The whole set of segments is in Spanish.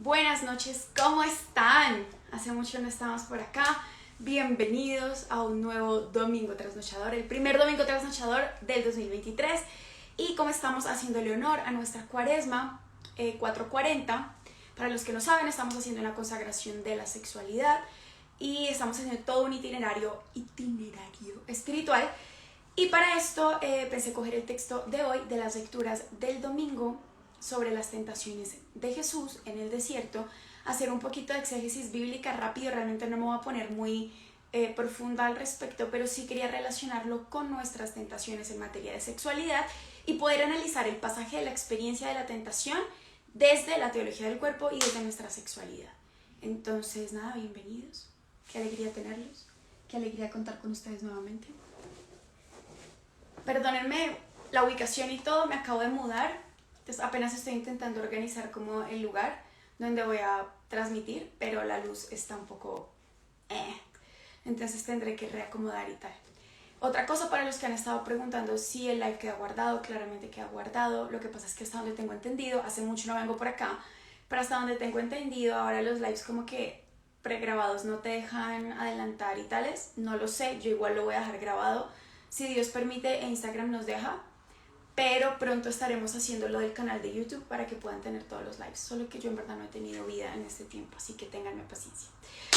buenas noches, ¿cómo están? Hace mucho no estamos por acá. Bienvenidos a un nuevo domingo trasnochador, el primer domingo trasnochador del 2023. Y como estamos haciéndole honor a nuestra cuaresma 440, para los que no saben, estamos haciendo una consagración de la sexualidad y estamos haciendo todo un itinerario espiritual. Y para esto pensé coger el texto de hoy de las lecturas del domingo sobre las tentaciones de Jesús en el desierto, hacer un poquito de exégesis bíblica rápido. Realmente no me voy a poner muy profunda al respecto, pero sí quería relacionarlo con nuestras tentaciones en materia de sexualidad y poder analizar el pasaje de la experiencia de la tentación desde la teología del cuerpo y desde nuestra sexualidad. Entonces, nada, bienvenidos. Qué alegría tenerlos, qué alegría contar con ustedes nuevamente. Perdónenme la ubicación y todo, me acabo de mudar, entonces apenas estoy intentando organizar como el lugar donde voy a transmitir, pero la luz está un poco entonces tendré que reacomodar y tal. Otra cosa para los que han estado preguntando si el live queda guardado, claramente queda guardado. Lo que pasa es que hasta donde tengo entendido, hace mucho no vengo por acá, pero hasta donde tengo entendido ahora los lives como que pregrabados no te dejan adelantar y tales, no lo sé, yo igual lo voy a dejar grabado si Dios permite e Instagram nos deja, pero pronto estaremos haciendo lo del canal de YouTube para que puedan tener todos los lives, solo que yo en verdad no he tenido vida en este tiempo, así que ténganme paciencia.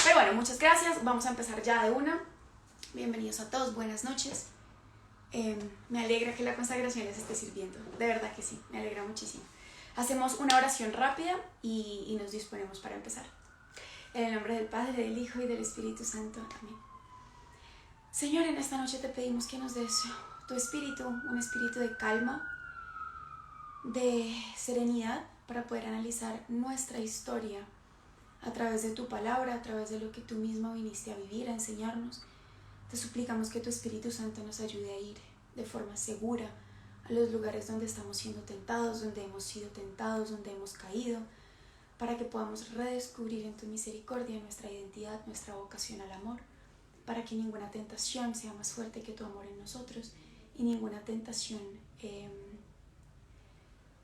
Pero bueno, muchas gracias, vamos a empezar ya de una. Bienvenidos a todos, buenas noches. Me alegra que la consagración les esté sirviendo, de verdad que sí, me alegra muchísimo. Hacemos una oración rápida y nos disponemos para empezar. En el nombre del Padre, del Hijo y del Espíritu Santo. Amén. Señor, en esta noche te pedimos que nos des tu espíritu, un espíritu de calma, de serenidad, para poder analizar nuestra historia a través de tu palabra, a través de lo que tú mismo viniste a vivir, a enseñarnos. Te suplicamos que tu Espíritu Santo nos ayude a ir de forma segura a los lugares donde estamos siendo tentados, donde hemos sido tentados, donde hemos caído, para que podamos redescubrir en tu misericordia nuestra identidad, nuestra vocación al amor, para que ninguna tentación sea más fuerte que tu amor en nosotros y ninguna tentación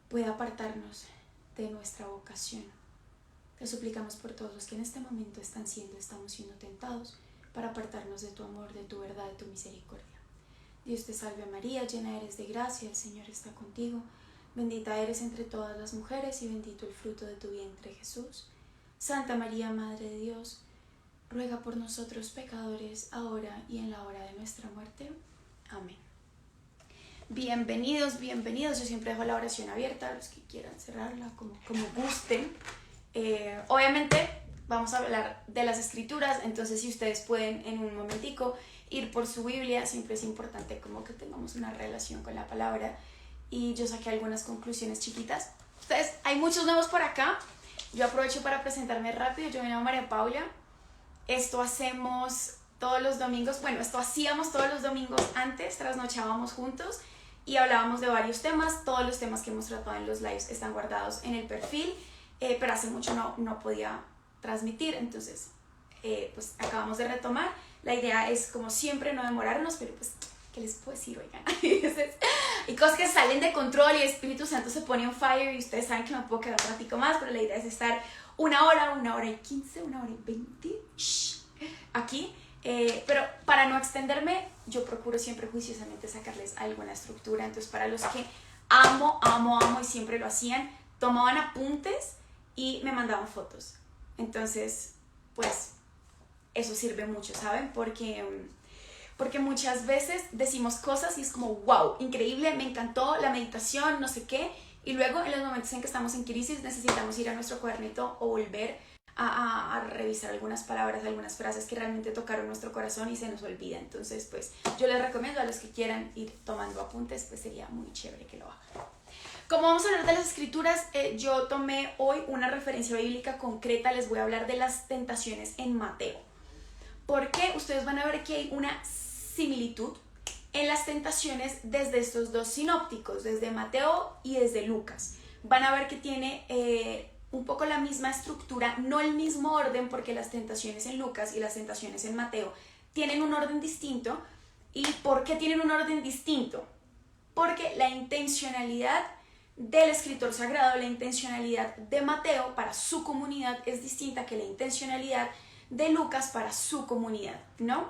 pueda apartarnos de nuestra vocación. Te suplicamos por todos los que en este momento estamos siendo tentados, para apartarnos de tu amor, de tu verdad, de tu misericordia. Dios te salve María, llena eres de gracia, el Señor está contigo. Bendita eres entre todas las mujeres y bendito el fruto de tu vientre, Jesús. Santa María, Madre de Dios, ruega por nosotros pecadores, ahora y en la hora de nuestra muerte. Amén. Bienvenidos, bienvenidos. Yo siempre dejo la oración abierta a los que quieran cerrarla, como gusten. Obviamente vamos a hablar de las escrituras, entonces si ustedes pueden en un momentico ir por su Biblia, siempre es importante como que tengamos una relación con la palabra. Y yo saqué algunas conclusiones chiquitas. Ustedes, hay muchos nuevos por acá. Yo aprovecho para presentarme rápido. Yo me llamo María Paula. Esto hacemos todos los domingos. Bueno, esto hacíamos todos los domingos antes. Trasnochábamos juntos y hablábamos de varios temas. Todos los temas que hemos tratado en los lives están guardados en el perfil. Pero hace mucho no podía transmitir. Entonces, pues acabamos de retomar. La idea es, como siempre, no demorarnos, pero pues, ¿qué les puedo decir, oigan? Hay cosas que salen de control y el Espíritu Santo se pone on fire y ustedes saben que me puedo quedar un ratico más, pero la idea es estar una hora y 15, una hora y 20 aquí. Pero para no extenderme, yo procuro siempre juiciosamente sacarles alguna estructura. Entonces, para los que amo y siempre lo hacían, tomaban apuntes y me mandaban fotos. Entonces, pues, eso sirve mucho, ¿saben? Porque muchas veces decimos cosas y es como, wow, increíble, me encantó la meditación, no sé qué, y luego en los momentos en que estamos en crisis necesitamos ir a nuestro cuadernito o volver a revisar algunas palabras, algunas frases que realmente tocaron nuestro corazón y se nos olvida. Entonces, pues, yo les recomiendo a los que quieran ir tomando apuntes, pues sería muy chévere que lo hagan. Como vamos a hablar de las escrituras, yo tomé hoy una referencia bíblica concreta. Les voy a hablar de las tentaciones en Mateo. Porque ustedes van a ver que hay una similitud en las tentaciones desde estos dos sinópticos, desde Mateo y desde Lucas. Van a ver que tiene un poco la misma estructura, no el mismo orden, porque las tentaciones en Lucas y las tentaciones en Mateo tienen un orden distinto. ¿Y por qué tienen un orden distinto? Porque la intencionalidad del escritor sagrado, la intencionalidad de Mateo para su comunidad es distinta que la intencionalidad de Lucas para su comunidad, ¿no?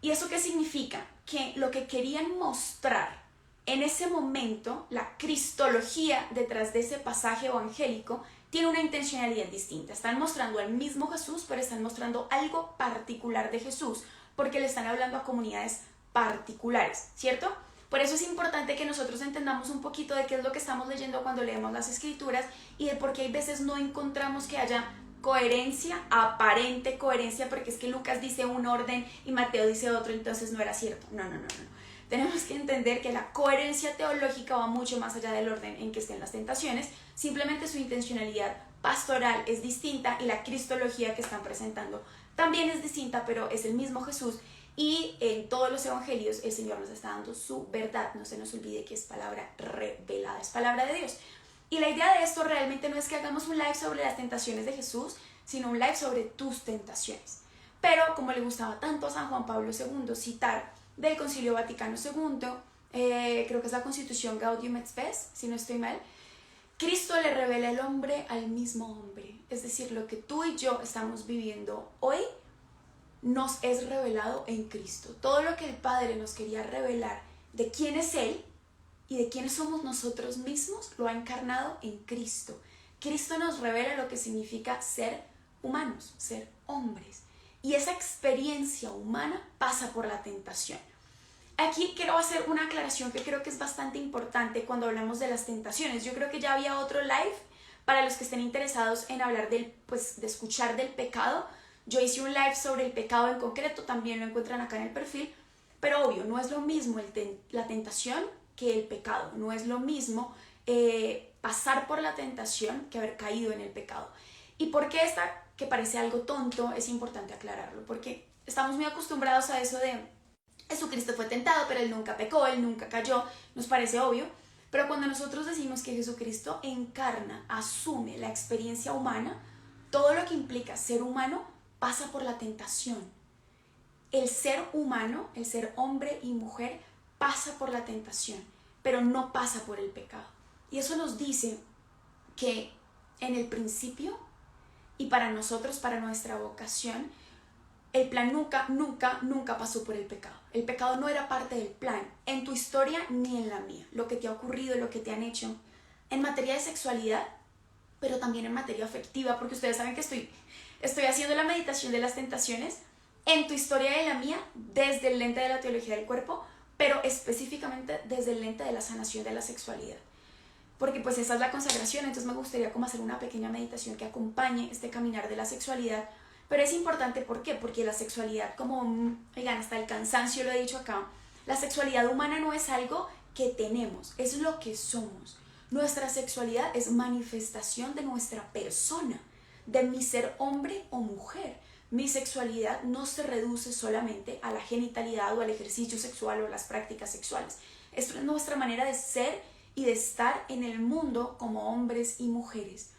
¿Y eso qué significa? Que lo que querían mostrar en ese momento, la cristología detrás de ese pasaje evangélico, tiene una intencionalidad distinta. Están mostrando al mismo Jesús, pero están mostrando algo particular de Jesús, porque le están hablando a comunidades particulares, ¿cierto? Por eso es importante que nosotros entendamos un poquito de qué es lo que estamos leyendo cuando leemos las escrituras y de por qué hay veces no encontramos que haya coherencia, aparente coherencia, porque es que Lucas dice un orden y Mateo dice otro, entonces no era cierto. No. Tenemos que entender que la coherencia teológica va mucho más allá del orden en que estén las tentaciones, simplemente su intencionalidad pastoral es distinta y la cristología que están presentando también es distinta, pero es el mismo Jesús. Y en todos los evangelios el Señor nos está dando su verdad. No se nos olvide que es palabra revelada, es palabra de Dios. Y la idea de esto realmente no es que hagamos un live sobre las tentaciones de Jesús, sino un live sobre tus tentaciones. Pero como le gustaba tanto a San Juan Pablo II citar del Concilio Vaticano II, creo que es la Constitución Gaudium et Spes, si no estoy mal, Cristo le revela el hombre al mismo hombre. Es decir, lo que tú y yo estamos viviendo hoy nos es revelado en Cristo. Todo lo que el Padre nos quería revelar de quién es Él y de quiénes somos nosotros mismos, lo ha encarnado en Cristo. Cristo nos revela lo que significa ser humanos, ser hombres. Y esa experiencia humana pasa por la tentación. Aquí quiero hacer una aclaración que creo que es bastante importante cuando hablamos de las tentaciones. Yo creo que ya había otro live para los que estén interesados en hablar de escuchar del pecado. Yo hice un live sobre el pecado en concreto, también lo encuentran acá en el perfil, pero obvio, no es lo mismo la tentación que el pecado, no es lo mismo pasar por la tentación que haber caído en el pecado. ¿Y por qué esta, que parece algo tonto, es importante aclararlo? Porque estamos muy acostumbrados a eso de Jesucristo fue tentado, pero Él nunca pecó, Él nunca cayó, nos parece obvio, pero cuando nosotros decimos que Jesucristo encarna, asume la experiencia humana, todo lo que implica ser humano, pasa por la tentación. El ser humano, el ser hombre y mujer, pasa por la tentación, pero no pasa por el pecado. Y eso nos dice que en el principio y para nosotros, para nuestra vocación, el plan nunca pasó por el pecado. El pecado no era parte del plan, en tu historia ni en la mía. Lo que te ha ocurrido, lo que te han hecho en materia de sexualidad, pero también en materia afectiva, porque ustedes saben que estoy haciendo la meditación de las tentaciones en tu historia y en la mía desde el lente de la teología del cuerpo, pero específicamente desde el lente de la sanación de la sexualidad. Porque pues esa es la consagración, entonces me gustaría como hacer una pequeña meditación que acompañe este caminar de la sexualidad. Pero es importante, ¿por qué? Porque la sexualidad, como, oigan, hasta el cansancio lo he dicho acá, la sexualidad humana no es algo que tenemos, es lo que somos. Nuestra sexualidad es manifestación de nuestra persona, de mi ser hombre o mujer. Mi sexualidad no se reduce solamente a la genitalidad o al ejercicio sexual o las prácticas sexuales. Esto es nuestra manera de ser y de estar en el mundo como hombres y mujeres.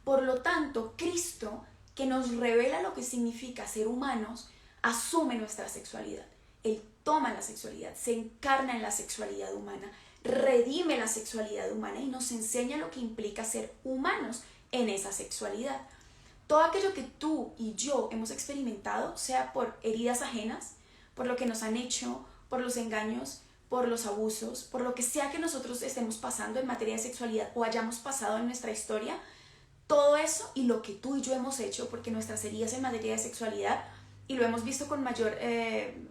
Por lo tanto, Cristo, que nos revela lo que significa ser humanos, asume nuestra sexualidad. Él toma la sexualidad, se encarna en la sexualidad humana, redime la sexualidad humana y nos enseña lo que implica ser humanos en esa sexualidad. Todo aquello que tú y yo hemos experimentado, sea por heridas ajenas, por lo que nos han hecho, por los engaños, por los abusos, por lo que sea que nosotros estemos pasando en materia de sexualidad o hayamos pasado en nuestra historia, todo eso y lo que tú y yo hemos hecho, porque nuestras heridas en materia de sexualidad, y lo hemos visto con mayor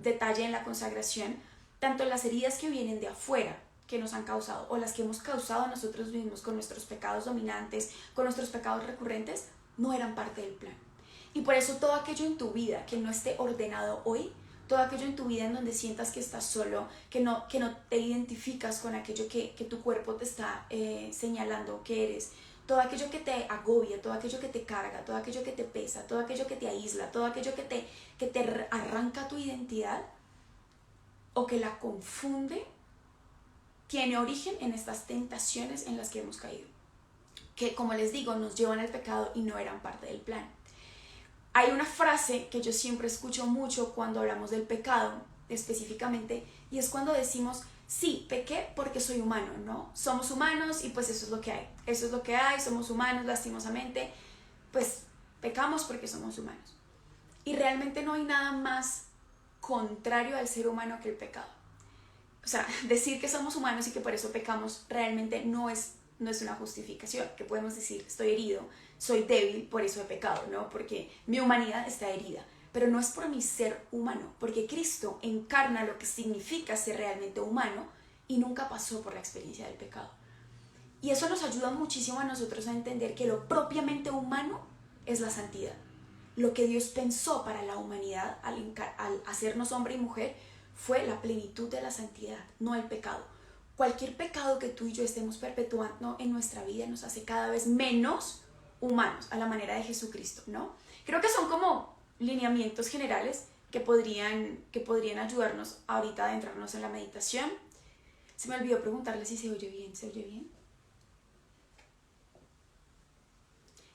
detalle en la consagración, tanto las heridas que vienen de afuera, que nos han causado, o las que hemos causado nosotros mismos con nuestros pecados dominantes, con nuestros pecados recurrentes, no eran parte del plan. Y por eso todo aquello en tu vida que no esté ordenado hoy, todo aquello en tu vida en donde sientas que estás solo, que no te identificas con aquello que tu cuerpo te está señalando que eres, todo aquello que te agobia, todo aquello que te carga, todo aquello que te pesa, todo aquello que te aísla, todo aquello que te arranca tu identidad o que la confunde, tiene origen en estas tentaciones en las que hemos caído, que como les digo, nos llevan al pecado y no eran parte del plan. Hay una frase que yo siempre escucho mucho cuando hablamos del pecado específicamente, y es cuando decimos, Sí, pequé porque soy humano, ¿no? Somos humanos y pues eso es lo que hay. Eso es lo que hay, somos humanos, lastimosamente. Pues pecamos porque somos humanos. Y realmente no hay nada más contrario al ser humano que el pecado. O sea, decir que somos humanos y que por eso pecamos realmente no es una justificación. Que podemos decir, estoy herido, soy débil, por eso he pecado, ¿no? Porque mi humanidad está herida. Pero no es por mi ser humano, porque Cristo encarna lo que significa ser realmente humano y nunca pasó por la experiencia del pecado. Y eso nos ayuda muchísimo a nosotros a entender que lo propiamente humano es la santidad. Lo que Dios pensó para la humanidad al hacernos hombre y mujer fue la plenitud de la santidad, no el pecado. Cualquier pecado que tú y yo estemos perpetuando en nuestra vida nos hace cada vez menos humanos, a la manera de Jesucristo, ¿no? Creo que son como lineamientos generales que podrían ayudarnos ahorita a adentrarnos en la meditación. Se me olvidó preguntarle si se oye bien. ¿Se oye bien?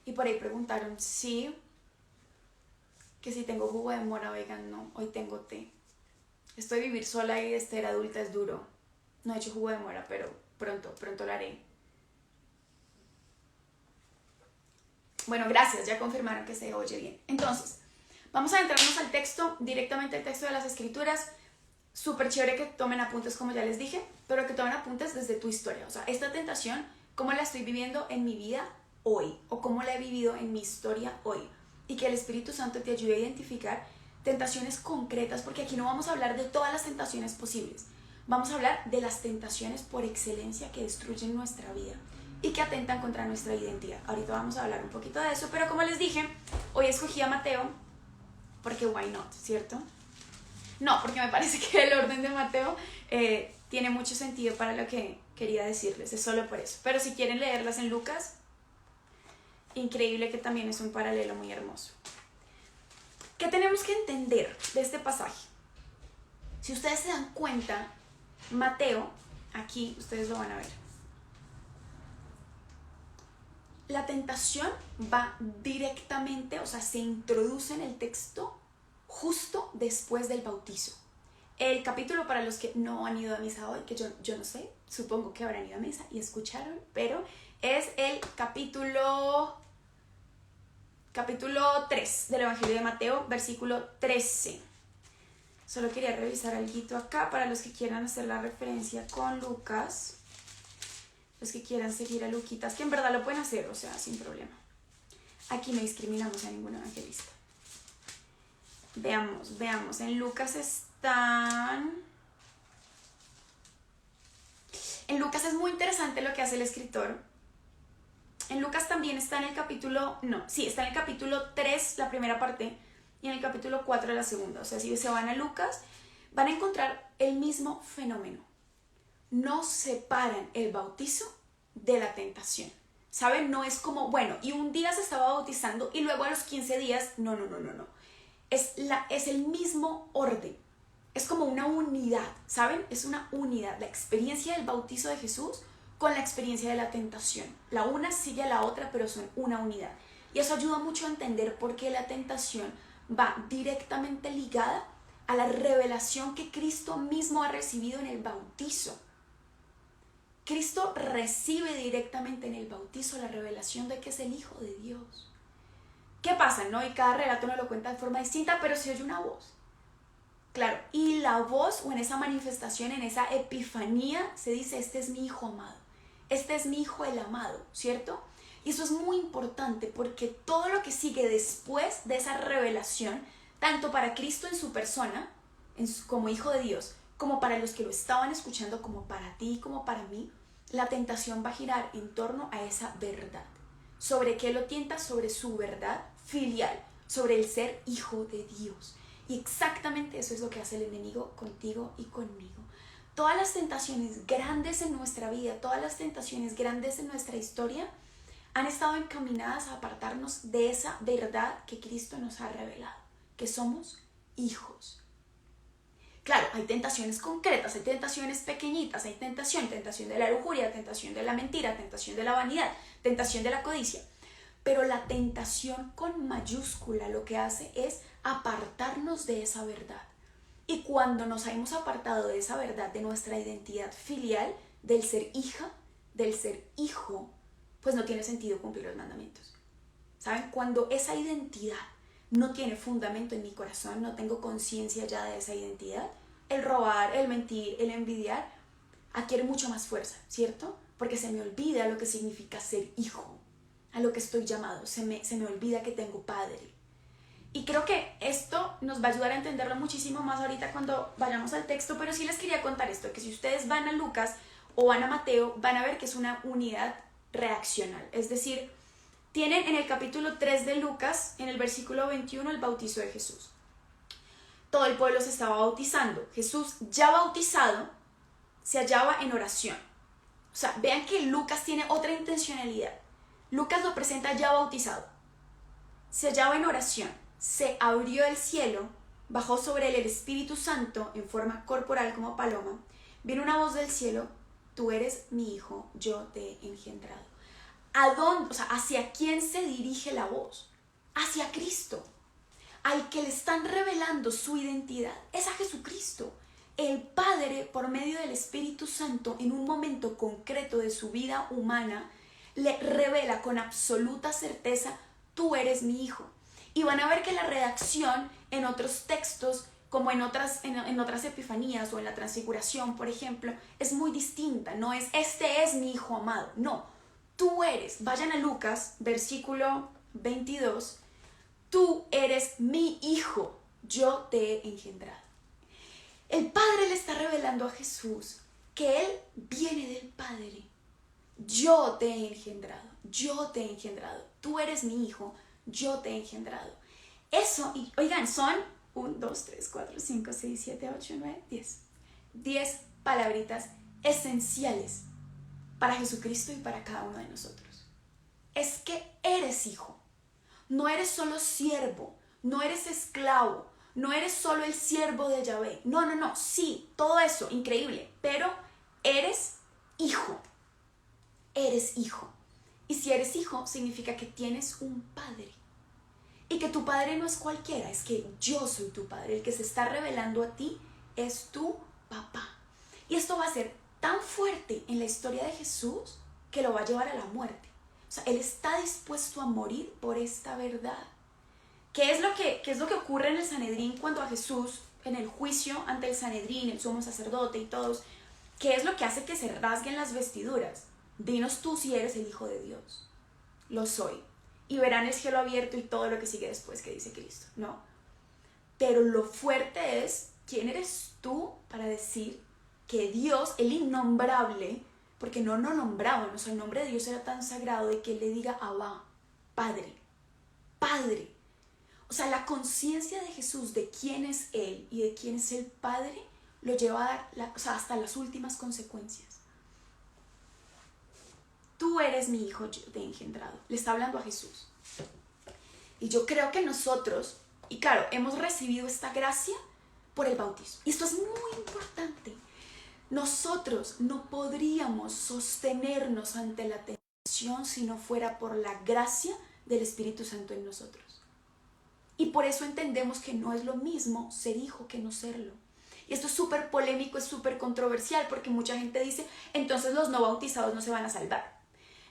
Y por ahí preguntaron que si tengo jugo de mora. Oigan, no, hoy tengo té. Esto de vivir sola y de ser adulta es duro. No he hecho jugo de mora, pero pronto lo haré. Bueno, gracias, ya confirmaron que se oye bien. Entonces, vamos a adentrarnos al texto, directamente al texto de las Escrituras. Súper chévere que tomen apuntes, como ya les dije, pero que tomen apuntes desde tu historia. O sea, esta tentación, ¿cómo la estoy viviendo en mi vida hoy? O cómo la he vivido en mi historia hoy. Y que el Espíritu Santo te ayude a identificar tentaciones concretas, porque aquí no vamos a hablar de todas las tentaciones posibles. Vamos a hablar de las tentaciones por excelencia que destruyen nuestra vida y que atentan contra nuestra identidad. Ahorita vamos a hablar un poquito de eso, pero como les dije, hoy escogí a Mateo porque why not, ¿cierto? No, porque me parece que el orden de Mateo tiene mucho sentido para lo que quería decirles, es solo por eso. Pero si quieren leerlas en Lucas, increíble, que también es un paralelo muy hermoso. ¿Qué tenemos que entender de este pasaje? Si ustedes se dan cuenta, Mateo, aquí ustedes lo van a ver. La tentación va directamente, o sea, se introduce en el texto justo después del bautizo. El capítulo, para los que no han ido a misa hoy, que yo no sé, supongo que habrán ido a misa y escucharon, pero es el capítulo 3 del Evangelio de Mateo, versículo 13. Solo quería revisar algo acá para los que quieran hacer la referencia con Lucas, los que quieran seguir a Luquitas, que en verdad lo pueden hacer, o sea, sin problema. Aquí no discriminamos a ningún evangelista. Veamos, en Lucas están... En Lucas es muy interesante lo que hace el escritor. En Lucas también está en el capítulo... está en el capítulo 3, la primera parte, y en el capítulo 4, la segunda. O sea, si se van a Lucas, van a encontrar el mismo fenómeno. No separan el bautizo de la tentación. ¿Saben? No es como, bueno, y un día se estaba bautizando y luego a los 15 días, no. Es el mismo orden. Es como una unidad, ¿saben? Es una unidad. La experiencia del bautizo de Jesús con la experiencia de la tentación. La una sigue a la otra, pero son una unidad. Y eso ayuda mucho a entender por qué la tentación va directamente ligada a la revelación que Cristo mismo ha recibido en el bautizo. Cristo recibe directamente en el bautizo la revelación de que es el Hijo de Dios. ¿Qué pasa, no? Y cada relato nos lo cuenta de forma distinta, pero se oye una voz. Claro, y la voz, o en esa manifestación, en esa epifanía, se dice, este es mi Hijo amado. Este es mi Hijo el amado, ¿cierto? Y eso es muy importante porque todo lo que sigue después de esa revelación, tanto para Cristo en su persona, como Hijo de Dios, como para los que lo estaban escuchando, como para ti, como para mí, la tentación va a girar en torno a esa verdad. ¿Sobre qué lo tienta? Sobre su verdad filial, sobre el ser hijo de Dios. Y exactamente eso es lo que hace el enemigo contigo y conmigo. Todas las tentaciones grandes en nuestra vida, todas las tentaciones grandes en nuestra historia, han estado encaminadas a apartarnos de esa verdad que Cristo nos ha revelado, que somos hijos. Claro, hay tentaciones concretas, hay tentaciones pequeñitas, hay tentación de la lujuria, tentación de la mentira, tentación de la vanidad, tentación de la codicia. Pero la tentación con mayúscula lo que hace es apartarnos de esa verdad. Y cuando nos hemos apartado de esa verdad, de nuestra identidad filial, del ser hija, del ser hijo, pues no tiene sentido cumplir los mandamientos. ¿Saben? Cuando esa identidad no tiene fundamento en mi corazón, no tengo conciencia ya de esa identidad, el robar, el mentir, el envidiar, adquiere mucho más fuerza, ¿cierto? Porque se me olvida lo que significa ser hijo, a lo que estoy llamado, se me olvida que tengo padre. Y creo que esto nos va a ayudar a entenderlo muchísimo más ahorita cuando vayamos al texto, pero sí les quería contar esto, que si ustedes van a Lucas o van a Mateo, van a ver que es una unidad reaccional, es decir, tienen en el capítulo 3 de Lucas, en el versículo 21, el bautizo de Jesús. Todo el pueblo se estaba bautizando. Jesús, ya bautizado, se hallaba en oración. O sea, vean que Lucas tiene otra intencionalidad. Lucas lo presenta ya bautizado. Se hallaba en oración. Se abrió el cielo, bajó sobre él el Espíritu Santo en forma corporal como paloma. Vino una voz del cielo: tú eres mi hijo, yo te he engendrado. ¿A dónde? O sea, ¿hacia quién se dirige la voz? Hacia Cristo. Al que le están revelando su identidad es a Jesucristo. El Padre, por medio del Espíritu Santo, en un momento concreto de su vida humana, le revela con absoluta certeza: tú eres mi hijo. Y van a ver que la redacción en otros textos, como en otras epifanías o en la transfiguración, por ejemplo, es muy distinta. No es este es mi hijo amado, no. Tú eres, vayan a Lucas, versículo 22, tú eres mi hijo, yo te he engendrado. El Padre le está revelando a Jesús que Él viene del Padre. Yo te he engendrado, yo te he engendrado. Tú eres mi hijo, yo te he engendrado. Eso, y oigan, son 1, 2, 3, 4, 5, 6, 7, 8, 9, 10. 10 palabritas esenciales para Jesucristo y para cada uno de nosotros. Es que eres hijo. No eres solo siervo, no eres esclavo, no eres solo el siervo de Yahvé. No, no, no, sí, todo eso, increíble, pero eres hijo. Eres hijo. Y si eres hijo, significa que tienes un padre. Y que tu padre no es cualquiera, es que yo soy tu padre. El que se está revelando a ti es tu papá. Y esto va a ser tan fuerte en la historia de Jesús que lo va a llevar a la muerte. O sea, Él está dispuesto a morir por esta verdad. ¿Qué es lo que ocurre en el Sanedrín cuando a Jesús, en el juicio ante el Sanedrín, el sumo sacerdote y todos, qué es lo que hace que se rasguen las vestiduras? Dinos tú si eres el Hijo de Dios. Lo soy. Y verán el cielo abierto y todo lo que sigue después que dice Cristo, ¿no? Pero lo fuerte es, ¿quién eres tú para decir que Dios, el innombrable, porque no lo nombraban, o sea, el nombre de Dios era tan sagrado de que Él le diga Abba, Padre, Padre? O sea, la conciencia de Jesús de quién es Él y de quién es el Padre lo lleva a dar hasta las últimas consecuencias. Tú eres mi hijo, yo te he engendrado. Le está hablando a Jesús. Y yo creo que nosotros, y claro, hemos recibido esta gracia por el bautizo. Y esto es muy importante. Nosotros no podríamos sostenernos ante la tentación si no fuera por la gracia del Espíritu Santo en nosotros. Y por eso entendemos que no es lo mismo ser hijo que no serlo. Y esto es súper polémico, es súper controversial, porque mucha gente dice, entonces los no bautizados no se van a salvar.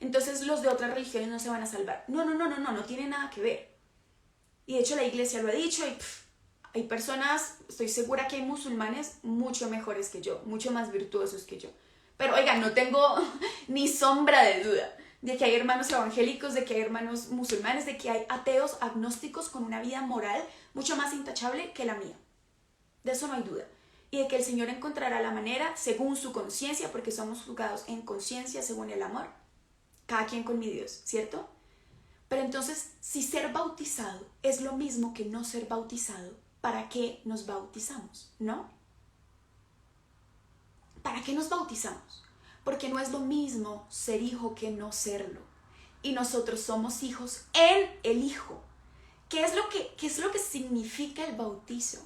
Entonces los de otras religiones no se van a salvar. No tiene nada que ver. Y de hecho la iglesia lo ha dicho y hay personas, estoy segura que hay musulmanes mucho mejores que yo, mucho más virtuosos que yo. Pero oigan, no tengo ni sombra de duda de que hay hermanos evangélicos, de que hay hermanos musulmanes, de que hay ateos agnósticos con una vida moral mucho más intachable que la mía. De eso no hay duda. Y de que el Señor encontrará la manera según su conciencia, porque somos juzgados en conciencia según el amor. Cada quien con mi Dios, ¿cierto? Pero entonces, si ser bautizado es lo mismo que no ser bautizado, ¿para qué nos bautizamos? ¿No? ¿Para qué nos bautizamos? Porque no es lo mismo ser hijo que no serlo. Y nosotros somos hijos en el Hijo. ¿Qué es lo que significa el bautizo?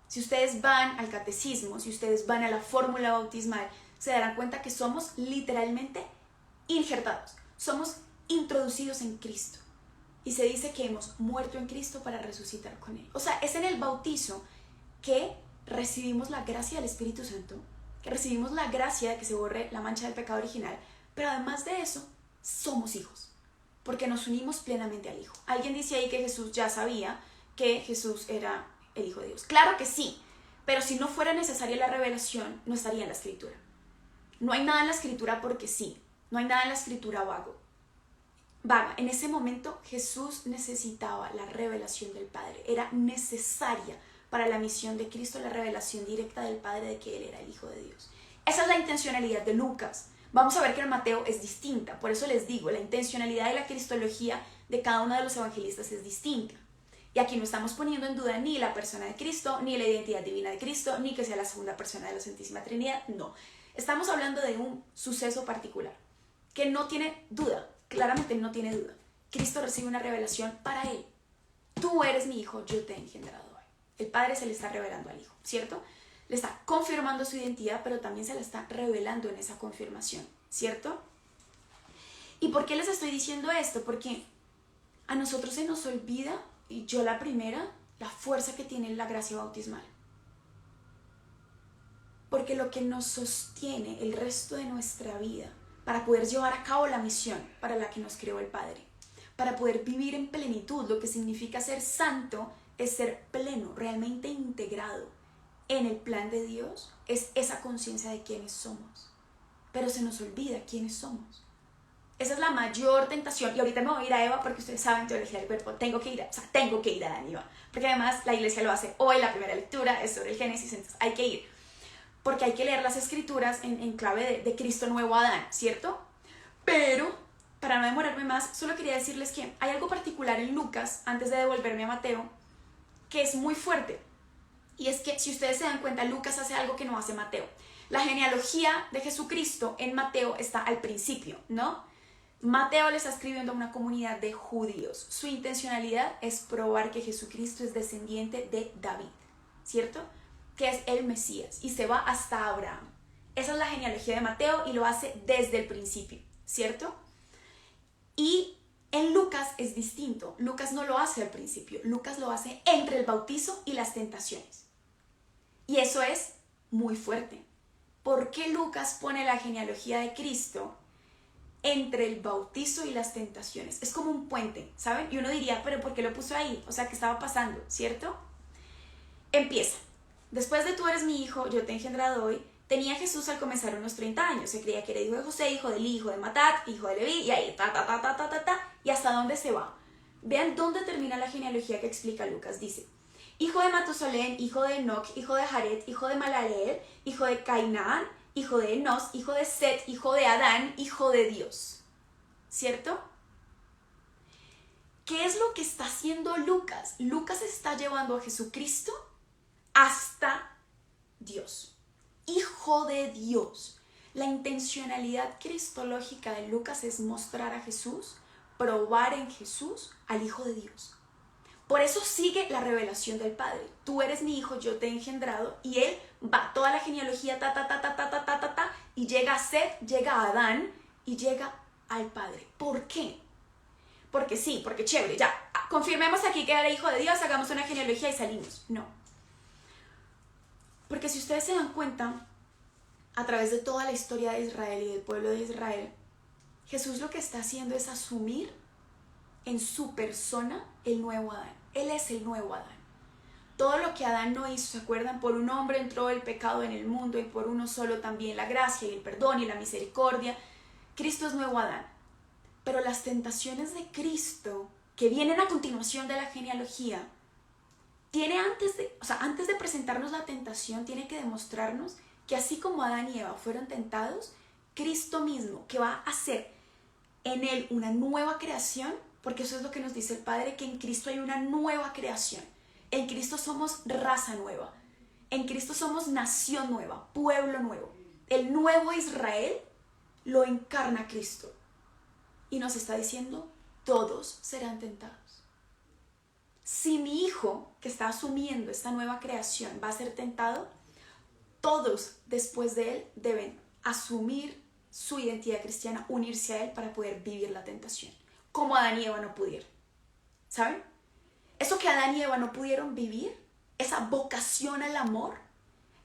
Si ustedes van al catecismo, si ustedes van a la fórmula bautismal, se darán cuenta que somos literalmente injertados. Somos introducidos en Cristo. Y se dice que hemos muerto en Cristo para resucitar con Él. O sea, es en el bautizo que recibimos la gracia del Espíritu Santo, que recibimos la gracia de que se borre la mancha del pecado original, pero además de eso, somos hijos, porque nos unimos plenamente al Hijo. Alguien dice ahí que Jesús ya sabía que Jesús era el Hijo de Dios. Claro que sí, pero si no fuera necesaria la revelación, no estaría en la Escritura. No hay nada en la Escritura porque sí, no hay nada en la Escritura vaga. En ese momento Jesús necesitaba la revelación del Padre, era necesaria para la misión de Cristo la revelación directa del Padre de que Él era el Hijo de Dios. Esa es la intencionalidad de Lucas. Vamos a ver que en Mateo es distinta, por eso les digo, la intencionalidad y la cristología de cada uno de los evangelistas es distinta. Y aquí no estamos poniendo en duda ni la persona de Cristo, ni la identidad divina de Cristo, ni que sea la segunda persona de la Santísima Trinidad, no. Estamos hablando de un suceso particular, que no tiene duda, claramente no tiene duda. Cristo recibe una revelación para Él. Tú eres mi hijo, yo te he engendrado hoy. El Padre se le está revelando al Hijo, ¿cierto? Le está confirmando su identidad, pero también se la está revelando en esa confirmación, ¿cierto? ¿Y por qué les estoy diciendo esto? Porque a nosotros se nos olvida, y yo la primera, la fuerza que tiene la gracia bautismal. Porque lo que nos sostiene el resto de nuestra vida para poder llevar a cabo la misión para la que nos creó el Padre, para poder vivir en plenitud, lo que significa ser santo es ser pleno, realmente integrado en el plan de Dios, es esa conciencia de quiénes somos. Pero se nos olvida quiénes somos. Esa es la mayor tentación. Y ahorita me voy a ir a Eva porque ustedes saben teología del cuerpo. Tengo que ir a Adán y Eva. Porque además la iglesia lo hace hoy, la primera lectura es sobre el Génesis, entonces hay que ir. Porque hay que leer las escrituras en clave de Cristo nuevo Adán, ¿cierto? Pero, para no demorarme más, solo quería decirles que hay algo particular en Lucas, antes de devolverme a Mateo, que es muy fuerte. Y es que, si ustedes se dan cuenta, Lucas hace algo que no hace Mateo. La genealogía de Jesucristo en Mateo está al principio, ¿no? Mateo le está escribiendo a una comunidad de judíos. Su intencionalidad es probar que Jesucristo es descendiente de David, ¿cierto? Que es el Mesías, y se va hasta Abraham. Esa es la genealogía de Mateo y lo hace desde el principio, ¿cierto? Y en Lucas es distinto. Lucas no lo hace al principio, Lucas lo hace entre el bautizo y las tentaciones. Y eso es muy fuerte. ¿Por qué Lucas pone la genealogía de Cristo entre el bautizo y las tentaciones? Es como un puente, ¿saben? Y uno diría, ¿pero por qué lo puso ahí? O sea, ¿qué estaba pasando? ¿Cierto? Empieza. Después de tú eres mi hijo, yo te he engendrado hoy, tenía Jesús al comenzar unos 30 años. Se creía que era hijo de José, hijo de Eli, hijo de Matat, hijo de Leví, y ahí, y hasta dónde se va. Vean dónde termina la genealogía que explica Lucas. Dice, hijo de Matusalén, hijo de Enoc, hijo de Jared, hijo de Malaleel, hijo de Cainán, hijo de Enos, hijo de Set, hijo de Adán, hijo de Dios. ¿Cierto? ¿Qué es lo que está haciendo Lucas? Lucas está llevando a Jesucristo hasta Dios. Hijo de Dios. La intencionalidad cristológica de Lucas es mostrar a Jesús, probar en Jesús al Hijo de Dios. Por eso sigue la revelación del Padre. Tú eres mi hijo, yo te he engendrado. Y él va toda la genealogía, y llega a Set, llega a Adán y llega al Padre. ¿Por qué? Porque sí, porque chévere, ya. Confirmemos aquí que era hijo de Dios, hagamos una genealogía y salimos. No. Porque si ustedes se dan cuenta, a través de toda la historia de Israel y del pueblo de Israel, Jesús lo que está haciendo es asumir en su persona el nuevo Adán. Él es el nuevo Adán. Todo lo que Adán no hizo, ¿se acuerdan? Por un hombre entró el pecado en el mundo y por uno solo también la gracia y el perdón y la misericordia. Cristo es nuevo Adán. Pero las tentaciones de Cristo, que vienen a continuación de la genealogía, antes de presentarnos la tentación, tiene que demostrarnos que así como Adán y Eva fueron tentados, Cristo mismo, que va a hacer en él una nueva creación, porque eso es lo que nos dice el Padre, que en Cristo hay una nueva creación. En Cristo somos raza nueva. En Cristo somos nación nueva, pueblo nuevo. El nuevo Israel lo encarna Cristo. Y nos está diciendo, todos serán tentados. Si mi hijo, que está asumiendo esta nueva creación, va a ser tentado, todos después de él deben asumir su identidad cristiana, unirse a él para poder vivir la tentación, como Adán y Eva no pudieron. ¿Saben? Eso que Adán y Eva no pudieron vivir, esa vocación al amor,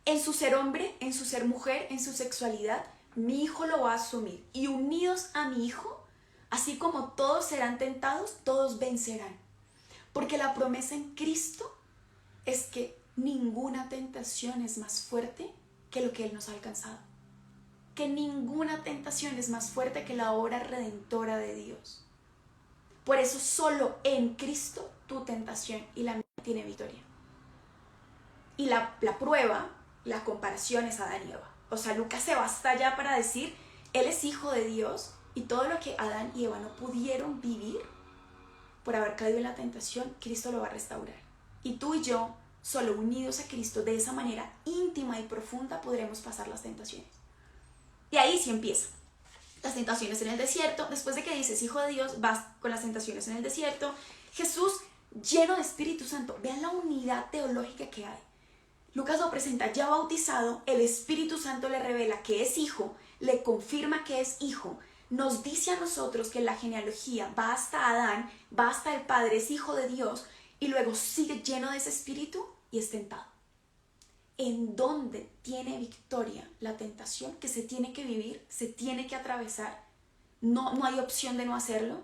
en su ser hombre, en su ser mujer, en su sexualidad, mi hijo lo va a asumir. Y unidos a mi hijo, así como todos serán tentados, todos vencerán. Porque la promesa en Cristo es que ninguna tentación es más fuerte que lo que Él nos ha alcanzado. Que ninguna tentación es más fuerte que la obra redentora de Dios. Por eso solo en Cristo tu tentación y la mía tiene victoria. Y la prueba, la comparación es Adán y Eva. O sea, Lucas se va hasta allá para decir, Él es hijo de Dios y todo lo que Adán y Eva no pudieron vivir por haber caído en la tentación, Cristo lo va a restaurar. Y tú y yo, solo unidos a Cristo de esa manera íntima y profunda, podremos pasar las tentaciones. Y ahí sí empieza. Las tentaciones en el desierto. Después de que dices, hijo de Dios, vas con las tentaciones en el desierto. Jesús, lleno de Espíritu Santo. Vean la unidad teológica que hay. Lucas lo presenta ya bautizado, el Espíritu Santo le revela que es hijo, le confirma que es hijo, nos dice a nosotros que la genealogía va hasta Adán, va hasta el Padre, es hijo de Dios, y luego sigue lleno de ese Espíritu y es tentado. ¿En dónde tiene victoria la tentación que se tiene que vivir, se tiene que atravesar? No hay opción de no hacerlo.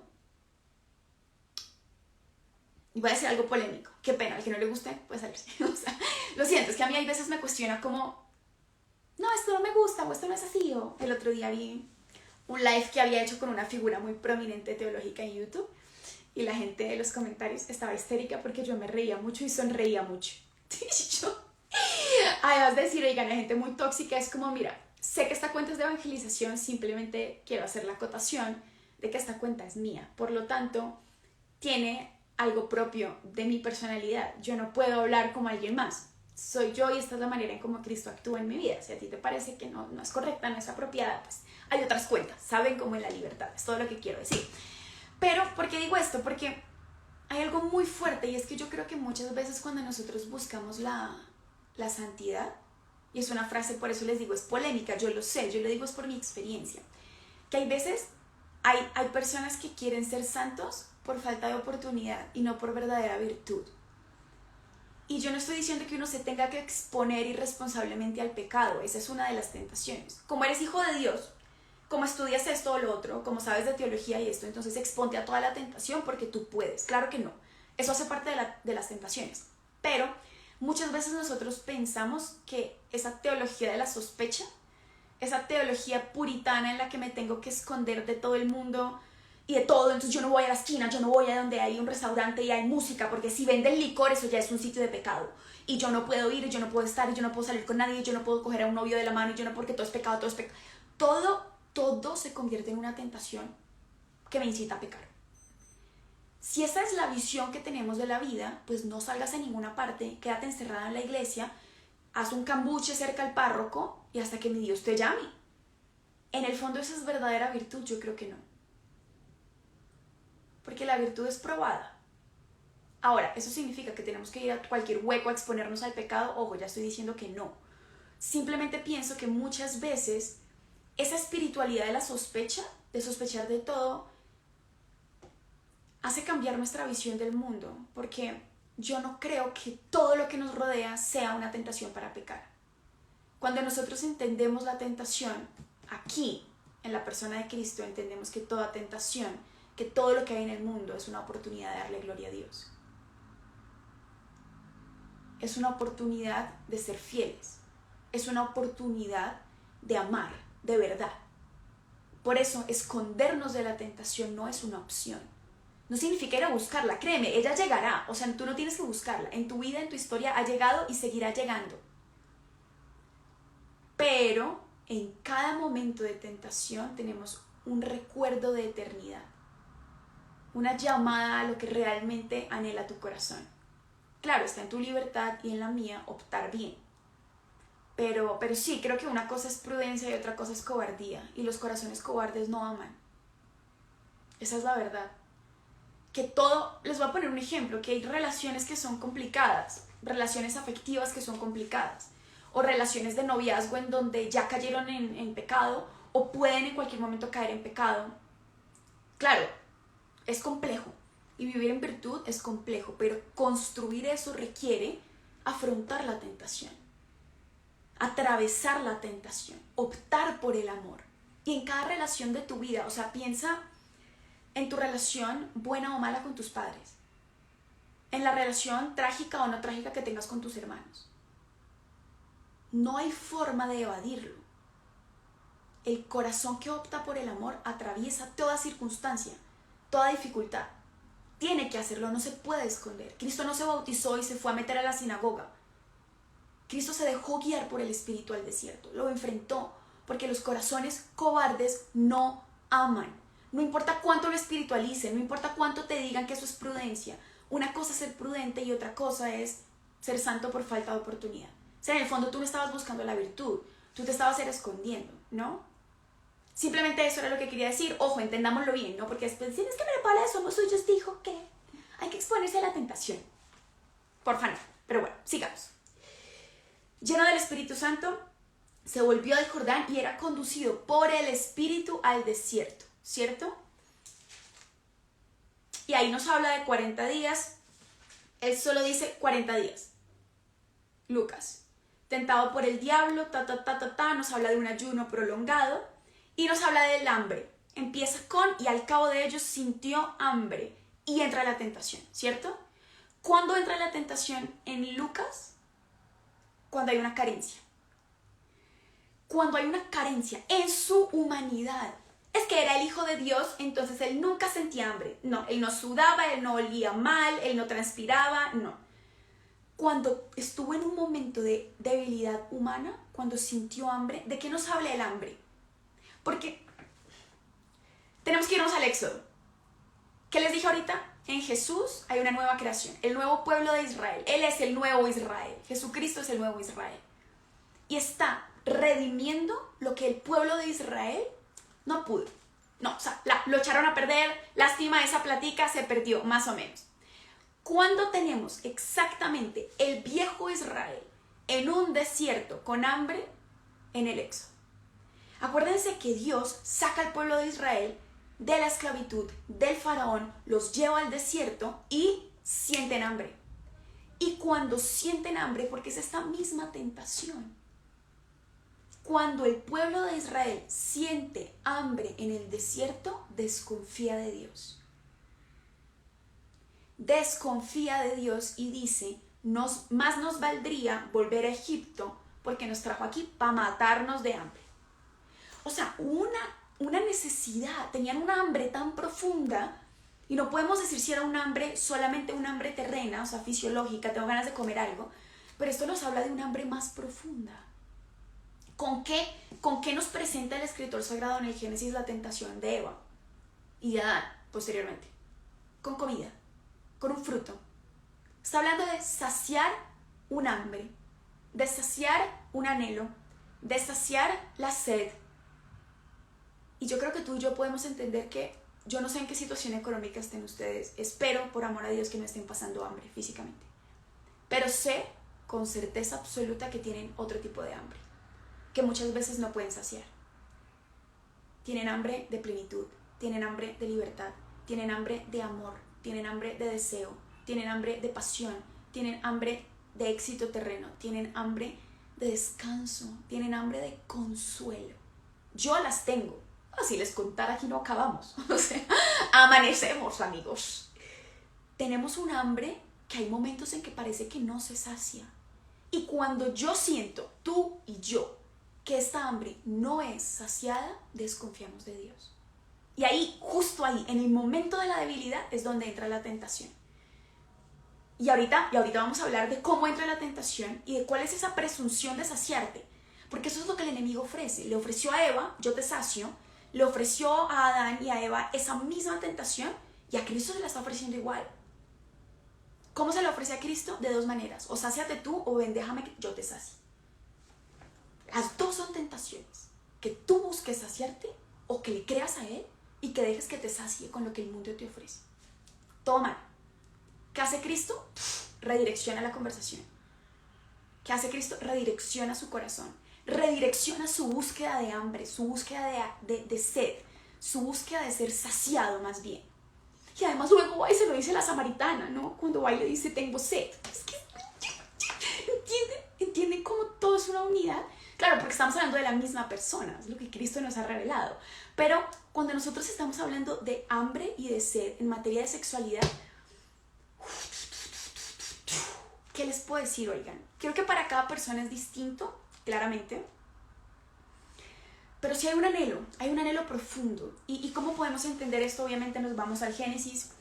Y voy a decir algo polémico. Qué pena, al que no le guste, puede salirse. O sea, lo siento, es que a mí hay veces me cuestiona como, no, esto no me gusta, o esto no es así. O el otro día vi un live que había hecho con una figura muy prominente teológica en YouTube y la gente de los comentarios estaba histérica porque yo me reía mucho y sonreía mucho. Y yo, además de decir, oigan, la gente muy tóxica es como, mira, sé que esta cuenta es de evangelización, simplemente quiero hacer la acotación de que esta cuenta es mía. Por lo tanto, tiene algo propio de mi personalidad. Yo no puedo hablar como alguien más. Soy yo y esta es la manera en cómo Cristo actúa en mi vida. Si a ti te parece que no es correcta, no es apropiada, pues hay otras cuentas. Saben cómo en la libertad. Es todo lo que quiero decir. Pero, ¿por qué digo esto? Porque hay algo muy fuerte y es que yo creo que muchas veces cuando nosotros buscamos la santidad, y es una frase, por eso les digo, es polémica, yo lo sé, yo lo digo es por mi experiencia, que hay veces hay personas que quieren ser santos por falta de oportunidad y no por verdadera virtud. Y yo no estoy diciendo que uno se tenga que exponer irresponsablemente al pecado, esa es una de las tentaciones. Como eres hijo de Dios, como estudias esto o lo otro, como sabes de teología y esto, entonces exponte a toda la tentación porque tú puedes. Claro que no, eso hace parte de las tentaciones. Pero muchas veces nosotros pensamos que esa teología de la sospecha, esa teología puritana en la que me tengo que esconder de todo el mundo y de todo, entonces yo no voy a la esquina, yo no voy a donde hay un restaurante y hay música, porque si venden licor eso ya es un sitio de pecado, y yo no puedo ir, y yo no puedo estar, y yo no puedo salir con nadie, y yo no puedo coger a un novio de la mano, y yo no, porque todo es pecado, todo es pecado. Todo se convierte en una tentación que me incita a pecar. Si esa es la visión que tenemos de la vida, pues no salgas a ninguna parte, quédate encerrada en la iglesia, haz un cambuche cerca al párroco y hasta que mi Dios te llame. En el fondo esa es verdadera virtud, yo creo que no. Porque la virtud es probada. Ahora, ¿eso significa que tenemos que ir a cualquier hueco a exponernos al pecado? Ojo, ya estoy diciendo que no. Simplemente pienso que muchas veces esa espiritualidad de la sospecha, de sospechar de todo, hace cambiar nuestra visión del mundo, porque yo no creo que todo lo que nos rodea sea una tentación para pecar. Cuando nosotros entendemos la tentación, aquí, en la persona de Cristo, entendemos que toda tentación, que todo lo que hay en el mundo es una oportunidad de darle gloria a Dios. Es una oportunidad de ser fieles. Es una oportunidad de amar, de verdad. Por eso, escondernos de la tentación no es una opción. No significa ir a buscarla, créeme, ella llegará. O sea, tú no tienes que buscarla. En tu vida, en tu historia, ha llegado y seguirá llegando. Pero en cada momento de tentación tenemos un recuerdo de eternidad. Una llamada a lo que realmente anhela tu corazón. Claro, está en tu libertad y en la mía optar bien. Pero sí, creo que una cosa es prudencia y otra cosa es cobardía. Y los corazones cobardes no aman. Esa es la verdad. Que todo, les voy a poner un ejemplo, que hay relaciones que son complicadas, relaciones afectivas que son complicadas, o relaciones de noviazgo en donde ya cayeron en pecado, o pueden en cualquier momento caer en pecado. Claro, es complejo, y vivir en virtud es complejo, pero construir eso requiere afrontar la tentación. atravesar la tentación, optar por el amor. Y en cada relación de tu vida, o sea, piensa en tu relación buena o mala con tus padres, en la relación trágica o no trágica que tengas con tus hermanos. No hay forma de evadirlo. El corazón que opta por el amor atraviesa toda circunstancia, toda dificultad. Tiene que hacerlo, no se puede esconder. Cristo no se bautizó y se fue a meter a la sinagoga. Cristo se dejó guiar por el Espíritu al desierto, lo enfrentó, porque los corazones cobardes no aman. No importa cuánto lo espiritualicen, no importa cuánto te digan que eso es prudencia. Una cosa es ser prudente y otra cosa es ser santo por falta de oportunidad. O sea, en el fondo tú no estabas buscando la virtud, tú te estabas escondiendo, ¿no? Simplemente eso era lo que quería decir. Ojo, entendámoslo bien, ¿no? Porque después dicen, es que María Paula de Somos Suyos dijo que hay que exponerse a la tentación. Porfa, no. Pero bueno, sigamos. Lleno del Espíritu Santo, se volvió del Jordán y era conducido por el Espíritu al desierto, ¿cierto? Y ahí nos habla de 40 días. Él solo dice 40 días. Lucas. Tentado por el diablo, nos habla de un ayuno prolongado y nos habla del hambre. Empieza con, y al cabo de ellos sintió hambre y entra la tentación, ¿cierto? ¿Cuándo entra la tentación en Lucas? Cuando hay una carencia. Cuando hay una carencia en su humanidad. Es que era el Hijo de Dios, entonces él nunca sentía hambre. No, él no sudaba, él no olía mal, él no transpiraba, no. Cuando estuvo en un momento de debilidad humana, cuando sintió hambre, ¿de qué nos habla el hambre? Porque tenemos que irnos al Éxodo. ¿Qué les dije ahorita? En Jesús hay una nueva creación, el nuevo pueblo de Israel. Él es el nuevo Israel. Jesucristo es el nuevo Israel. Y está redimiendo lo que el pueblo de Israel no pudo. No, o sea, lo echaron a perder, lástima, esa platica se perdió, más o menos. ¿Cuándo tenemos exactamente el viejo Israel en un desierto con hambre? En el Éxodo. Acuérdense que Dios saca al pueblo de Israel de la esclavitud del faraón, los lleva al desierto y sienten hambre. Y cuando sienten hambre, porque es esta misma tentación, cuando el pueblo de Israel siente hambre en el desierto, desconfía de Dios. Desconfía de Dios y dice, más nos valdría volver a Egipto porque nos trajo aquí para matarnos de hambre. O sea, una necesidad, tenían una hambre tan profunda y no podemos decir si era un hambre, solamente un hambre terrena, o sea, fisiológica, tengo ganas de comer algo, pero esto nos habla de un hambre más profunda. ¿Con qué nos presenta el escritor sagrado en el Génesis la tentación de Eva y de Adán posteriormente? Con comida, con un fruto. Está hablando de saciar un hambre, de saciar un anhelo, de saciar la sed. Y yo creo que tú y yo podemos entender que yo no sé en qué situación económica estén ustedes. Espero, por amor a Dios, que no estén pasando hambre físicamente. Pero sé con certeza absoluta que tienen otro tipo de hambre, que muchas veces no pueden saciar. Tienen hambre de plenitud, tienen hambre de libertad, tienen hambre de amor, tienen hambre de deseo, tienen hambre de pasión, tienen hambre de éxito terreno, tienen hambre de descanso, tienen hambre de consuelo. Yo las tengo. Si les contara, aquí no acabamos. O sea, amanecemos, amigos. Tenemos un hambre que hay momentos en que parece que no se sacia. Y cuando yo siento, tú y yo, que esta hambre no es saciada, desconfiamos de Dios. Y ahí, justo ahí, en el momento de la debilidad, es donde entra la tentación. Y ahorita vamos a hablar de cómo entra la tentación y de cuál es esa presunción de saciarte. Porque eso es lo que el enemigo ofrece. Le ofreció a Eva, yo te sacio. Le ofreció a Adán y a Eva esa misma tentación y a Cristo se la está ofreciendo igual. ¿Cómo se le ofrece a Cristo? De dos maneras. O sáciate tú o ven, déjame que yo te sacie. Las dos son tentaciones. Que tú busques saciarte o que le creas a Él y que dejes que te sacie con lo que el mundo te ofrece. Todo mal. ¿Qué hace Cristo? Redirecciona la conversación. ¿Qué hace Cristo? Redirecciona su corazón. Redirecciona su búsqueda de hambre, su búsqueda de sed, su búsqueda de ser saciado más bien. Y además luego va y se lo dice la samaritana, ¿no? Cuando va y le dice, tengo sed. Es que, ¿entienden cómo todo es una unidad? Claro, porque estamos hablando de la misma persona, es lo que Cristo nos ha revelado. Pero cuando nosotros estamos hablando de hambre y de sed en materia de sexualidad, ¿qué les puedo decir, oigan? Creo que para cada persona es distinto, claramente. Pero sí hay un anhelo profundo. ¿Y cómo podemos entender esto? Obviamente nos vamos al Génesis,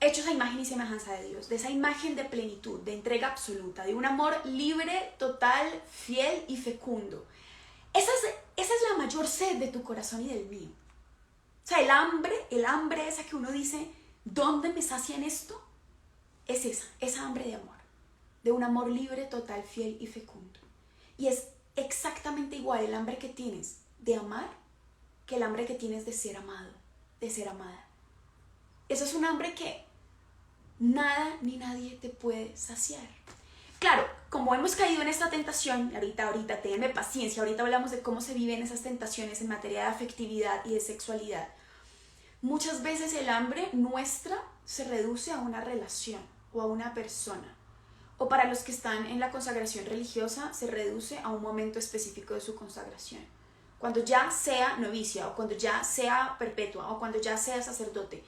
hechos a imagen y semejanza de Dios, de esa imagen de plenitud, de entrega absoluta, de un amor libre, total, fiel y fecundo. Esa es la mayor sed de tu corazón y del mío. O sea, el hambre esa que uno dice, ¿dónde me sacian esto? Es esa hambre de amor, de un amor libre, total, fiel y fecundo. Y es exactamente igual el hambre que tienes de amar que el hambre que tienes de ser amado, de ser amada. Eso es un hambre que nada ni nadie te puede saciar. Claro, como hemos caído en esta tentación, ahorita, tenme paciencia, ahorita hablamos de cómo se viven esas tentaciones en materia de afectividad y de sexualidad. Muchas veces el hambre nuestra se reduce a una relación o a una persona. O para los que están en la consagración religiosa, se reduce a un momento específico de su consagración. Cuando ya sea novicia, o cuando ya sea perpetua, o cuando ya sea sacerdote,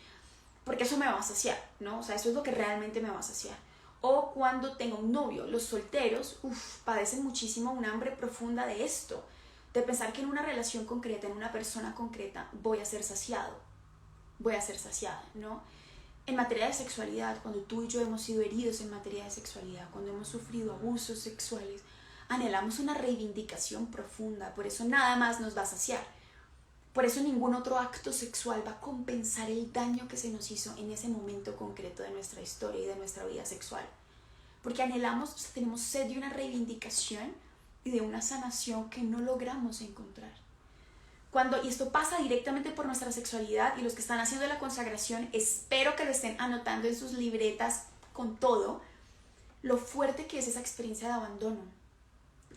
porque eso me va a saciar, ¿no? O sea, eso es lo que realmente me va a saciar. O cuando tengo un novio. Los solteros, padecen muchísimo un hambre profunda de esto, de pensar que en una relación concreta, en una persona concreta, voy a ser saciada, ¿no? En materia de sexualidad, cuando tú y yo hemos sido heridos en materia de sexualidad, cuando hemos sufrido abusos sexuales, anhelamos una reivindicación profunda, por eso nada más nos va a saciar. Por eso ningún otro acto sexual va a compensar el daño que se nos hizo en ese momento concreto de nuestra historia y de nuestra vida sexual. Porque anhelamos, tenemos sed de una reivindicación y de una sanación que no logramos encontrar. Y esto pasa directamente por nuestra sexualidad, y los que están haciendo la consagración, espero que lo estén anotando en sus libretas con todo, lo fuerte que es esa experiencia de abandono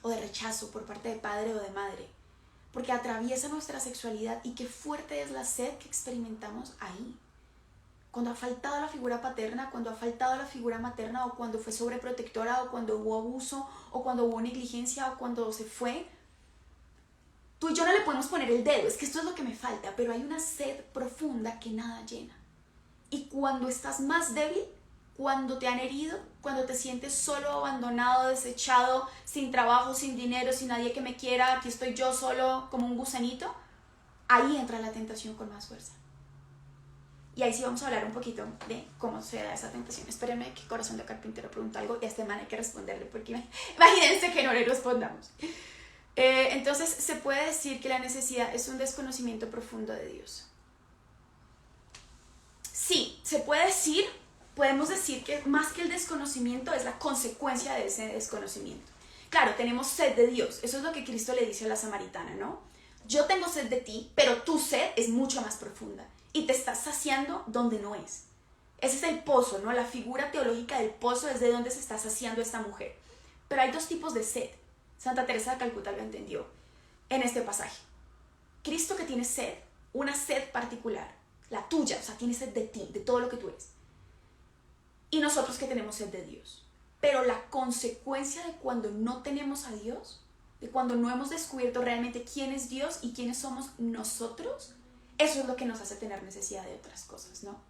o de rechazo por parte de padre o de madre. Porque atraviesa nuestra sexualidad, y qué fuerte es la sed que experimentamos ahí. Cuando ha faltado la figura paterna, cuando ha faltado la figura materna, o cuando fue sobreprotectora, o cuando hubo abuso, o cuando hubo negligencia, o cuando se fue. Tú y yo no le podemos poner el dedo, es que esto es lo que me falta, pero hay una sed profunda que nada llena. Y cuando estás más débil, cuando te han herido, cuando te sientes solo, abandonado, desechado, sin trabajo, sin dinero, sin nadie que me quiera, aquí estoy yo solo como un gusanito, ahí entra la tentación con más fuerza. Y ahí sí vamos a hablar un poquito de cómo se da esa tentación. Espérenme que Corazón de Carpintero pregunta algo y a este man hay que responderle, porque imagínense que no le respondamos. Entonces se puede decir que la necesidad es un desconocimiento profundo de Dios. Sí, se puede decir. Podemos decir que más que el desconocimiento es la consecuencia de ese desconocimiento. Claro, tenemos sed de Dios. Eso es lo que Cristo le dice a la samaritana, ¿no? Yo tengo sed de ti, pero tu sed es mucho más profunda y te estás saciando donde no es. Ese es el pozo, ¿no? La figura teológica del pozo es de donde se está saciando esta mujer. Pero hay dos tipos de sed. Santa Teresa de Calcuta lo entendió en este pasaje. Cristo, que tiene sed, una sed particular, la tuya, o sea, tiene sed de ti, de todo lo que tú eres. Y nosotros, que tenemos sed de Dios. Pero la consecuencia de cuando no tenemos a Dios, de cuando no hemos descubierto realmente quién es Dios y quiénes somos nosotros, eso es lo que nos hace tener necesidad de otras cosas, ¿no?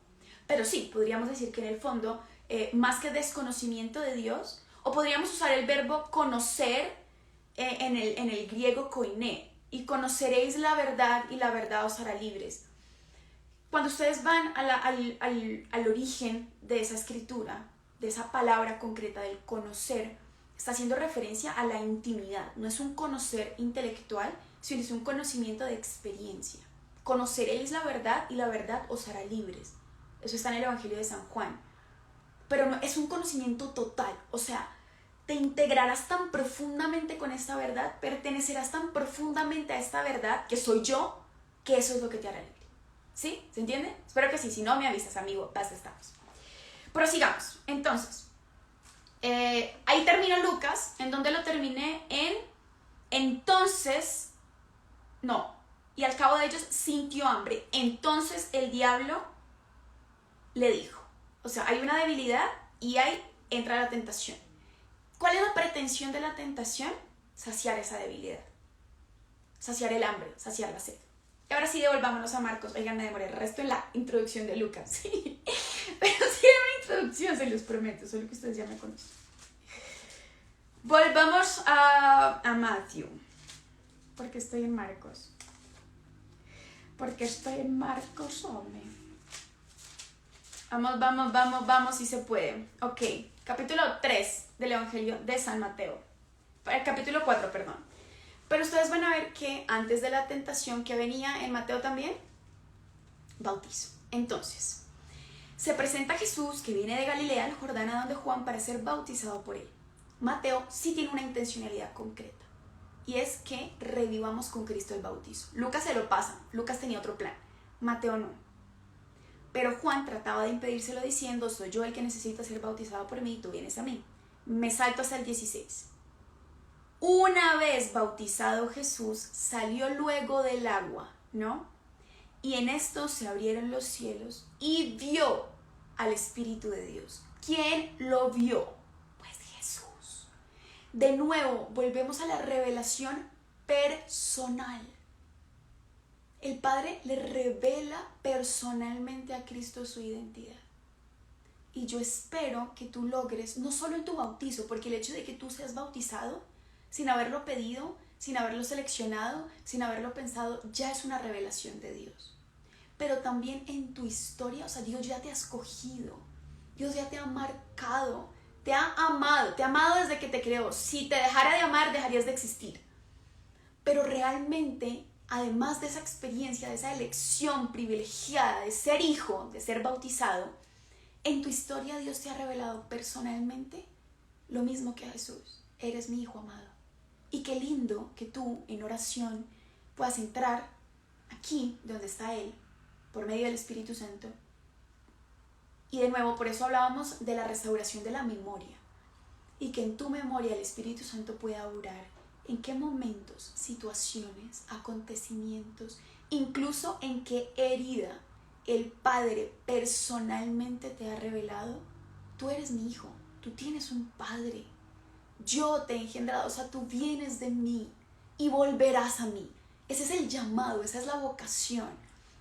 Pero sí, podríamos decir que en el fondo, más que desconocimiento de Dios, o podríamos usar el verbo conocer en el griego koiné, y conoceréis la verdad y la verdad os hará libres. Cuando ustedes van al origen de esa escritura, de esa palabra concreta del conocer, está haciendo referencia a la intimidad. No es un conocer intelectual, sino es un conocimiento de experiencia. Conoceréis la verdad y la verdad os hará libres. Eso está en el Evangelio de San Juan. Pero no, es un conocimiento total. O sea, te integrarás tan profundamente con esta verdad, pertenecerás tan profundamente a esta verdad que soy yo, que eso es lo que te hará libre. ¿Sí? ¿Se entiende? Espero que sí. Si no, me avisas, amigo. Paz, estamos. Prosigamos. Entonces, ahí terminó Lucas. ¿En dónde lo terminé? Entonces, no. Y al cabo de ellos sintió hambre. Entonces el diablo le dijo. O sea, hay una debilidad y ahí entra la tentación. ¿Cuál es la pretensión de la tentación? saciar esa debilidad, saciar el hambre, saciar la sed. Y ahora sí, devolvámonos a Marcos. Oigan, me demoré el resto en la introducción de Lucas, ¿sí? Pero sí era una introducción, se los prometo, solo que ustedes ya me conocen. Volvamos a Matthew. Porque estoy en Marcos. Porque estoy en Marcos, hombre. Vamos, si se puede. Ok, capítulo 3 del Evangelio de San Mateo. Capítulo 4, perdón. Pero ustedes van a ver que antes de la tentación que venía en Mateo también, bautizo. Entonces, se presenta Jesús que viene de Galilea al Jordán a donde Juan para ser bautizado por él. Mateo sí tiene una intencionalidad concreta y es que revivamos con Cristo el bautizo. Lucas se lo pasa, Lucas tenía otro plan, Mateo no. Pero Juan trataba de impedírselo diciendo: soy yo el que necesita ser bautizado por mí, tú vienes a mí. Me salto hasta el 16. Una vez bautizado Jesús, salió luego del agua, ¿no? Y en esto se abrieron los cielos y vio al Espíritu de Dios. ¿Quién lo vio? Pues Jesús. De nuevo, volvemos a la revelación personal. El Padre le revela personalmente a Cristo su identidad. Y yo espero que tú logres, no solo en tu bautizo, porque el hecho de que tú seas bautizado sin haberlo pedido, sin haberlo seleccionado, sin haberlo pensado, ya es una revelación de Dios. Pero también en tu historia, o sea, Dios ya te ha escogido, Dios ya te ha marcado, te ha amado desde que te creó. Si te dejara de amar, dejarías de existir. Pero realmente, además de esa experiencia, de esa elección privilegiada de ser hijo, de ser bautizado, en tu historia Dios te ha revelado personalmente lo mismo que a Jesús. Eres mi hijo amado. Y qué lindo que tú en oración puedas entrar aquí donde está Él, por medio del Espíritu Santo. Y de nuevo, por eso hablábamos de la restauración de la memoria. Y que en tu memoria el Espíritu Santo pueda orar en qué momentos, situaciones, acontecimientos, incluso en qué herida el Padre personalmente te ha revelado. Tú eres mi hijo, tú tienes un Padre. Yo te he engendrado, o sea, tú vienes de mí y volverás a mí. Ese es el llamado, esa es la vocación.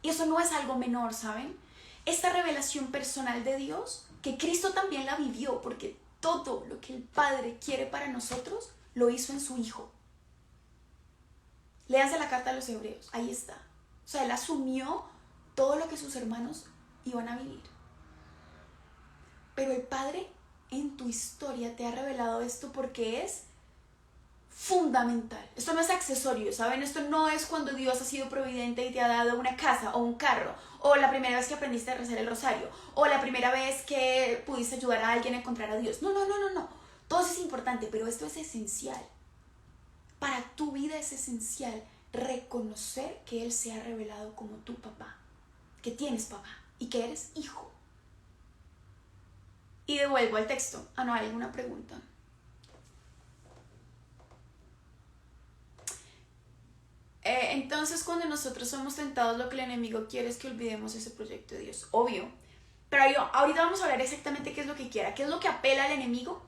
Y eso no es algo menor, ¿saben? Esta revelación personal de Dios, que Cristo también la vivió, porque todo lo que el Padre quiere para nosotros, lo hizo en su Hijo. Léanse la carta a los Hebreos, ahí está. O sea, Él asumió todo lo que sus hermanos iban a vivir. Pero el Padre en tu historia te ha revelado esto porque es fundamental. Esto no es accesorio, ¿saben? Esto no es cuando Dios ha sido providente y te ha dado una casa o un carro, o la primera vez que aprendiste a rezar el rosario, o la primera vez que pudiste ayudar a alguien a encontrar a Dios. No. Todo eso es importante, pero esto es esencial. Para tu vida es esencial reconocer que Él se ha revelado como tu papá, que tienes papá y que eres hijo. Y devuelvo al texto. ¿No hay alguna pregunta? Entonces, cuando nosotros somos tentados, lo que el enemigo quiere es que olvidemos ese proyecto de Dios. Obvio. Pero ahorita vamos a hablar exactamente qué es lo que quiera. ¿Qué es lo que apela al enemigo?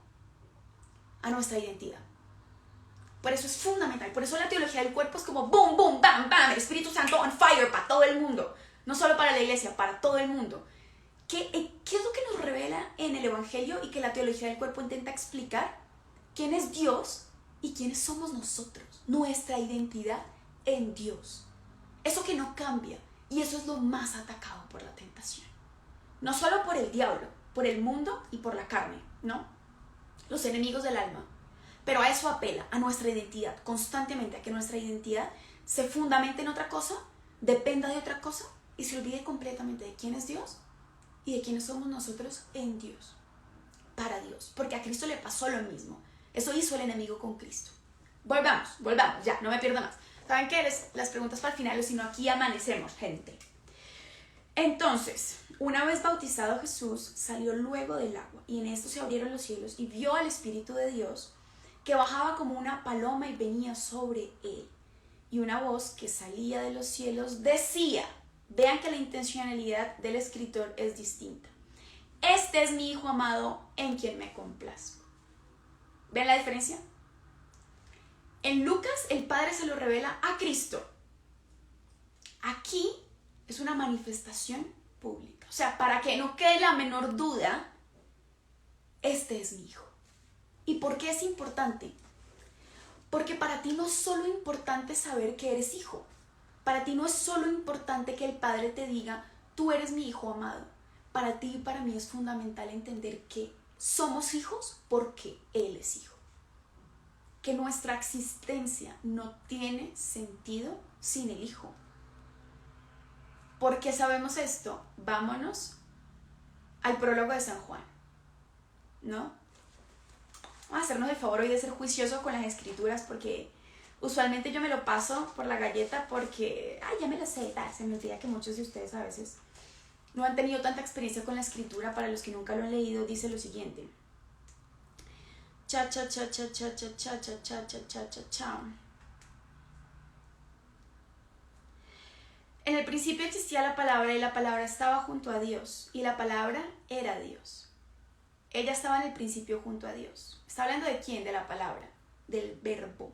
A nuestra identidad. Por eso es fundamental. Por eso la teología del cuerpo es como boom, boom, bam, bam. El Espíritu Santo on fire para todo el mundo. No solo para la iglesia, para todo el mundo. ¿Qué es lo que nos revela en el Evangelio y que la teología del cuerpo intenta explicar? ¿Quién es Dios y quiénes somos nosotros? Nuestra identidad en Dios. Eso que no cambia. Y eso es lo más atacado por la tentación. No solo por el diablo, por el mundo y por la carne, ¿no? Los enemigos del alma. Pero a eso apela, a nuestra identidad, constantemente, a que nuestra identidad se fundamente en otra cosa, dependa de otra cosa y se olvide completamente de quién es Dios y de quiénes somos nosotros en Dios, para Dios, porque a Cristo le pasó lo mismo. Eso hizo el enemigo con Cristo. Volvamos, ya, no me pierdo más. ¿Saben qué? Las preguntas para el final, o si no, aquí amanecemos, gente. Entonces, una vez bautizado Jesús, salió luego del agua, y en esto se abrieron los cielos, y vio al Espíritu de Dios, que bajaba como una paloma y venía sobre él. Y una voz que salía de los cielos decía, vean que la intencionalidad del escritor es distinta: este es mi Hijo amado en quien me complazco. ¿Ven la diferencia? En Lucas el Padre se lo revela a Cristo. Aquí es una manifestación pública. O sea, para que no quede la menor duda, este es mi hijo. ¿Y por qué es importante? Porque para ti no es solo importante saber que eres hijo. Para ti no es solo importante que el Padre te diga, tú eres mi hijo amado. Para ti y para mí es fundamental entender que somos hijos porque Él es hijo. Que nuestra existencia no tiene sentido sin el hijo. ¿Por qué sabemos esto? Vámonos al prólogo de San Juan, ¿no? Vamos a hacernos el favor hoy de ser juiciosos con las escrituras, porque usualmente yo me lo paso por la galleta porque, ya me lo sé, se me olvida que muchos de ustedes a veces no han tenido tanta experiencia con la escritura. Para los que nunca lo han leído, dice lo siguiente. Cha, cha, cha, cha, cha, cha, cha, cha, cha, cha, cha, cha, cha. En el principio existía la palabra y la palabra estaba junto a Dios y la palabra era Dios. Ella estaba en el principio junto a Dios. ¿Está hablando de quién? De la palabra, del verbo.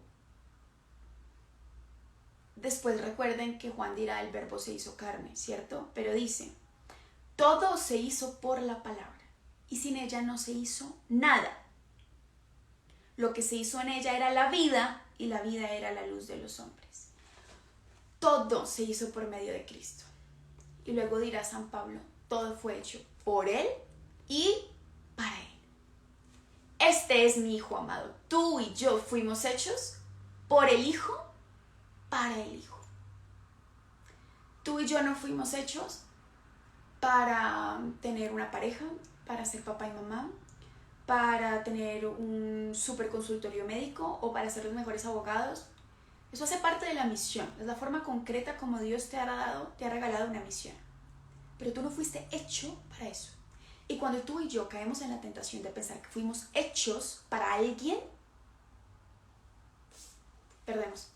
Después recuerden que Juan dirá el verbo se hizo carne, ¿cierto? Pero dice, todo se hizo por la palabra y sin ella no se hizo nada. Lo que se hizo en ella era la vida y la vida era la luz de los hombres. Todo se hizo por medio de Cristo. Y luego dirá San Pablo, todo fue hecho por Él y para Él. Este es mi Hijo amado. Tú y yo fuimos hechos por el Hijo, para el Hijo. Tú y yo no fuimos hechos para tener una pareja, para ser papá y mamá, para tener un super consultorio médico o para ser los mejores abogados. Eso hace parte de la misión, es la forma concreta como Dios te ha regalado una misión. Pero tú no fuiste hecho para eso. Y cuando tú y yo caemos en la tentación de pensar que fuimos hechos para alguien, perdemos.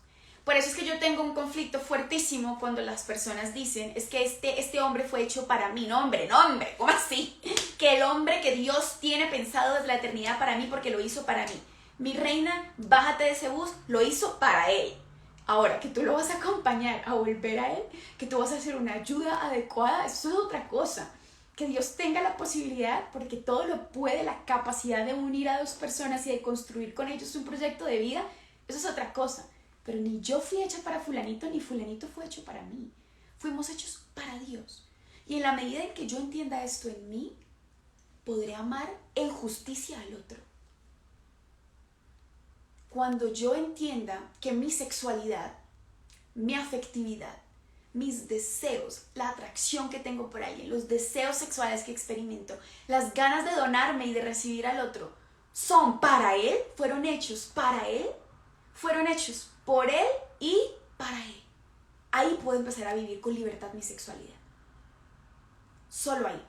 Por eso es que yo tengo un conflicto fuertísimo cuando las personas dicen, es que este hombre fue hecho para mí. No, hombre, ¿cómo así? Que el hombre que Dios tiene pensado desde la eternidad para mí porque lo hizo para mí. Mi reina, bájate de ese bus, lo hizo para él. Ahora, que tú lo vas a acompañar a volver a Él, que tú vas a hacer una ayuda adecuada, eso es otra cosa. Que Dios tenga la posibilidad, porque todo lo puede, la capacidad de unir a dos personas y de construir con ellos un proyecto de vida, eso es otra cosa. Pero ni yo fui hecha para fulanito, ni fulanito fue hecho para mí. Fuimos hechos para Dios. Y en la medida en que yo entienda esto en mí, podré amar en justicia al otro. Cuando yo entienda que mi sexualidad, mi afectividad, mis deseos, la atracción que tengo por alguien, los deseos sexuales que experimento, las ganas de donarme y de recibir al otro, son para Él, fueron hechos para Él, fueron hechos por Él y para Él. Ahí puedo empezar a vivir con libertad mi sexualidad. Solo ahí.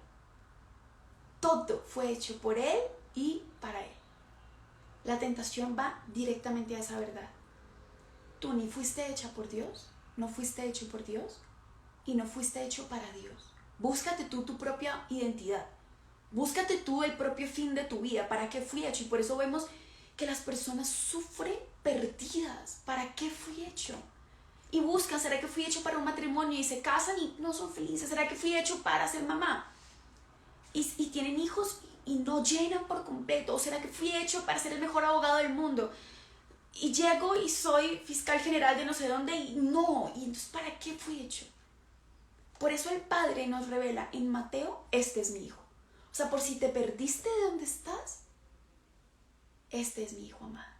Todo fue hecho por Él y para Él. La tentación va directamente a esa verdad. Tú ni fuiste hecha por Dios, no fuiste hecho por Dios y no fuiste hecho para Dios. Búscate tú tu propia identidad. Búscate tú el propio fin de tu vida. ¿Para qué fui hecho? Y por eso vemos que las personas sufren perdidas. ¿Para qué fui hecho? Y buscan, ¿será que fui hecho para un matrimonio? Y se casan y no son felices. ¿Será que fui hecho para ser mamá? Y tienen hijos y no llenan por completo. ¿O será que fui hecho para ser el mejor abogado del mundo? Y llego y soy fiscal general de no sé dónde y no. ¿Y entonces para qué fui hecho? Por eso el Padre nos revela en Mateo, este es mi hijo. O sea, por si te perdiste de dónde estás, este es mi hijo amado,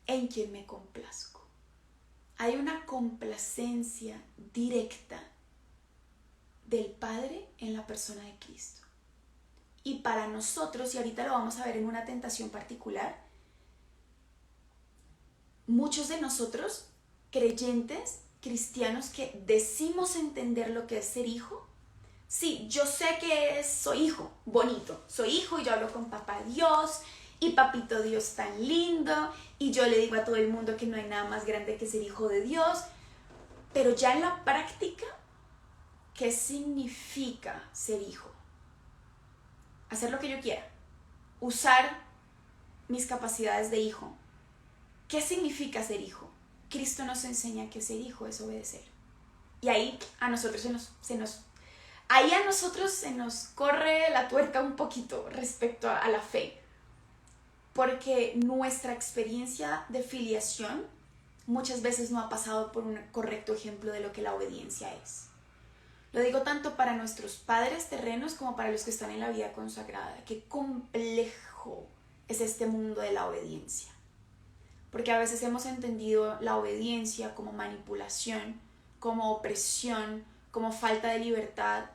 en quien me complazco. Hay una complacencia directa del Padre en la persona de Cristo. Y para nosotros, y ahorita lo vamos a ver en una tentación particular, muchos de nosotros, creyentes, cristianos que decimos entender lo que es ser hijo, sí, yo sé que soy hijo, bonito, soy hijo y yo hablo con papá Dios y papito Dios tan lindo y yo le digo a todo el mundo que no hay nada más grande que ser hijo de Dios, pero ya en la práctica, ¿qué significa ser hijo? Hacer lo que yo quiera, usar mis capacidades de hijo, ¿Qué significa ser hijo? Cristo nos enseña que ser hijo es obedecer. Y ahí a nosotros se nos corre la tuerca un poquito respecto a la fe. Porque nuestra experiencia de filiación muchas veces no ha pasado por un correcto ejemplo de lo que la obediencia es. Lo digo tanto para nuestros padres terrenos como para los que están en la vida consagrada. Qué complejo es este mundo de la obediencia. Porque a veces hemos entendido la obediencia como manipulación, como opresión, como falta de libertad.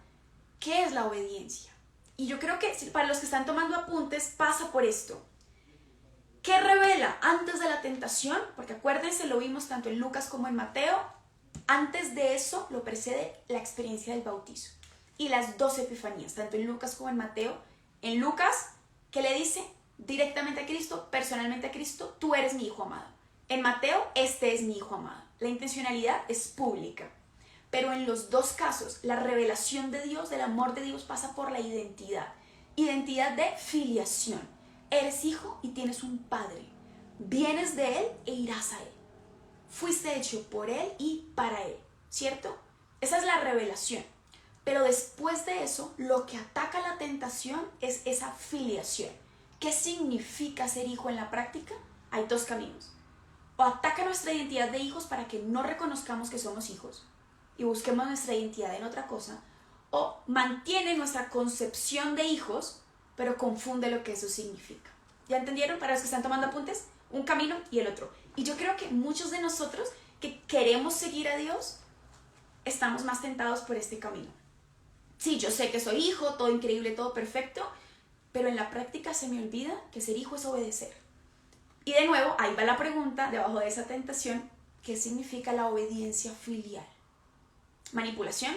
¿Qué es la obediencia? Y yo creo que para los que están tomando apuntes pasa por esto. ¿Qué revela antes de la tentación? Porque acuérdense, lo vimos tanto en Lucas como en Mateo. Antes de eso lo precede la experiencia del bautizo y las 2 epifanías, tanto en Lucas como en Mateo. En Lucas, ¿qué le dice? Directamente a Cristo, personalmente a Cristo: tú eres mi hijo amado. En Mateo, este es mi hijo amado. La intencionalidad es pública. Pero en los 2 casos, la revelación de Dios, del amor de Dios, pasa por la identidad. Identidad de filiación. Eres hijo y tienes un padre. Vienes de él e irás a él. Fuiste hecho por él y para él, ¿cierto? Esa es la revelación. Pero después de eso, lo que ataca la tentación es esa filiación. ¿Qué significa ser hijo en la práctica? Hay 2 caminos. O ataca nuestra identidad de hijos para que no reconozcamos que somos hijos y busquemos nuestra identidad en otra cosa, o mantiene nuestra concepción de hijos, pero confunde lo que eso significa. ¿Ya entendieron? Para los que están tomando apuntes, un camino y el otro. Y yo creo que muchos de nosotros que queremos seguir a Dios, estamos más tentados por este camino. Sí, yo sé que soy hijo, todo increíble, todo perfecto, pero en la práctica se me olvida que ser hijo es obedecer. Y de nuevo, ahí va la pregunta, debajo de esa tentación: ¿qué significa la obediencia filial? ¿Manipulación?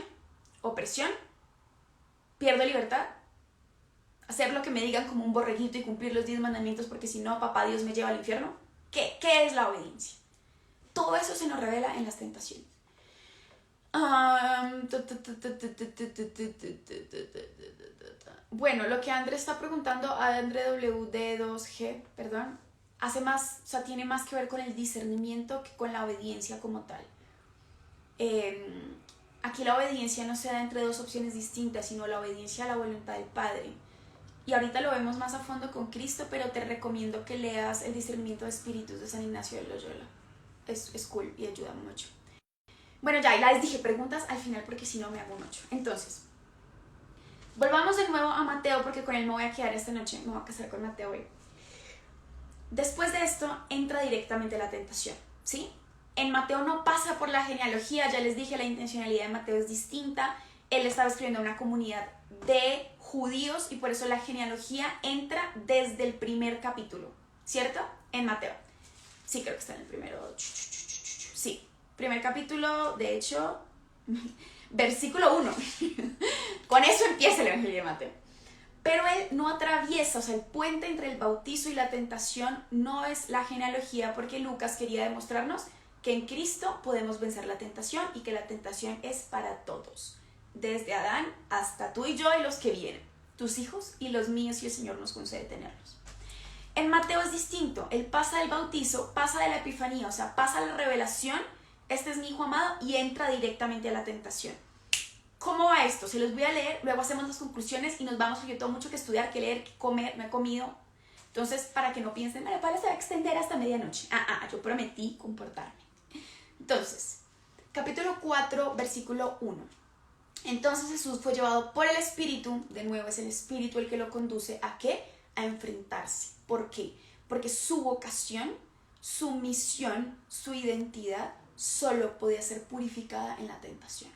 ¿Opresión? ¿Pierdo libertad? ¿Hacer lo que me digan como un borreguito y cumplir los 10 mandamientos porque si no, papá Dios me lleva al infierno? ¿Qué es la obediencia? Todo eso se nos revela en las tentaciones. Bueno, lo que André está preguntando, André WD2G, perdón, tiene más que ver con el discernimiento que con la obediencia como tal. Aquí la obediencia no se da entre 2 opciones distintas, sino la obediencia a la voluntad del Padre. Y ahorita lo vemos más a fondo con Cristo, pero te recomiendo que leas El discernimiento de espíritus de San Ignacio de Loyola. Es cool y ayuda mucho. Bueno, ya les dije preguntas al final porque si no me hago un 8. Entonces, volvamos de nuevo a Mateo, porque con él me voy a quedar esta noche. Me voy a casar con Mateo hoy. Después de esto entra directamente la tentación, ¿sí? En Mateo no pasa por la genealogía, ya les dije, la intencionalidad de Mateo es distinta. Él estaba escribiendo a una comunidad de judíos y por eso la genealogía entra desde el primer capítulo, ¿cierto? En Mateo. Sí, creo que está en el primero. Sí, primer capítulo, de hecho, versículo 1. Con eso empieza el Evangelio de Mateo. Pero él no atraviesa, o sea, el puente entre el bautizo y la tentación no es la genealogía, porque Lucas quería demostrarnos que en Cristo podemos vencer la tentación y que la tentación es para todos, desde Adán hasta tú y yo y los que vienen, tus hijos y los míos, si el Señor nos concede tenerlos. En Mateo es distinto, él pasa del bautizo, pasa de la epifanía, o sea, pasa la revelación, este es mi hijo amado, y entra directamente a la tentación. ¿Cómo va esto? Se los voy a leer, luego hacemos las conclusiones y nos vamos, porque yo tengo mucho que estudiar, que leer, que comer, no he comido. Entonces, para que no piensen, María Paula se va a extender hasta medianoche. Yo prometí comportarme. Entonces, capítulo 4, versículo 1. Entonces Jesús fue llevado por el Espíritu, de nuevo es el Espíritu el que lo conduce, ¿a qué? A enfrentarse. ¿Por qué? Porque su vocación, su misión, su identidad solo podía ser purificada en la tentación.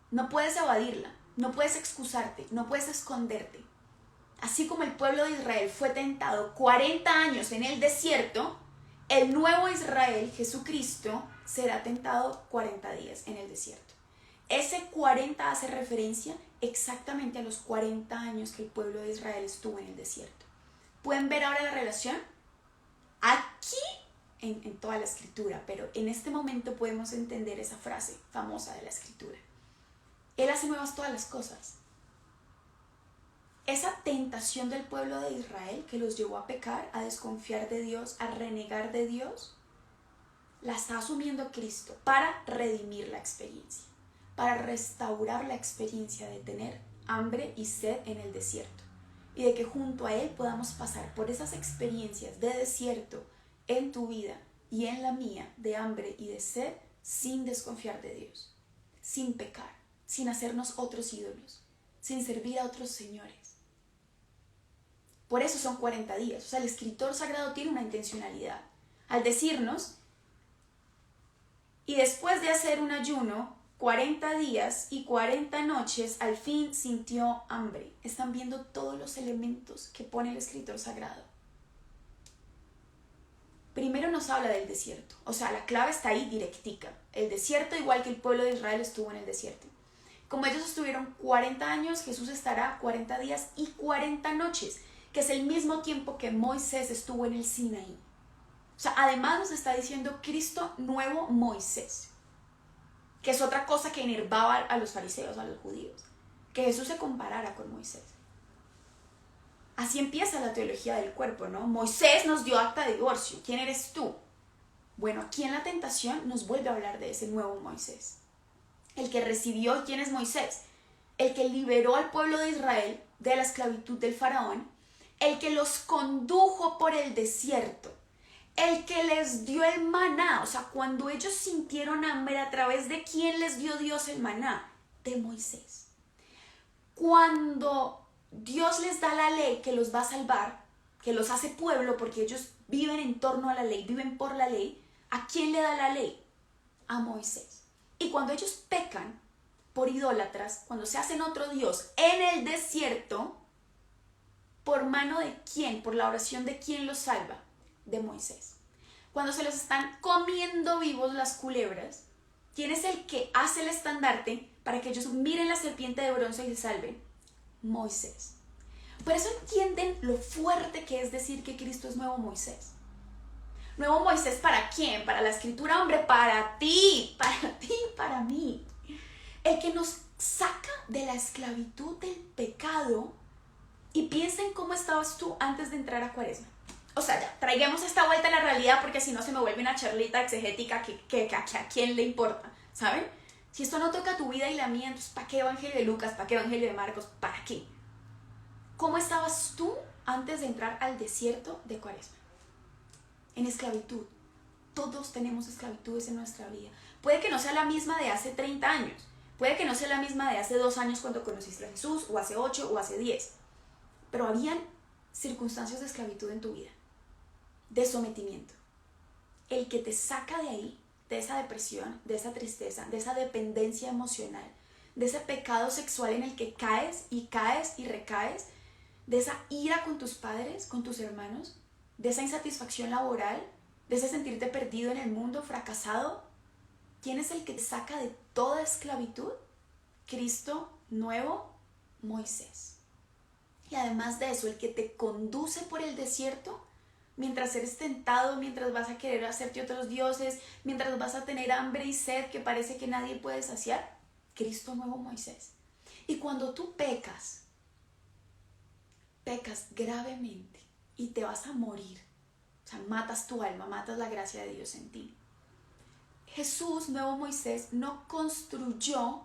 No puedes evadirla, no puedes excusarte, no puedes esconderte. Así como el pueblo de Israel fue tentado 40 años en el desierto, el nuevo Israel, Jesucristo, será tentado 40 días en el desierto. Ese 40 hace referencia exactamente a los 40 años que el pueblo de Israel estuvo en el desierto. ¿Pueden ver ahora la relación? Aquí, en toda la escritura, pero en este momento podemos entender esa frase famosa de la escritura. Él hace nuevas todas las cosas. Esa tentación del pueblo de Israel que los llevó a pecar, a desconfiar de Dios, a renegar de Dios, la está asumiendo Cristo para redimir la experiencia, para restaurar la experiencia de tener hambre y sed en el desierto, y de que junto a Él podamos pasar por esas experiencias de desierto en tu vida y en la mía, de hambre y de sed, sin desconfiar de Dios, sin pecar, sin hacernos otros ídolos, sin servir a otros señores. Por eso son 40 días. O sea, el escritor sagrado tiene una intencionalidad. Al decirnos, y después de hacer un ayuno, 40 días y 40 noches, al fin sintió hambre. Están viendo todos los elementos que pone el escritor sagrado. Primero nos habla del desierto. O sea, la clave está ahí directica. El desierto, igual que el pueblo de Israel estuvo en el desierto. Como ellos estuvieron 40 años, Jesús estará 40 días y 40 noches, que es el mismo tiempo que Moisés estuvo en el Sinaí. O sea, además nos está diciendo Cristo nuevo Moisés, que es otra cosa que enervaba a los fariseos, a los judíos, que Jesús se comparara con Moisés. Así empieza la teología del cuerpo, ¿no? Moisés nos dio acta de divorcio. ¿Quién eres tú? Bueno, aquí en la tentación nos vuelve a hablar de ese nuevo Moisés. El que recibió, ¿quién es Moisés? El que liberó al pueblo de Israel de la esclavitud del faraón, el que los condujo por el desierto, el que les dio el maná. O sea, cuando ellos sintieron hambre, ¿a través de quién les dio Dios el maná? De Moisés. Cuando Dios les da la ley que los va a salvar, que los hace pueblo porque ellos viven en torno a la ley, viven por la ley, ¿a quién le da la ley? A Moisés. Y cuando ellos pecan por idólatras, cuando se hacen otro Dios en el desierto, ¿por mano de quién? ¿Por la oración de quién los salva? De Moisés. Cuando se los están comiendo vivos las culebras, ¿quién es el que hace el estandarte para que ellos miren la serpiente de bronce y se salven? Moisés. Por eso entienden lo fuerte que es decir que Cristo es nuevo Moisés. ¿Nuevo Moisés para quién? Para la escritura, hombre, para ti, para mí. El que nos saca de la esclavitud del pecado. Y piensen cómo estabas tú antes de entrar a Cuaresma. O sea, ya, traigamos esta vuelta a la realidad porque si no se me vuelve una charlita exegética que a quién le importa, ¿saben? Si esto no toca tu vida y la mía, entonces ¿para qué Evangelio de Lucas? ¿Para qué Evangelio de Marcos? ¿Para qué? ¿Cómo estabas tú antes de entrar al desierto de Cuaresma? En esclavitud. Todos tenemos esclavitudes en nuestra vida. Puede que no sea la misma de hace 30 años. Puede que no sea la misma de hace 2 años cuando conociste a Jesús, o hace 8, o hace 10. Pero habían circunstancias de esclavitud en tu vida, de sometimiento. El que te saca de ahí, de esa depresión, de esa tristeza, de esa dependencia emocional, de ese pecado sexual en el que caes y recaes, de esa ira con tus padres, con tus hermanos, de esa insatisfacción laboral, de ese sentirte perdido en el mundo, fracasado. ¿Quién es el que te saca de toda esclavitud? Cristo nuevo, Moisés. Y además de eso, el que te conduce por el desierto, mientras eres tentado, mientras vas a querer hacerte otros dioses, mientras vas a tener hambre y sed que parece que nadie puede saciar, Cristo nuevo Moisés. Y cuando tú pecas gravemente y te vas a morir, o sea, matas tu alma, matas la gracia de Dios en ti. Jesús, nuevo Moisés, no construyó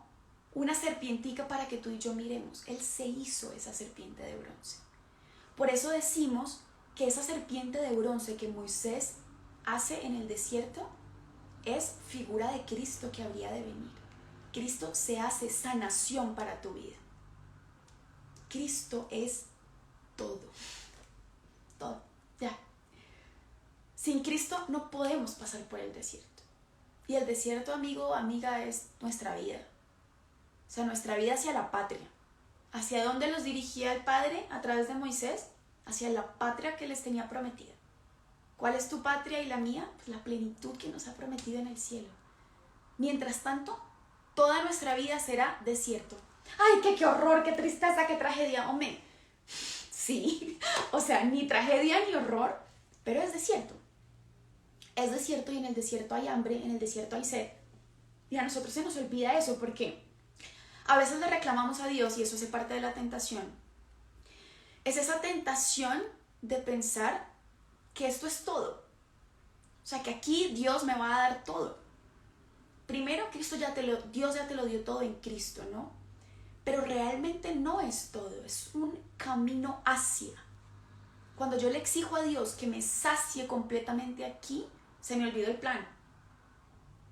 una serpientica para que tú y yo miremos. Él se hizo esa serpiente de bronce. Por eso decimos que esa serpiente de bronce que Moisés hace en el desierto es figura de Cristo que habría de venir. Cristo se hace sanación para tu vida. Cristo es todo. Todo. Ya. Sin Cristo no podemos pasar por el desierto. Y el desierto, amigo, amiga, es nuestra vida. O sea, nuestra vida hacia la patria. ¿Hacia dónde los dirigía el Padre a través de Moisés? Hacia la patria que les tenía prometida. ¿Cuál es tu patria y la mía? Pues la plenitud que nos ha prometido en el cielo. Mientras tanto, toda nuestra vida será desierto. ¡Ay, qué horror, qué tristeza, qué tragedia! Hombre, sí, o sea, ni tragedia ni horror, pero es desierto. Es desierto y en el desierto hay hambre, en el desierto hay sed. Y a nosotros se nos olvida eso porque a veces le reclamamos a Dios y eso hace parte de la tentación. Es esa tentación de pensar que esto es todo. O sea, que aquí Dios me va a dar todo. Primero, Dios ya te lo dio todo en Cristo, ¿no? Pero realmente no es todo, es un camino hacia. Cuando yo le exijo a Dios que me sacie completamente aquí, se me olvidó el plan.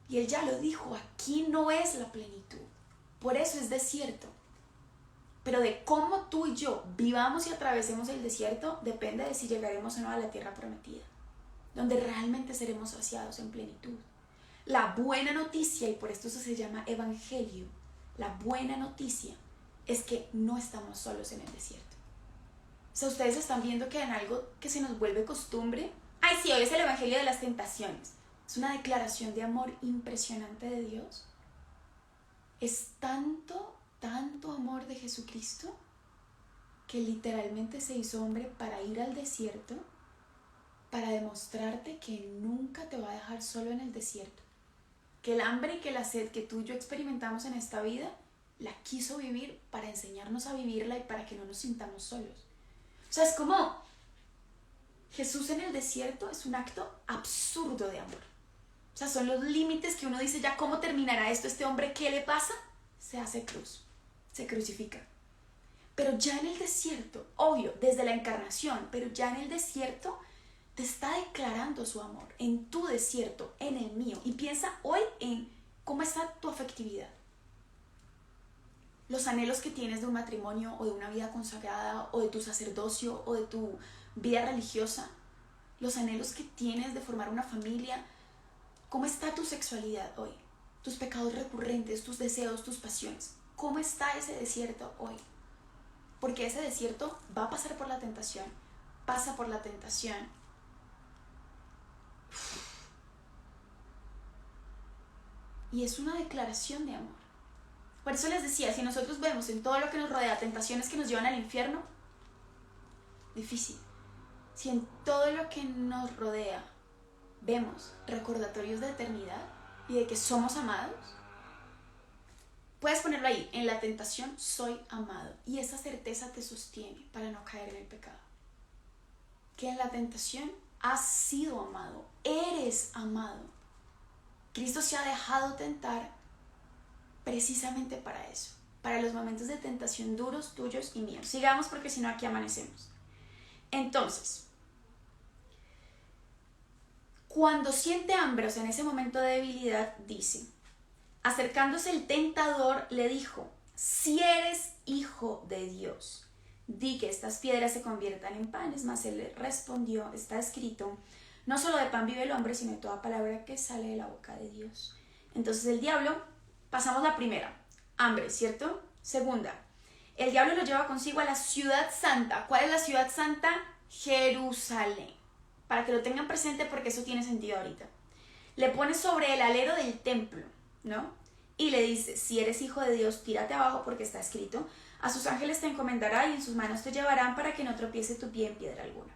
Y Él ya lo dijo, aquí no es la plenitud. Por eso es desierto. Pero de cómo tú y yo vivamos y atravesemos el desierto, depende de si llegaremos o no a la tierra prometida, donde realmente seremos saciados en plenitud. La buena noticia, y por esto eso se llama evangelio, la buena noticia es que no estamos solos en el desierto. O sea, ustedes están viendo que en algo que se nos vuelve costumbre, ay sí, hoy es el evangelio de las tentaciones, es una declaración de amor impresionante de Dios. Es tanto amor de Jesucristo que literalmente se hizo hombre para ir al desierto, para demostrarte que nunca te va a dejar solo en el desierto, que el hambre y que la sed que tú y yo experimentamos en esta vida la quiso vivir para enseñarnos a vivirla y para que no nos sintamos solos. O sea, es como Jesús en el desierto es un acto absurdo de amor. O sea, son los límites que uno dice, ya, ¿cómo terminará esto? ¿Este hombre qué le pasa? Se hace cruz, se crucifica. Pero ya en el desierto, obvio, desde la encarnación, pero ya en el desierto te está declarando su amor, en tu desierto, en el mío. Y piensa hoy en cómo está tu afectividad. Los anhelos que tienes de un matrimonio o de una vida consagrada o de tu sacerdocio o de tu vida religiosa, los anhelos que tienes de formar una familia. ¿Cómo está tu sexualidad hoy? Tus pecados recurrentes, tus deseos, tus pasiones. ¿Cómo está ese desierto hoy? Porque ese desierto va a pasar por la tentación, pasa por la tentación. Y es una declaración de amor. Por eso les decía, si nosotros vemos en todo lo que nos rodea tentaciones que nos llevan al infierno, difícil. Si en todo lo que nos rodea vemos recordatorios de eternidad y de que somos amados, puedes ponerlo ahí, en la tentación soy amado, y esa certeza te sostiene para no caer en el pecado. Que en la tentación has sido amado, eres amado. Cristo se ha dejado tentar precisamente para eso, para los momentos de tentación duros, tuyos y míos. Sigamos porque si no aquí amanecemos. Entonces, cuando siente hambre, o sea, en ese momento de debilidad, dice, acercándose el tentador le dijo, si eres hijo de Dios, di que estas piedras se conviertan en panes. Mas él le respondió, está escrito, no solo de pan vive el hombre, sino de toda palabra que sale de la boca de Dios. Entonces el diablo, pasamos la primera, hambre, ¿cierto? Segunda, el diablo lo lleva consigo a la ciudad santa. ¿Cuál es la ciudad santa? Jerusalén. Para que lo tengan presente porque eso tiene sentido ahorita. Le pone sobre el alero del templo, ¿no? Y le dice, si eres hijo de Dios, tírate abajo porque está escrito, a sus ángeles te encomendará y en sus manos te llevarán para que no tropiece tu pie en piedra alguna.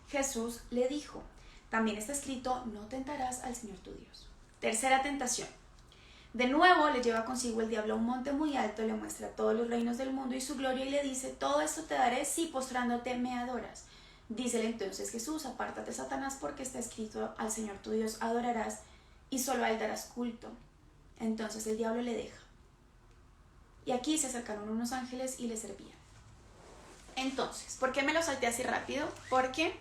Jesús le dijo, también está escrito, no tentarás al Señor tu Dios. Tercera tentación. De nuevo le lleva consigo el diablo a un monte muy alto, le muestra todos los reinos del mundo y su gloria y le dice, todo esto te daré si postrándote me adoras. Dícele entonces Jesús, apártate Satanás porque está escrito, al Señor tu Dios adorarás y solo a él darás culto. Entonces el diablo le deja. Y aquí se acercaron unos ángeles y le servían. Entonces, ¿por qué me lo salté así rápido? Porque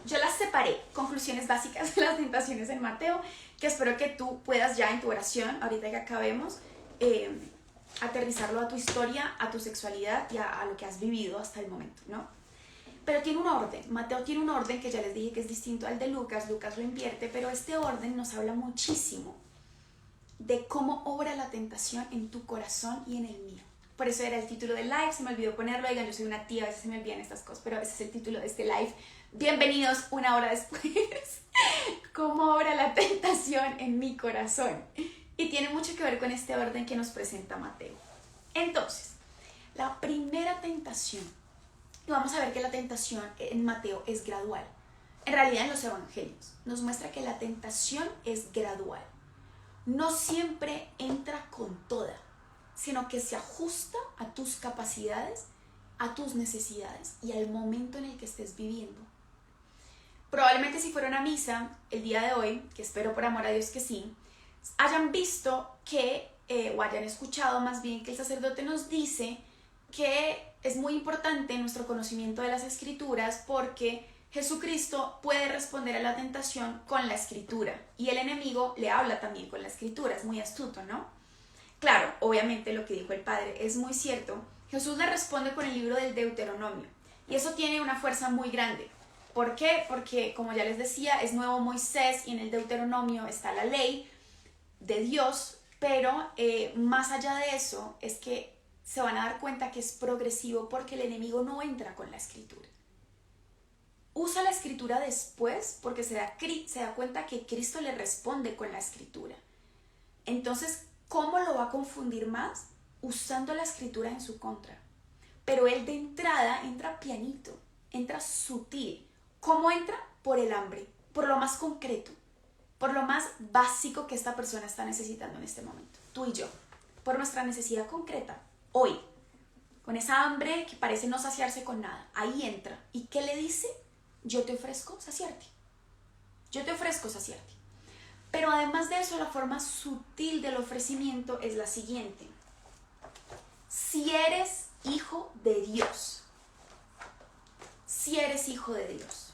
yo las separé, conclusiones básicas de las tentaciones en Mateo, que espero que tú puedas ya en tu oración, ahorita que acabemos, aterrizarlo a tu historia, a tu sexualidad y a lo que has vivido hasta el momento, ¿no? Pero tiene un orden, Mateo tiene un orden que ya les dije que es distinto al de Lucas, Lucas lo invierte, pero este orden nos habla muchísimo de cómo obra la tentación en tu corazón y en el mío. Por eso era el título del live, se me olvidó ponerlo, oigan, yo soy una tía, a veces se me olvidan estas cosas, pero ese es el título de este live. Bienvenidos una hora después. ¿Cómo obra la tentación en mi corazón? Y tiene mucho que ver con este orden que nos presenta Mateo. Entonces, la primera tentación, y vamos a ver que la tentación en Mateo es gradual. En realidad en los evangelios nos muestra que la tentación es gradual. No siempre entra con toda, sino que se ajusta a tus capacidades, a tus necesidades y al momento en el que estés viviendo. Probablemente si fueron a misa el día de hoy, que espero por amor a Dios que sí, hayan visto que, o hayan escuchado más bien que el sacerdote nos dice que es muy importante nuestro conocimiento de las escrituras porque Jesucristo puede responder a la tentación con la escritura y el enemigo le habla también con la escritura, es muy astuto, ¿no? Claro, obviamente lo que dijo el Padre es muy cierto. Jesús le responde con el libro del Deuteronomio y eso tiene una fuerza muy grande. ¿Por qué? Porque, como ya les decía, es nuevo Moisés y en el Deuteronomio está la ley de Dios, pero más allá de eso es que se van a dar cuenta que es progresivo porque el enemigo no entra con la escritura. Usa la escritura después porque se da cuenta que Cristo le responde con la escritura. Entonces, ¿cómo lo va a confundir más? Usando la escritura en su contra. Pero él de entrada entra pianito, entra sutil. ¿Cómo entra? Por el hambre, por lo más concreto, por lo más básico que esta persona está necesitando en este momento. Tú y yo, por nuestra necesidad concreta, hoy, con esa hambre que parece no saciarse con nada. Ahí entra. ¿Y qué le dice? Yo te ofrezco saciarte. Yo te ofrezco saciarte. Pero además de eso, la forma sutil del ofrecimiento es la siguiente. Si eres hijo de Dios, si eres hijo de Dios,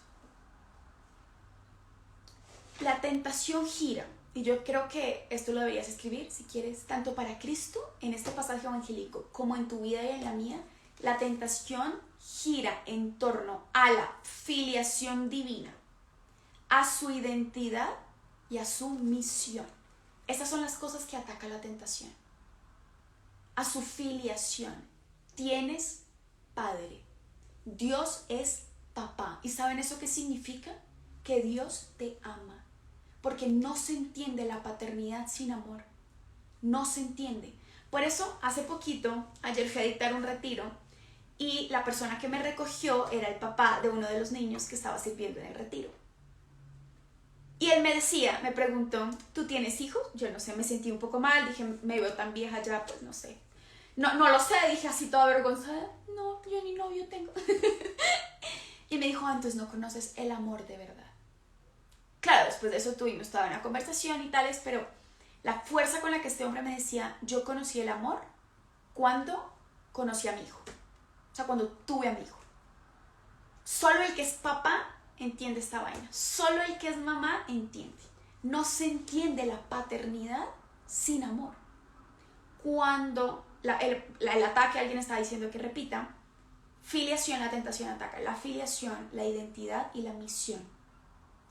la tentación gira, y yo creo que esto lo deberías escribir si quieres, tanto para Cristo en este pasaje evangélico como en tu vida y en la mía, la tentación gira en torno a la filiación divina, a su identidad y a su misión. Estas son las cosas que ataca la tentación. A su filiación. Tienes padre. Dios es papá. ¿Y saben eso qué significa? Que Dios te ama. Porque no se entiende la paternidad sin amor. No se entiende. Por eso, hace poquito, ayer fui a dictar un retiro y la persona que me recogió era el papá de uno de los niños que estaba sirviendo en el retiro. Y él me decía, me preguntó, ¿tú tienes hijos? Yo no sé, me sentí un poco mal, dije, me veo tan vieja ya, pues no sé. No lo sé, dije así toda avergonzada. No, yo ni novio tengo. Y me dijo, entonces no conoces el amor de verdad. Claro, después de eso tuvimos toda una conversación y tales, pero la fuerza con la que este hombre me decía, yo conocí el amor cuando conocí a mi hijo. O sea, cuando tuve a mi hijo. Solo el que es papá entiende esta vaina. Solo el que es mamá entiende. No se entiende la paternidad sin amor. Cuando el ataque, alguien está diciendo que repita, filiación, la tentación ataca. La filiación, la identidad y la misión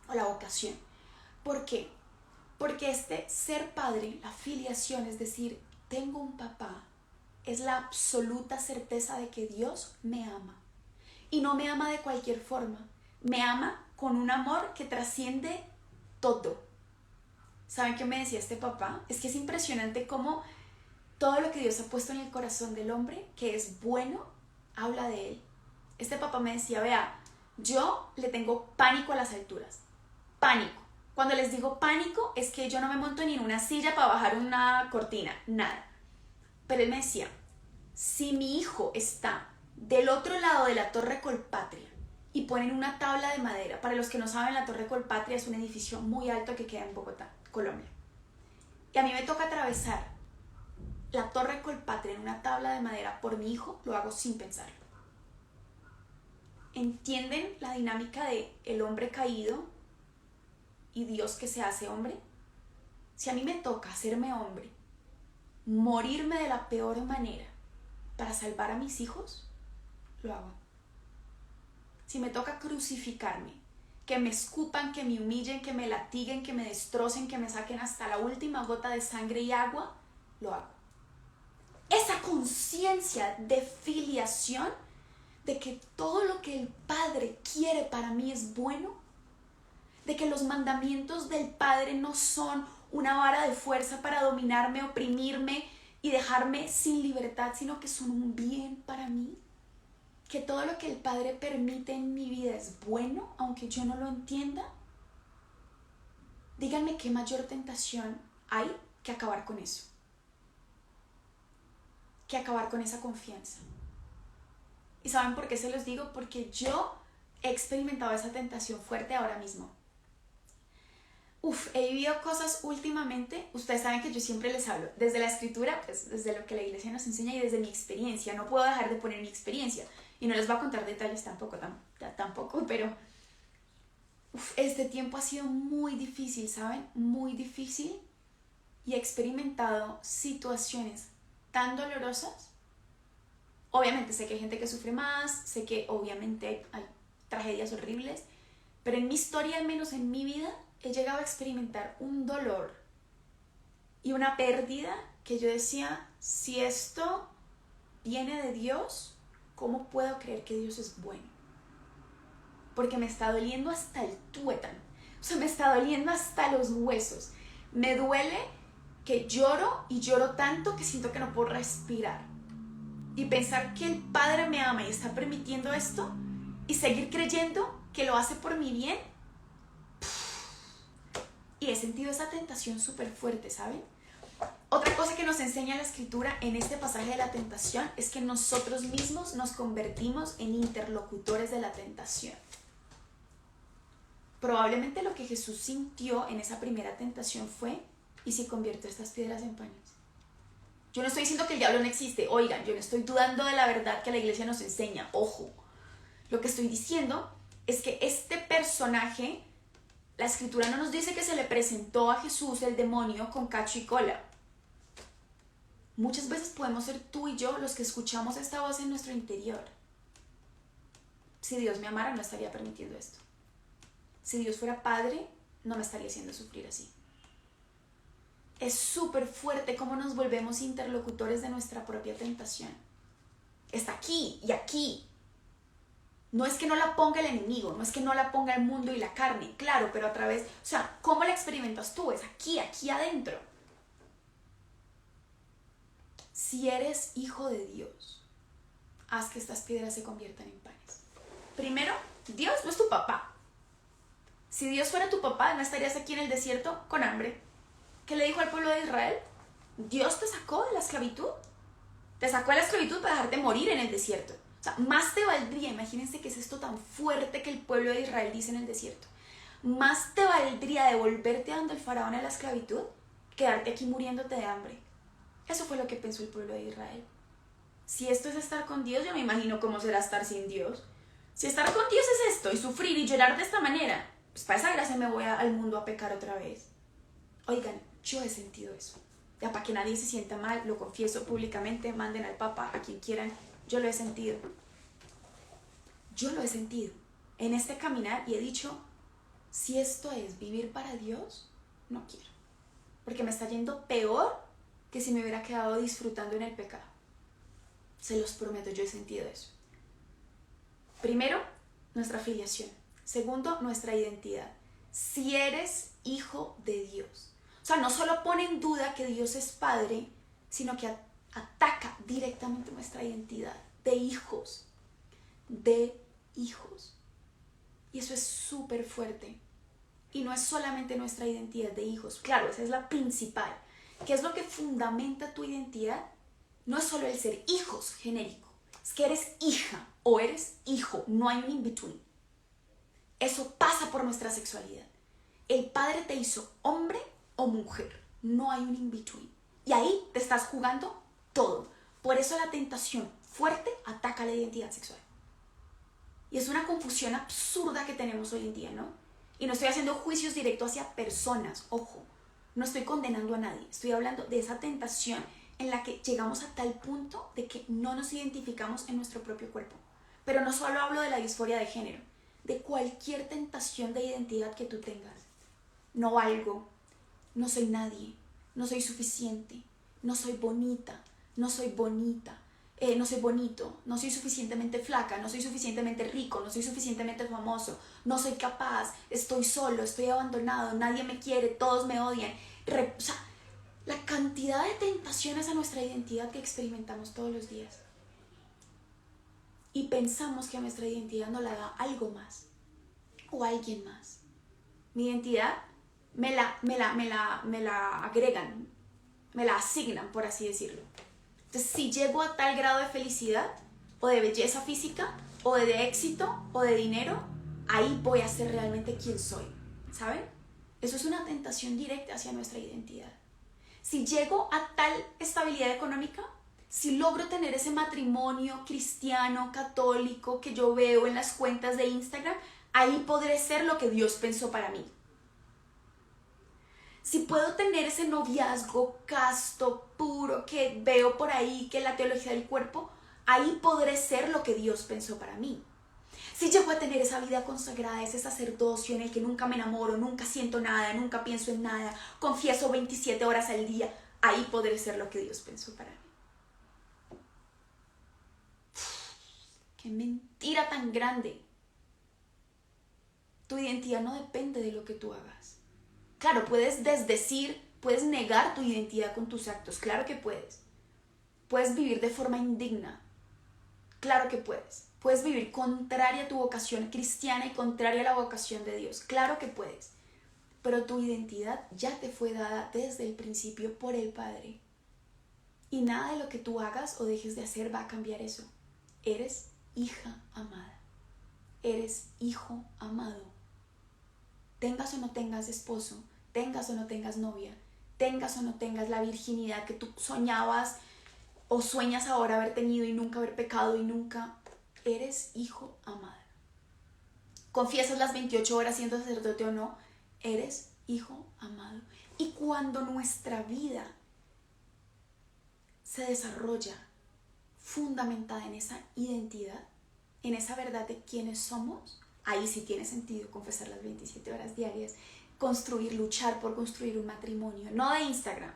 o la vocación. ¿Por qué? Porque este ser padre, la filiación, es decir, tengo un papá, es la absoluta certeza de que Dios me ama. Y no me ama de cualquier forma. Me ama con un amor que trasciende todo. ¿Saben qué me decía este papá? Es que es impresionante cómo todo lo que Dios ha puesto en el corazón del hombre, que es bueno, habla de él. Este papá me decía, vea, yo le tengo pánico a las alturas. Pánico. Cuando les digo pánico, es que yo no me monto ni en una silla para bajar una cortina, nada. Pero él me decía, si mi hijo está del otro lado de la Torre Colpatria y ponen una tabla de madera, para los que no saben, la Torre Colpatria es un edificio muy alto que queda en Bogotá, Colombia. Y a mí me toca atravesar la Torre Colpatria en una tabla de madera por mi hijo, lo hago sin pensarlo. ¿Entienden la dinámica de el hombre caído y Dios que se hace hombre? Si a mí me toca hacerme hombre, morirme de la peor manera para salvar a mis hijos, lo hago. Si me toca crucificarme, que me escupan, que me humillen, que me latiguen, que me destrocen, que me saquen hasta la última gota de sangre y agua, lo hago. Esa conciencia de filiación, de que todo lo que el Padre quiere para mí es bueno, de que los mandamientos del Padre no son una vara de fuerza para dominarme, oprimirme y dejarme sin libertad, sino que son un bien para mí. Que todo lo que el Padre permite en mi vida es bueno, aunque yo no lo entienda. Díganme qué mayor tentación hay que acabar con eso. Que acabar con esa confianza. ¿Y saben por qué se los digo? Porque yo he experimentado esa tentación fuerte ahora mismo. He vivido cosas últimamente. Ustedes saben que yo siempre les hablo desde la escritura, pues desde lo que la iglesia nos enseña y desde mi experiencia. No puedo dejar de poner mi experiencia y no les voy a contar detalles tampoco, pero este tiempo ha sido muy difícil, ¿saben? Muy difícil, y he experimentado situaciones tan dolorosas. Obviamente sé que hay gente que sufre más, sé que obviamente hay tragedias horribles, pero en mi historia, al menos en mi vida, he llegado a experimentar un dolor y una pérdida que yo decía, si esto viene de Dios, ¿cómo puedo creer que Dios es bueno? Porque me está doliendo hasta el tuétano, o sea, me está doliendo hasta los huesos. Me duele que lloro y lloro tanto que siento que no puedo respirar. Y pensar que el Padre me ama y está permitiendo esto y seguir creyendo que lo hace por mi bien. Y he sentido esa tentación súper fuerte, ¿saben? Otra cosa que nos enseña la escritura en este pasaje de la tentación es que nosotros mismos nos convertimos en interlocutores de la tentación. Probablemente lo que Jesús sintió en esa primera tentación fue, ¿y si convierto estas piedras en panes? Yo no estoy diciendo que el diablo no existe, oigan, yo no estoy dudando de la verdad que la iglesia nos enseña, ojo. Lo que estoy diciendo es que este personaje, la escritura no nos dice que se le presentó a Jesús el demonio con cacho y cola. Muchas veces podemos ser tú y yo los que escuchamos esta voz en nuestro interior. Si Dios me amara, no estaría permitiendo esto. Si Dios fuera padre, no me estaría haciendo sufrir así. Es súper fuerte cómo nos volvemos interlocutores de nuestra propia tentación. Está aquí y aquí. No es que no la ponga el enemigo, no es que no la ponga el mundo y la carne, claro, pero a través, o sea, ¿cómo la experimentas tú? Es aquí adentro. Si eres hijo de Dios, haz que estas piedras se conviertan en panes. Primero, Dios no es tu papá. Si Dios fuera tu papá, no estarías aquí en el desierto con hambre. ¿Qué le dijo al pueblo de Israel? Dios te sacó de la esclavitud. Te sacó de la esclavitud para dejarte morir en el desierto. O sea, más te valdría, imagínense que es esto tan fuerte que el pueblo de Israel dice en el desierto. Más te valdría devolverte donde el faraón en la esclavitud que quedarte aquí muriéndote de hambre. Eso fue lo que pensó el pueblo de Israel. Si esto es estar con Dios, yo me imagino cómo será estar sin Dios. Si estar con Dios es esto, y sufrir y llorar de esta manera, pues para esa gracia me voy al mundo a pecar otra vez. Oigan, yo he sentido eso. Ya para que nadie se sienta mal, lo confieso públicamente, manden al Papa, a quien quieran, yo lo he sentido. Yo lo he sentido en este caminar y he dicho, si esto es vivir para Dios, no quiero. Porque me está yendo peor que si me hubiera quedado disfrutando en el pecado. Se los prometo, yo he sentido eso. Primero, nuestra filiación. Segundo, nuestra identidad. Si eres hijo de Dios. O sea, no solo pone en duda que Dios es Padre, sino que ataca directamente nuestra identidad de hijos. De hijos. Y eso es súper fuerte. Y no es solamente nuestra identidad de hijos. Claro, esa es la principal. ¿Qué es lo que fundamenta tu identidad? No es solo el ser hijos genérico. Es que eres hija o eres hijo. No hay un in-between. Eso pasa por nuestra sexualidad. El Padre te hizo hombre o mujer. No hay un in-between. Y ahí te estás jugando todo. Por eso la tentación fuerte ataca la identidad sexual. Y es una confusión absurda que tenemos hoy en día, ¿no? Y no estoy haciendo juicios directos hacia personas, ojo. No estoy condenando a nadie. Estoy hablando de esa tentación en la que llegamos a tal punto de que no nos identificamos en nuestro propio cuerpo. Pero no solo hablo de la disforia de género, de cualquier tentación de identidad que tú tengas. No valgo, no soy nadie, no soy suficiente, no soy bonita, no soy bonita, no soy bonito, no soy suficientemente flaca, no soy suficientemente rico, no soy suficientemente famoso, no soy capaz, estoy solo, estoy abandonado, nadie me quiere, todos me odian. O sea, la cantidad de tentaciones a nuestra identidad que experimentamos todos los días. Y pensamos que nuestra identidad nos la da algo más o alguien más. Mi identidad me la agregan, me la asignan, por así decirlo. Entonces, si llego a tal grado de felicidad o de belleza física, o de éxito o de dinero, ahí voy a ser realmente quien soy, ¿saben? Eso es una tentación directa hacia nuestra identidad. Si llego a tal estabilidad económica, si logro tener ese matrimonio cristiano, católico que yo veo en las cuentas de Instagram, ahí podré ser lo que Dios pensó para mí. Si puedo tener ese noviazgo casto, puro, que veo por ahí, que es la teología del cuerpo, ahí podré ser lo que Dios pensó para mí. Si llego a tener esa vida consagrada, ese sacerdocio en el que nunca me enamoro, nunca siento nada, nunca pienso en nada, confieso 27 horas al día, ahí podré ser lo que Dios pensó para mí. ¡Qué mentira tan grande! Tu identidad no depende de lo que tú hagas. Claro, puedes desdecir, puedes negar tu identidad con tus actos, claro que puedes. Puedes vivir de forma indigna, claro que puedes. Puedes vivir contraria a tu vocación cristiana y contraria a la vocación de Dios, claro que puedes. Pero tu identidad ya te fue dada desde el principio por el Padre. Y nada de lo que tú hagas o dejes de hacer va a cambiar eso. Eres hija amada. Eres hijo amado. Tengas o no tengas esposo, tengas o no tengas novia, tengas o no tengas la virginidad que tú soñabas o sueñas ahora haber tenido y nunca haber pecado y nunca, eres hijo amado. Confiesas las 28 horas siendo sacerdote o no, eres hijo amado. Y cuando nuestra vida se desarrolla fundamentada en esa identidad, en esa verdad de quiénes somos, ahí sí tiene sentido confesar las 27 horas diarias, construir, luchar por construir un matrimonio, no de Instagram,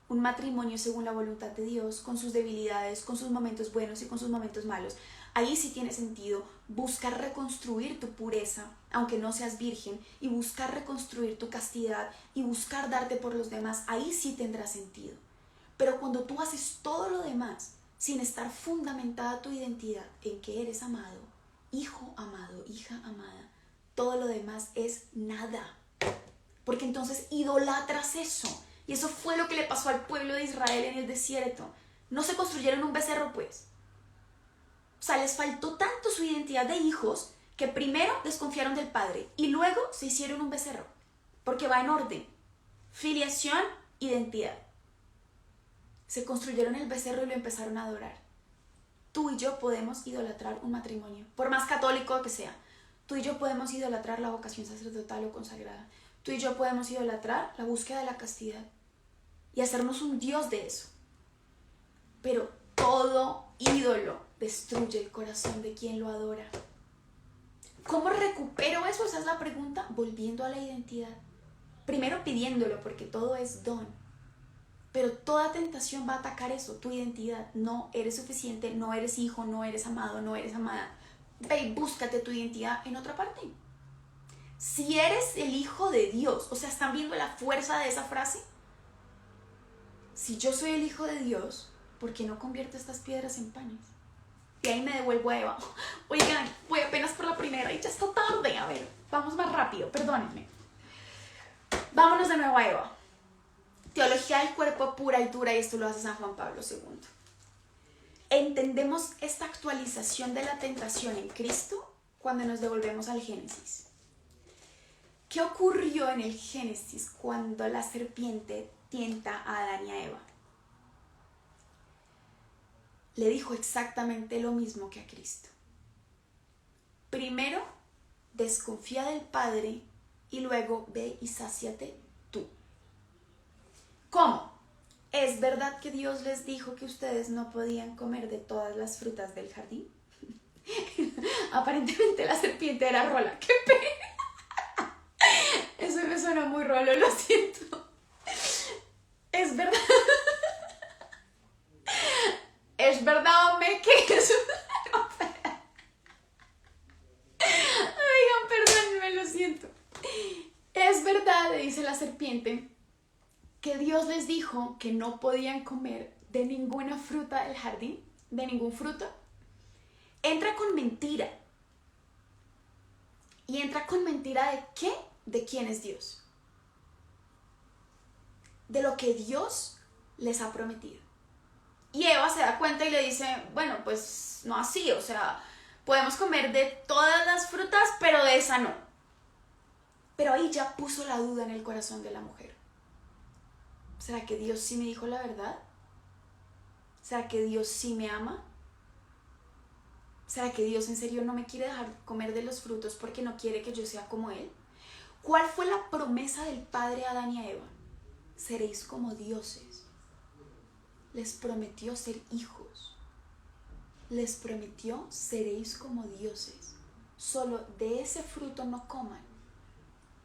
un matrimonio según la voluntad de Dios, con sus debilidades, con sus momentos buenos y con sus momentos malos. Ahí sí tiene sentido buscar reconstruir tu pureza, aunque no seas virgen, y buscar reconstruir tu castidad y buscar darte por los demás, ahí sí tendrá sentido. Pero cuando tú haces todo lo demás sin estar fundamentada tu identidad en que eres amado, hijo amado, hija amada, todo lo demás es nada. Porque entonces idolatras eso. Y eso fue lo que le pasó al pueblo de Israel en el desierto. No se construyeron un becerro, pues. O sea, les faltó tanto su identidad de hijos que primero desconfiaron del padre y luego se hicieron un becerro. Porque va en orden. Filiación, identidad. Se construyeron el becerro y lo empezaron a adorar. Tú y yo podemos idolatrar un matrimonio, por más católico que sea. Tú y yo podemos idolatrar la vocación sacerdotal o consagrada. Tú y yo podemos idolatrar la búsqueda de la castidad y hacernos un dios de eso. Pero todo ídolo destruye el corazón de quien lo adora. ¿Cómo recupero eso? Esa es la pregunta. Volviendo a la identidad. Primero pidiéndolo, porque todo es don. Pero toda tentación va a atacar eso, tu identidad. No eres suficiente, no eres hijo, no eres amado, no eres amada. Ve y búscate tu identidad en otra parte. Si eres el hijo de Dios, o sea, ¿están viendo la fuerza de esa frase? Si yo soy el hijo de Dios, ¿por qué no convierto estas piedras en panes? Y ahí me devuelvo a Eva. Oigan, voy apenas por la primera y ya está tarde. A ver, vamos más rápido, perdónenme. Vámonos de nuevo a Eva. Teología del cuerpo pura y dura, y esto lo hace San Juan Pablo II. Entendemos esta actualización de la tentación en Cristo cuando nos devolvemos al Génesis. ¿Qué ocurrió en el Génesis cuando la serpiente tienta a Adán y a Eva? Le dijo exactamente lo mismo que a Cristo. Primero, desconfía del Padre y luego ve y sáciate tú. ¿Cómo? ¿Es verdad que Dios les dijo que ustedes no podían comer de todas las frutas del jardín? Aparentemente la serpiente era rola. ¡Qué pena! Eso me suena muy rolo, lo siento. Es verdad. Es verdad, hombre, que es Oigan, perdónenme, lo siento. Es verdad, dice la serpiente, que Dios les dijo que no podían comer de ninguna fruta del jardín, de ningún fruto. Entra con mentira. ¿Y entra con mentira de qué? De quién es Dios. De lo que Dios les ha prometido. Y Eva se da cuenta y le dice, bueno, pues no así, o sea, podemos comer de todas las frutas, pero de esa no. Pero ahí ya puso la duda en el corazón de la mujer. ¿Será que Dios sí me dijo la verdad? ¿Será que Dios sí me ama? ¿Será que Dios en serio no me quiere dejar comer de los frutos porque no quiere que yo sea como Él? ¿Cuál fue la promesa del Padre a Adán y a Eva? Seréis como dioses. Les prometió ser hijos. Les prometió seréis como dioses. Solo de ese fruto no coman.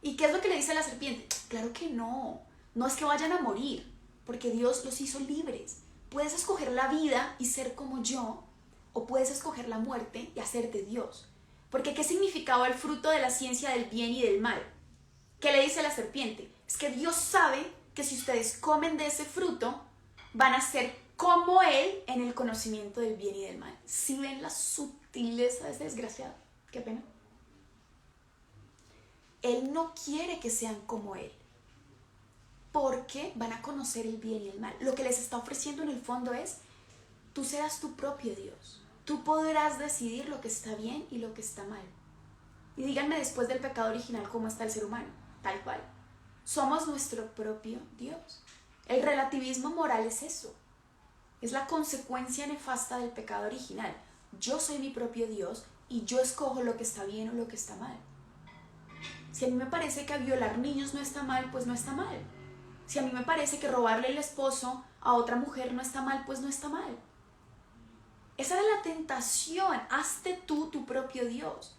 ¿Y qué es lo que le dice la serpiente? Claro que no. No es que vayan a morir, porque Dios los hizo libres. Puedes escoger la vida y ser como yo, o puedes escoger la muerte y hacerte Dios. Porque ¿qué significaba el fruto de la ciencia del bien y del mal? ¿Qué le dice la serpiente? Es que Dios sabe que si ustedes comen de ese fruto, van a ser como Él en el conocimiento del bien y del mal. ¿Sí ven la sutileza de ese desgraciado? Qué pena. Él no quiere que sean como Él, porque van a conocer el bien y el mal. Lo que les está ofreciendo en el fondo es, tú serás tu propio Dios. Tú podrás decidir lo que está bien y lo que está mal. Y díganme después del pecado original cómo está el ser humano, tal cual. Somos nuestro propio Dios. El relativismo moral es eso. Es la consecuencia nefasta del pecado original. Yo soy mi propio Dios y yo escojo lo que está bien o lo que está mal. Si a mí me parece que violar niños no está mal, pues no está mal. Si a mí me parece que robarle el esposo a otra mujer no está mal, pues no está mal. Esa era la tentación. Hazte tú tu propio Dios.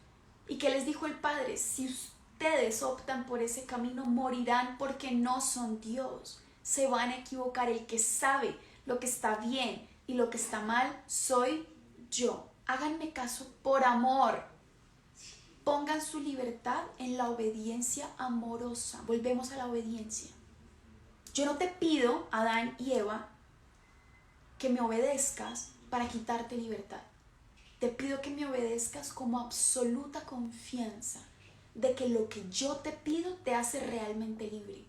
¿Y qué les dijo el Padre? Si ustedes optan por ese camino, morirán porque no son Dios. Se van a equivocar. El que sabe lo que está bien y lo que está mal soy yo. Háganme caso por amor. Pongan su libertad en la obediencia amorosa. Volvemos a la obediencia. Yo no te pido, Adán y Eva, que me obedezcas para quitarte libertad. Te pido que me obedezcas como absoluta confianza de que lo que yo te pido te hace realmente libre.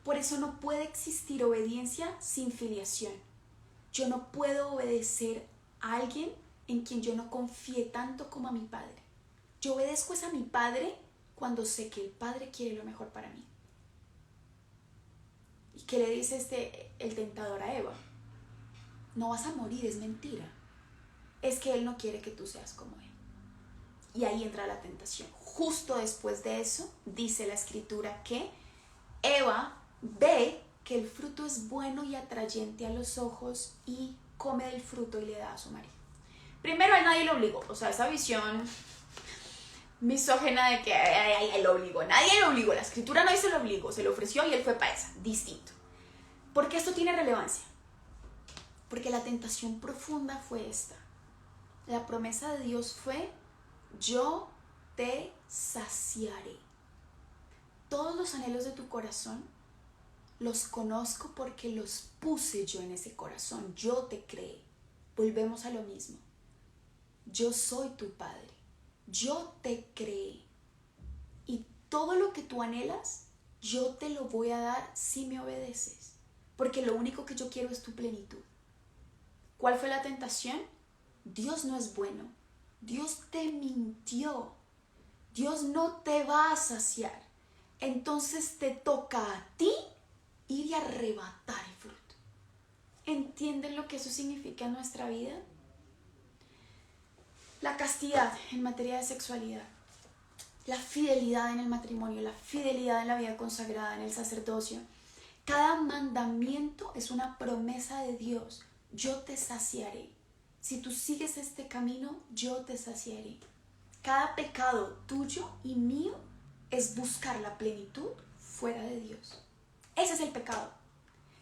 Por eso no puede existir obediencia sin filiación. Yo no puedo obedecer a alguien en quien yo no confíe tanto como a mi Padre. Yo obedezco a mi Padre cuando sé que el Padre quiere lo mejor para mí. ¿Y qué le dice el tentador a Eva? No vas a morir, es mentira. Es que Él no quiere que tú seas como Él. Y ahí entra la tentación. Justo después de eso, dice la Escritura que Eva ve que el fruto es bueno y atrayente a los ojos y come del fruto y le da a su marido. Primero, a nadie lo obligó. O sea, esa visión misógena de que él lo obligó. Nadie lo obligó. La Escritura no dice lo obligó. Se lo ofreció y él fue para esa. Distinto. ¿Por qué esto tiene relevancia? Porque la tentación profunda fue esta. La promesa de Dios fue: yo te saciaré. Todos los anhelos de tu corazón los conozco porque los puse yo en ese corazón. Yo te creé. Volvemos a lo mismo. Yo soy tu Padre. Yo te creé. Y todo lo que tú anhelas, yo te lo voy a dar si me obedeces. Porque lo único que yo quiero es tu plenitud. ¿Cuál fue la tentación? Dios no es bueno. Dios te mintió. Dios no te va a saciar. Entonces te toca a ti ir y arrebatar el fruto. ¿Entienden lo que eso significa en nuestra vida? La castidad en materia de sexualidad, la fidelidad en el matrimonio, la fidelidad en la vida consagrada, en el sacerdocio. Cada mandamiento es una promesa de Dios. Yo te saciaré. Si tú sigues este camino, yo te saciaré. Cada pecado tuyo y mío es buscar la plenitud fuera de Dios. Ese es el pecado.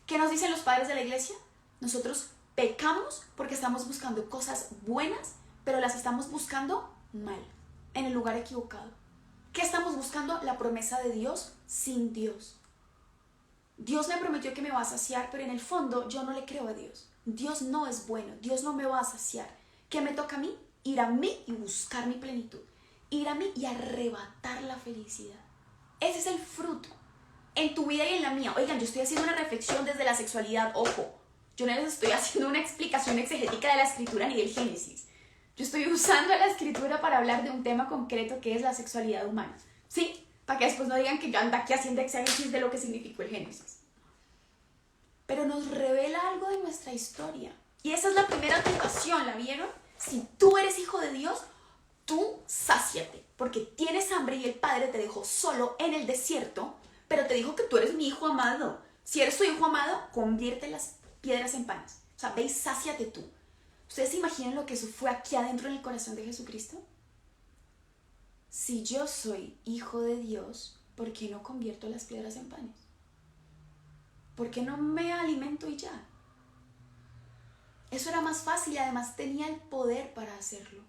¿Qué nos dicen los padres de la iglesia? Nosotros pecamos porque estamos buscando cosas buenas, pero las estamos buscando mal, en el lugar equivocado. ¿Qué estamos buscando? La promesa de Dios sin Dios. Dios me prometió que me va a saciar, pero en el fondo yo no le creo a Dios. Dios no es bueno, Dios no me va a saciar. ¿Qué me toca a mí? Ir a mí y buscar mi plenitud. Ir a mí y arrebatar la felicidad. Ese es el fruto. En tu vida y en la mía. Oigan, yo estoy haciendo una reflexión desde la sexualidad, ojo. Yo no les estoy haciendo una explicación exegética de la Escritura ni del Génesis. Yo estoy usando la escritura para hablar de un tema concreto que es la sexualidad humana. ¿Sí? Para que después no digan que yo ando aquí haciendo exégesis de lo que significó el Génesis. Pero nos revela algo de nuestra historia. Y esa es la primera tentación, ¿la vieron? Si tú eres hijo de Dios, tú sáciate, porque tienes hambre y el Padre te dejó solo en el desierto, pero te dijo que tú eres mi hijo amado. Si eres su hijo amado, convierte las piedras en panes. O sea, ve y sáciate tú. ¿Ustedes se imaginan lo que eso fue aquí adentro en el corazón de Jesucristo? Si yo soy hijo de Dios, ¿por qué no convierto las piedras en panes? ¿Por qué no me alimento y ya? Eso era más fácil y además tenía el poder para hacerlo.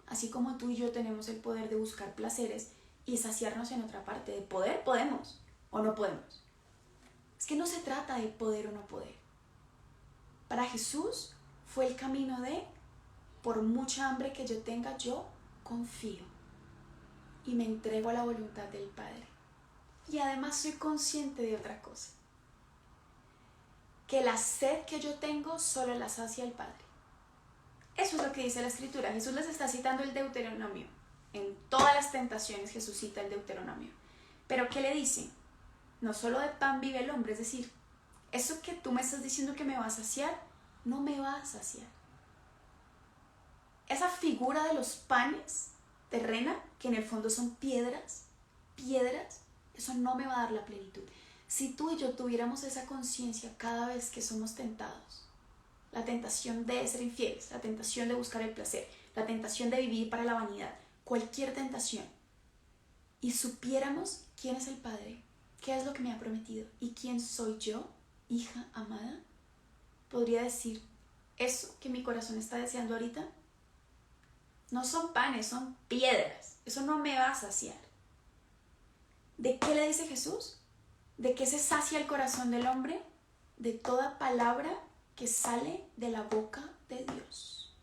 Así como tú y yo tenemos el poder de buscar placeres y saciarnos en otra parte. De poder podemos o no podemos. Es que no se trata de poder o no poder. Para Jesús fue el camino de, por mucha hambre que yo tenga, yo confío y me entrego a la voluntad del Padre. Y además soy consciente de otra cosa. Que la sed que yo tengo solo la sacia el Padre. Eso es lo que dice la Escritura. Jesús les está citando el Deuteronomio. En todas las tentaciones Jesús cita el Deuteronomio. Pero ¿qué le dice? No solo de pan vive el hombre, es decir, eso que tú me estás diciendo que me va a saciar, no me va a saciar. Esa figura de los panes terrena, que en el fondo son piedras, eso no me va a dar la plenitud. Si tú y yo tuviéramos esa conciencia cada vez que somos tentados, la tentación de ser infieles, la tentación de buscar el placer, la tentación de vivir para la vanidad, cualquier tentación, y supiéramos quién es el Padre, qué es lo que me ha prometido y quién soy yo, hija amada, podría decir, eso que mi corazón está deseando ahorita, no son panes, son piedras, eso no me va a saciar. ¿De qué le dice Jesús? ¿De qué se sacia el corazón del hombre? De toda palabra que sale de la boca de Dios.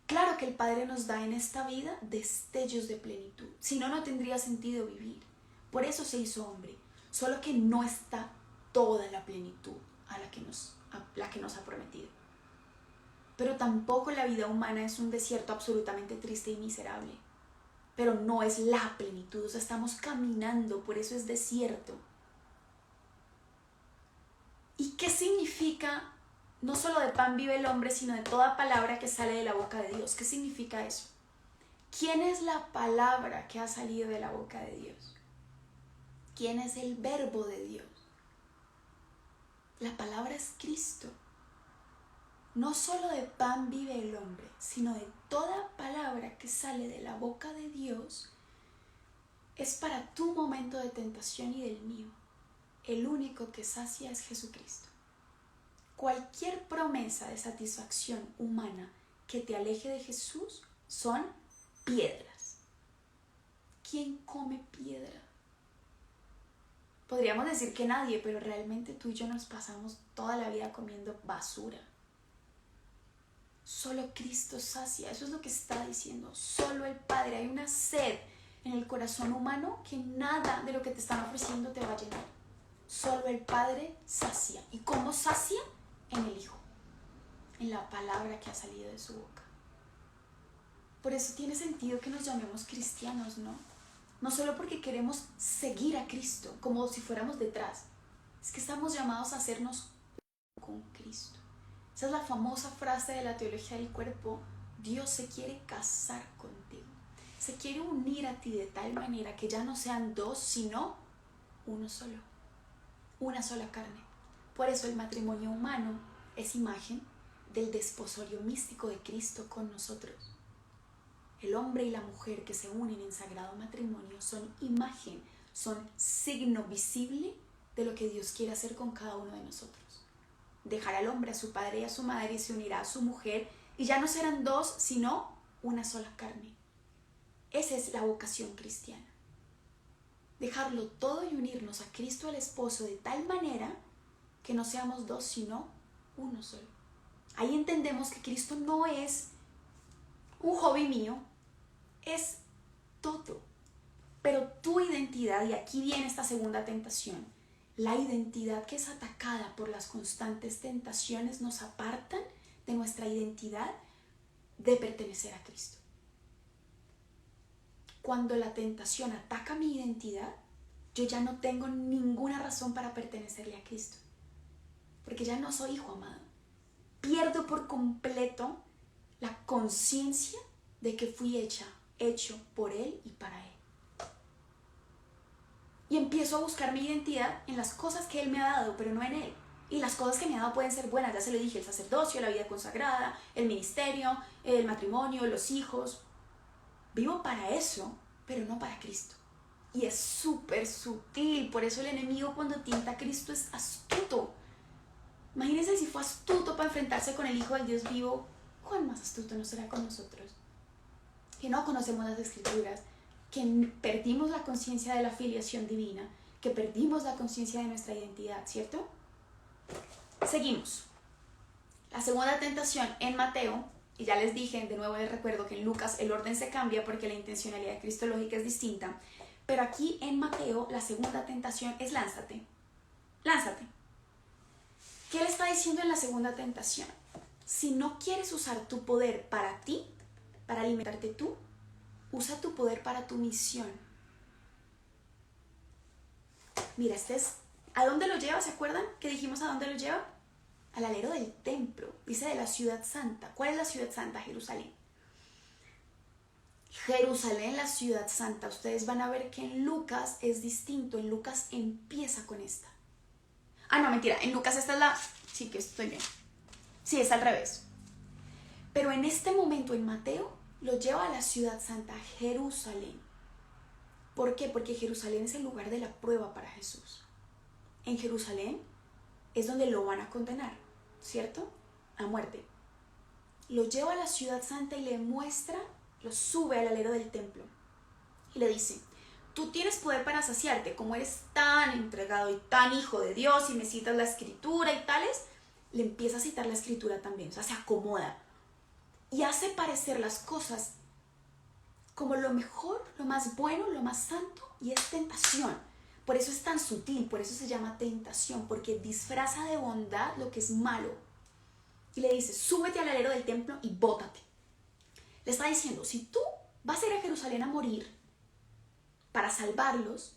Claro que el Padre nos da en esta vida destellos de plenitud, si no, no tendría sentido vivir. Por eso se hizo hombre, solo que no está toda la plenitud a la que nos ha prometido. Pero tampoco la vida humana es un desierto absolutamente triste y miserable, pero no es la plenitud, o sea, estamos caminando, por eso es desierto. ¿Y qué significa? No solo de pan vive el hombre, sino de toda palabra que sale de la boca de Dios. ¿Qué significa eso? ¿Quién es la palabra que ha salido de la boca de Dios? ¿Quién es el verbo de Dios? La palabra es Cristo. No solo de pan vive el hombre, sino de toda palabra que sale de la boca de Dios. Es para tu momento de tentación y del mío. El único que sacia es Jesucristo. Cualquier promesa de satisfacción humana que te aleje de Jesús son piedras. ¿Quién come piedra? Podríamos decir que nadie, pero realmente tú y yo nos pasamos toda la vida comiendo basura. Solo Cristo sacia, eso es lo que está diciendo. Solo el Padre. Hay una sed en el corazón humano que nada de lo que te están ofreciendo te va a llenar. Solo el Padre sacia. ¿Y cómo sacia? En el Hijo, en la palabra que ha salido de su boca. Por eso tiene sentido que nos llamemos cristianos, ¿no? No solo porque queremos seguir a Cristo, como si fuéramos detrás. Es que estamos llamados a hacernos con Cristo. Esa es la famosa frase de la teología del cuerpo. Dios se quiere casar contigo. Se quiere unir a ti de tal manera que ya no sean dos, sino uno solo. Una sola carne. Por eso el matrimonio humano es imagen del desposorio místico de Cristo con nosotros. El hombre y la mujer que se unen en sagrado matrimonio son imagen, son signo visible de lo que Dios quiere hacer con cada uno de nosotros. Dejará al hombre a su padre y a su madre y se unirá a su mujer y ya no serán dos, sino una sola carne. Esa es la vocación cristiana. Dejarlo todo y unirnos a Cristo el esposo de tal manera que no seamos dos, sino uno solo. Ahí entendemos que Cristo no es un hobby mío, es todo. Pero tu identidad, y aquí viene esta segunda tentación, la identidad que es atacada por las constantes tentaciones nos apartan de nuestra identidad de pertenecer a Cristo. Cuando la tentación ataca mi identidad, yo ya no tengo ninguna razón para pertenecerle a Cristo, porque ya no soy hijo amado. Pierdo por completo la conciencia de que fui hecho por Él y para Él. Y empiezo a buscar mi identidad en las cosas que Él me ha dado, pero no en Él. Y las cosas que me ha dado pueden ser buenas, ya se lo dije, el sacerdocio, la vida consagrada, el ministerio, el matrimonio, los hijos. Vivo para eso, pero no para Cristo. Y es súper sutil, por eso el enemigo cuando tienta a Cristo es astuto. Imagínense si fue astuto para enfrentarse con el Hijo del Dios vivo, ¿cuán más astuto no será con nosotros? Que no conocemos las Escrituras, que perdimos la conciencia de la filiación divina, que perdimos la conciencia de nuestra identidad, ¿cierto? Seguimos. La segunda tentación en Mateo, y ya les dije, de nuevo les recuerdo que en Lucas el orden se cambia porque la intencionalidad cristológica es distinta, pero aquí en Mateo la segunda tentación es lánzate. Lánzate. ¿Qué le está diciendo en la segunda tentación? Si no quieres usar tu poder para ti, para alimentarte tú, usa tu poder para tu misión. Mira, ¿a dónde lo lleva? ¿Se acuerdan que dijimos a dónde lo lleva? Al alero del templo, dice de la ciudad santa. ¿Cuál es la ciudad santa? Jerusalén. Jerusalén, la ciudad santa. Ustedes van a ver que en Lucas es distinto. En Lucas empieza con esta. Ah, no, mentira. En Lucas esta es la... Sí, que estoy bien. Sí, es al revés. Pero en este momento en Mateo lo lleva a la ciudad santa, Jerusalén. ¿Por qué? Porque Jerusalén es el lugar de la prueba para Jesús. En Jerusalén es donde lo van a condenar, ¿cierto? A muerte. Lo lleva a la ciudad santa y le muestra, lo sube al alero del templo. Y le dice, tú tienes poder para saciarte, como eres tan entregado y tan hijo de Dios y me citas la escritura y tales, le empieza a citar la escritura también, o sea, se acomoda. Y hace parecer las cosas como lo mejor, lo más bueno, lo más santo, y es tentación. Por eso es tan sutil, por eso se llama tentación, porque disfraza de bondad lo que es malo. Y le dice, súbete al alero del templo y bótate. Le está diciendo, si tú vas a ir a Jerusalén a morir para salvarlos,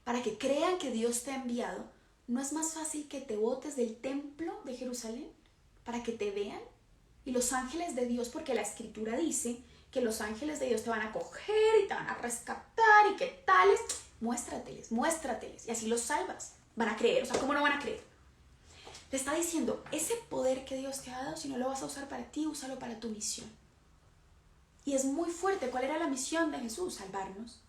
para que crean que Dios te ha enviado, ¿no es más fácil que te botes del templo de Jerusalén para que te vean? Y los ángeles de Dios, porque la escritura dice que los ángeles de Dios te van a coger y te van a rescatar y qué tales, muéstrateles, muéstrateles, y así los salvas. Van a creer, o sea, ¿cómo no van a creer? Le está diciendo, ese poder que Dios te ha dado, si no lo vas a usar para ti, úsalo para tu misión. Y es muy fuerte. ¿Cuál era la misión de Jesús? Salvarnos.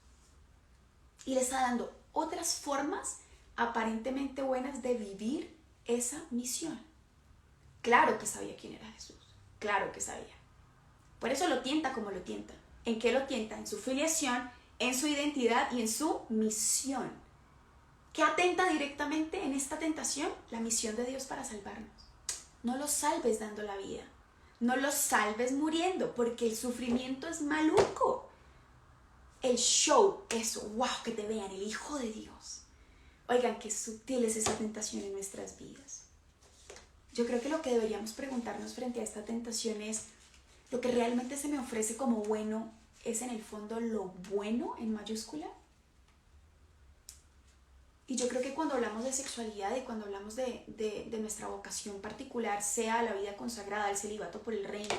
Y le está dando otras formas aparentemente buenas de vivir esa misión. Claro que sabía quién era Jesús. Claro que sabía. Por eso lo tienta como lo tienta. ¿En qué lo tienta? En su filiación, en su identidad y en su misión. ¿Qué atenta directamente en esta tentación? La misión de Dios para salvarnos. No los salves dando la vida. No los salves muriendo, porque el sufrimiento es maluco. El show, eso, wow, que te vean, el Hijo de Dios. Oigan, qué sutil es esa tentación en nuestras vidas. Yo creo que lo que deberíamos preguntarnos frente a esta tentación es, ¿lo que realmente se me ofrece como bueno es en el fondo lo bueno en mayúscula? Y yo creo que cuando hablamos de sexualidad y cuando hablamos de nuestra vocación particular, sea la vida consagrada, el celibato por el reino,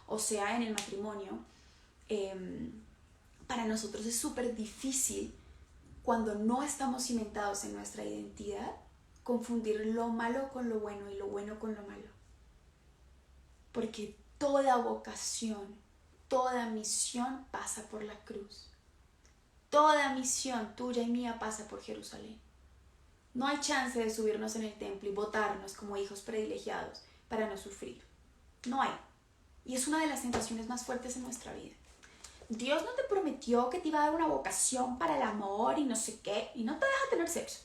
o sea en el matrimonio, para nosotros es súper difícil, cuando no estamos cimentados en nuestra identidad, confundir lo malo con lo bueno y lo bueno con lo malo. Porque toda vocación, toda misión pasa por la cruz. Toda misión tuya y mía pasa por Jerusalén. No hay chance de subirnos en el templo y votarnos como hijos privilegiados para no sufrir. No hay. Y es una de las tentaciones más fuertes en nuestra vida. Dios no te prometió que te iba a dar una vocación para el amor y no sé qué, y no te deja tener sexo.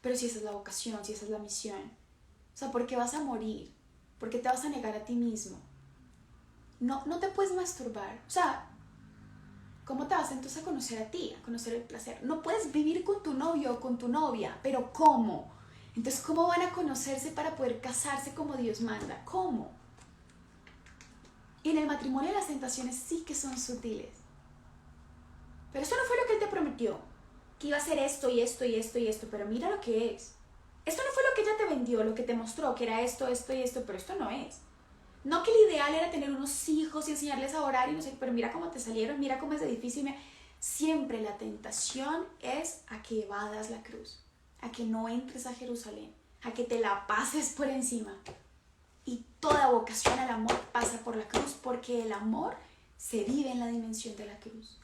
Pero si esa es la vocación, si esa es la misión, o sea, ¿por qué vas a morir? ¿Por qué te vas a negar a ti mismo? No te puedes masturbar. O sea, ¿cómo te vas entonces a conocer a ti, a conocer el placer? No puedes vivir con tu novio o con tu novia, pero ¿cómo? Entonces, ¿cómo van a conocerse para poder casarse como Dios manda? ¿Cómo? Y en el matrimonio las tentaciones sí que son sutiles. Pero eso no fue lo que él te prometió, que iba a hacer esto y esto y esto y esto, pero mira lo que es. Esto no fue lo que ella te vendió, lo que te mostró, que era esto, esto y esto, pero esto no es. No que el ideal era tener unos hijos y enseñarles a orar y no sé, pero mira cómo te salieron, mira cómo es de difícil. Siempre la tentación es a que evadas la cruz, a que no entres a Jerusalén, a que te la pases por encima. Y toda vocación al amor pasa por la cruz, porque el amor se vive en la dimensión de la cruz.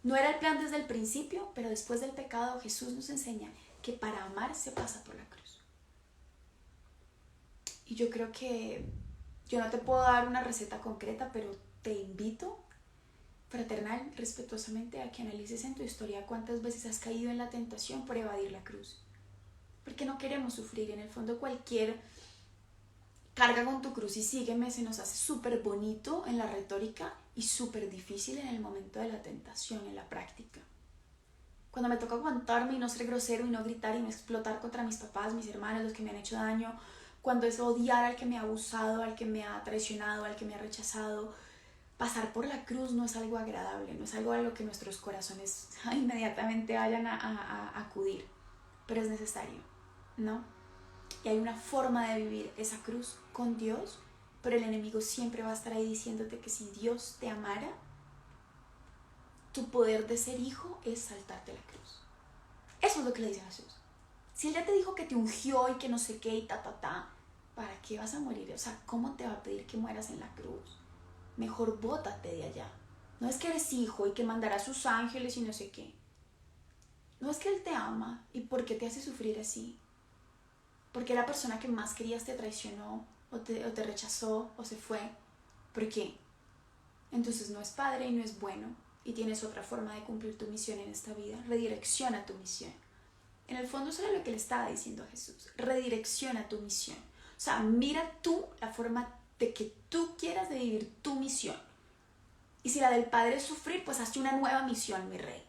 No era el plan desde el principio, pero después del pecado Jesús nos enseña que para amar se pasa por la cruz. Y yo creo que yo no te puedo dar una receta concreta, pero te invito fraternal, respetuosamente, a que analices en tu historia cuántas veces has caído en la tentación por evadir la cruz. Porque no queremos sufrir. En el fondo cualquier carga con tu cruz y sígueme se nos hace súper bonito en la retórica y súper difícil en el momento de la tentación, en la práctica. Cuando me toca aguantarme y no ser grosero y no gritar y no explotar contra mis papás, mis hermanos, los que me han hecho daño, cuando es odiar al que me ha abusado, al que me ha traicionado, al que me ha rechazado, pasar por la cruz no es algo agradable, no es algo a lo que nuestros corazones inmediatamente vayan a acudir, pero es necesario, ¿no? Y hay una forma de vivir esa cruz con Dios, pero el enemigo siempre va a estar ahí diciéndote que si Dios te amara, tu poder de ser hijo es saltarte la cruz. Eso es lo que le dice Jesús. Si él ya te dijo que te ungió y que no sé qué y ¿para qué vas a morir? O sea, ¿cómo te va a pedir que mueras en la cruz? Mejor bótate de allá. No es que eres hijo y que mandará a sus ángeles y no sé qué. No es que él te ama y por qué te hace sufrir así. Porque la persona que más querías te traicionó o te rechazó o se fue. ¿Por qué? Entonces no es padre y no es bueno y tienes otra forma de cumplir tu misión en esta vida. Redirecciona tu misión. En el fondo eso era lo que le estaba diciendo a Jesús. Redirecciona tu misión. O sea, mira tú la forma de que tú quieras de vivir tu misión. Y si la del Padre es sufrir, pues hazte una nueva misión, mi rey.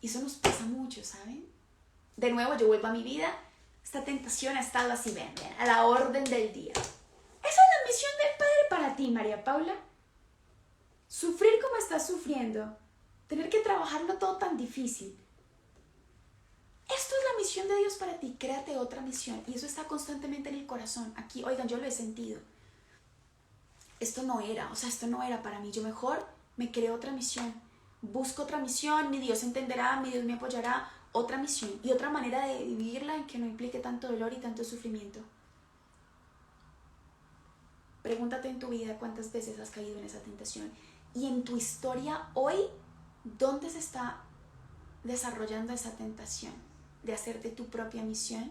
Y eso nos pasa mucho, ¿saben? De nuevo yo vuelvo a mi vida. Esta tentación ha estado así, ven, a la orden del día. Esa es la misión del Padre para ti, María Paula. Sufrir como estás sufriendo. Tener que trabajarlo todo tan difícil. Esto es la misión de Dios para ti. Créate otra misión. Y eso está constantemente en el corazón. Aquí, oigan, yo lo he sentido. Esto no era para mí. Yo mejor me creo otra misión. Busco otra misión. Mi Dios entenderá, mi Dios me apoyará. Otra misión y otra manera de vivirla en que no implique tanto dolor y tanto sufrimiento. Pregúntate en tu vida cuántas veces has caído en esa tentación. Y en tu historia hoy, ¿dónde se está desarrollando esa tentación? De hacerte tu propia misión,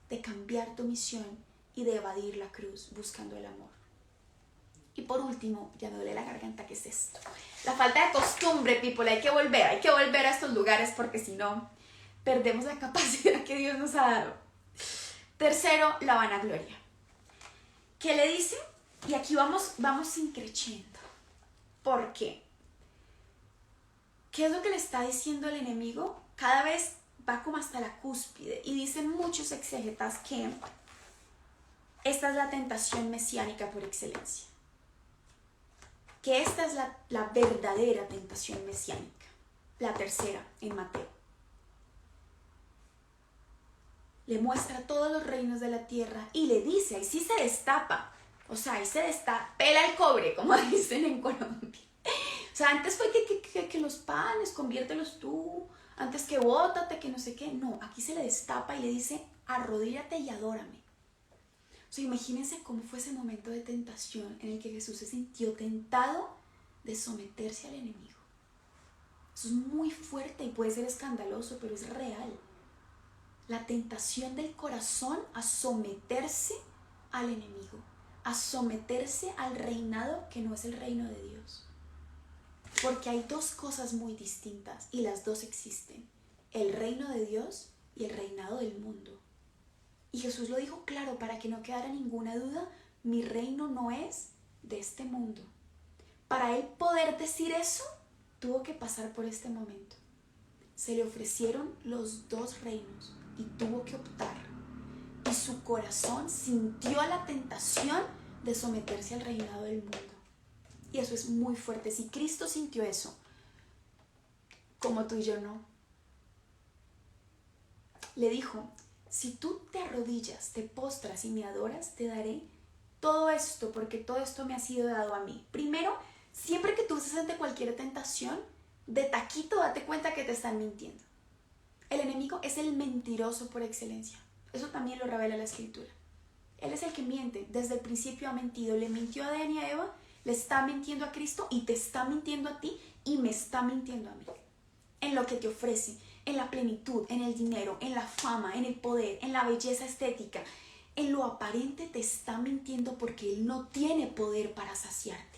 de cambiar tu misión y de evadir la cruz buscando el amor. Y por último, ya me duele la garganta, ¿qué es esto? La falta de costumbre, people. Hay que volver a estos lugares porque si no, perdemos la capacidad que Dios nos ha dado. Tercero, la vanagloria. ¿Qué le dice? Y aquí vamos increciendo. ¿Por qué? ¿Qué es lo que le está diciendo el enemigo? Cada vez va como hasta la cúspide. Y dicen muchos exégetas que esta es la tentación mesiánica por excelencia. Que esta es la verdadera tentación mesiánica. La tercera en Mateo. Le muestra todos los reinos de la tierra y le dice, ahí sí se destapa, o sea, ahí se destapa, pela el cobre, como dicen en Colombia. O sea, antes fue que los panes, conviértelos tú, antes que bótate, que no sé qué. No, aquí se le destapa y le dice, arrodíllate y adórame. O sea, imagínense cómo fue ese momento de tentación en el que Jesús se sintió tentado de someterse al enemigo. Eso es muy fuerte y puede ser escandaloso, pero es real. La tentación del corazón a someterse al enemigo, a someterse al reinado que no es el reino de Dios. Porque hay dos cosas muy distintas y las dos existen: el reino de Dios y el reinado del mundo. Y Jesús lo dijo claro para que no quedara ninguna duda: mi reino no es de este mundo. Para él poder decir eso, tuvo que pasar por este momento. Se le ofrecieron los dos reinos y tuvo que optar. Y su corazón sintió la tentación de someterse al reinado del mundo. Y eso es muy fuerte. Si Cristo sintió eso, como tú y yo no. Le dijo, si tú te arrodillas, te postras y me adoras, te daré todo esto, porque todo esto me ha sido dado a mí. Primero, siempre que tú estés ante cualquier tentación, de taquito date cuenta que te están mintiendo. El enemigo es el mentiroso por excelencia. Eso también lo revela la Escritura. Él es el que miente. Desde el principio ha mentido. Le mintió a Adán y a Eva, le está mintiendo a Cristo y te está mintiendo a ti y me está mintiendo a mí. En lo que te ofrece, en la plenitud, en el dinero, en la fama, en el poder, en la belleza estética, en lo aparente te está mintiendo porque Él no tiene poder para saciarte.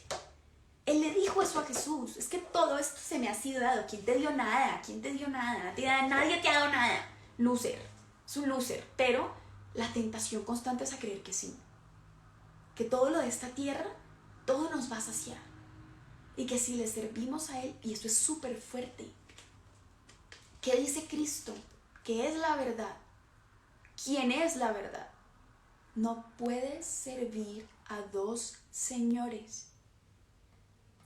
Él le dijo eso a Jesús, es que todo esto se me ha sido dado. ¿Quién te dio nada? ¿Quién te dio nada? Nadie te ha dado nada. Loser, es un loser. Pero la tentación constante es a creer que sí. Que todo lo de esta tierra, todo nos va a saciar. Y que si le servimos a Él, y esto es súper fuerte, ¿qué dice Cristo? ¿Qué es la verdad? ¿Quién es la verdad? No puedes servir a dos señores.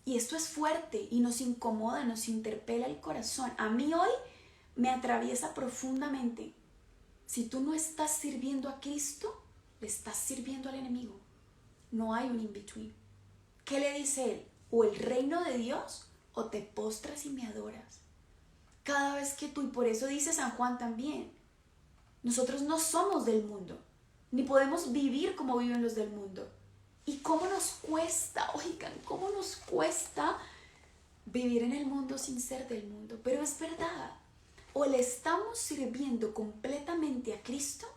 Y esto es fuerte y nos incomoda, nos interpela el corazón. A mí hoy me atraviesa profundamente. Si tú no estás sirviendo a Cristo, le estás sirviendo al enemigo. No hay un in-between. ¿Qué le dice él? O el reino de Dios o te postras y me adoras. Cada vez que tú, y por eso dice San Juan también, nosotros no somos del mundo, ni podemos vivir como viven los del mundo. ¿Y cómo nos cuesta, oigan, cómo nos cuesta vivir en el mundo sin ser del mundo? Pero es verdad, o le estamos sirviendo completamente a Cristo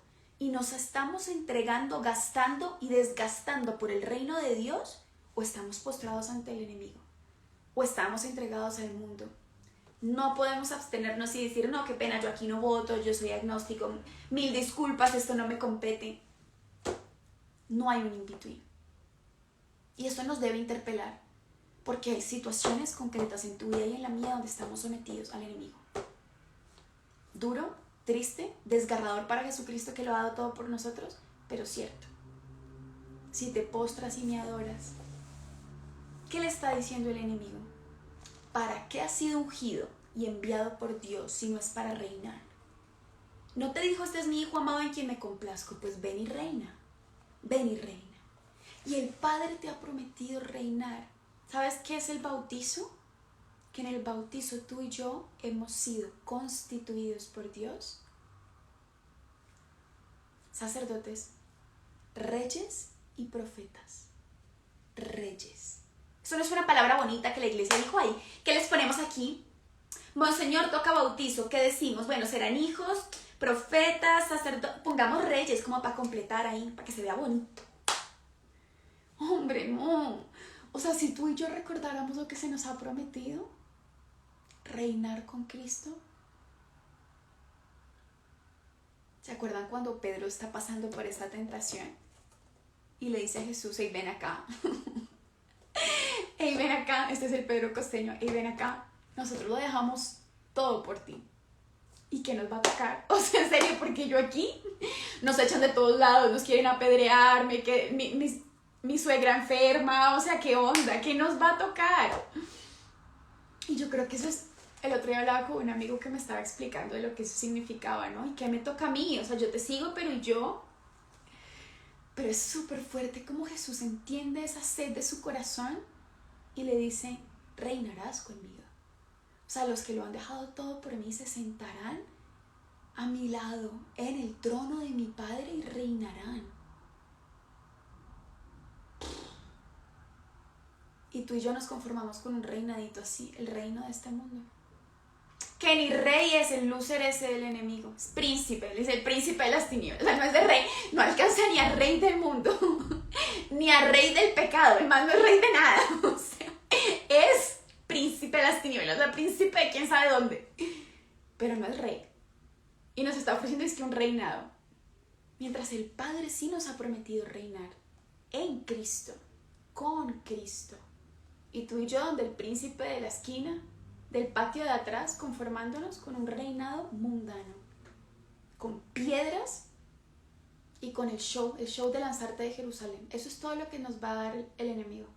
y nos estamos entregando, gastando y desgastando por el reino de Dios, o estamos postrados ante el enemigo, o estamos entregados al mundo. No podemos abstenernos y decir, no, qué pena, yo aquí no voto, yo soy agnóstico, mil disculpas, esto no me compete. No hay un in-between. Y eso nos debe interpelar, porque hay situaciones concretas en tu vida y en la mía donde estamos sometidos al enemigo. Duro, triste, desgarrador para Jesucristo que lo ha dado todo por nosotros, pero cierto. Si te postras y me adoras, ¿qué le está diciendo el enemigo? ¿Para qué has sido ungido y enviado por Dios si no es para reinar? ¿No te dijo, este es mi hijo amado en quien me complazco? Pues ven y reina, ven y reina. Y el Padre te ha prometido reinar. ¿Sabes qué es el bautizo? Que en el bautizo tú y yo hemos sido constituidos por Dios sacerdotes, reyes y profetas. Reyes. Eso no es una palabra bonita que la iglesia dijo ahí. ¿Qué les ponemos aquí? Monseñor, toca bautizo. ¿Qué decimos? Bueno, serán hijos, profetas, sacerdotes. Pongamos reyes como para completar ahí, para que se vea bonito. Hombre, no. O sea, si tú y yo recordáramos lo que se nos ha prometido, reinar con Cristo. ¿Se acuerdan cuando Pedro está pasando por esta tentación? Y le dice a Jesús, hey, ven acá. Hey, ven acá. Este es el Pedro costeño. Hey, ven acá. Nosotros lo dejamos todo por ti. ¿Y qué nos va a tocar? O sea, en serio, porque yo aquí nos echan de todos lados, nos quieren apedrear, mi suegra enferma, o sea, ¿qué onda? ¿Qué nos va a tocar? Y yo creo que eso es, el otro día hablaba con un amigo que me estaba explicando de lo que eso significaba, ¿no? ¿Y qué me toca a mí? O sea, yo te sigo, pero ¿y yo? Pero es súper fuerte como Jesús entiende esa sed de su corazón y le dice, reinarás conmigo. O sea, los que lo han dejado todo por mí se sentarán a mi lado en el trono de mi Padre y reinarán. Y tú y yo nos conformamos con un reinadito así, el reino de este mundo. Que ni rey es, el loser ese del enemigo, es príncipe, es el príncipe de las tinieblas, o sea, no es de rey, no alcanza ni a rey del mundo, ni a rey del pecado, además no es rey de nada, o sea, es príncipe de las tinieblas, o sea, príncipe de quién sabe dónde, pero no es rey. Y nos está ofreciendo es que un reinado, mientras el Padre sí nos ha prometido reinar en Cristo, con Cristo. Y tú y yo, donde el príncipe de la esquina, del patio de atrás, conformándonos con un reinado mundano, con piedras y con el show de lanzarte de Jerusalén. Eso es todo lo que nos va a dar el enemigo.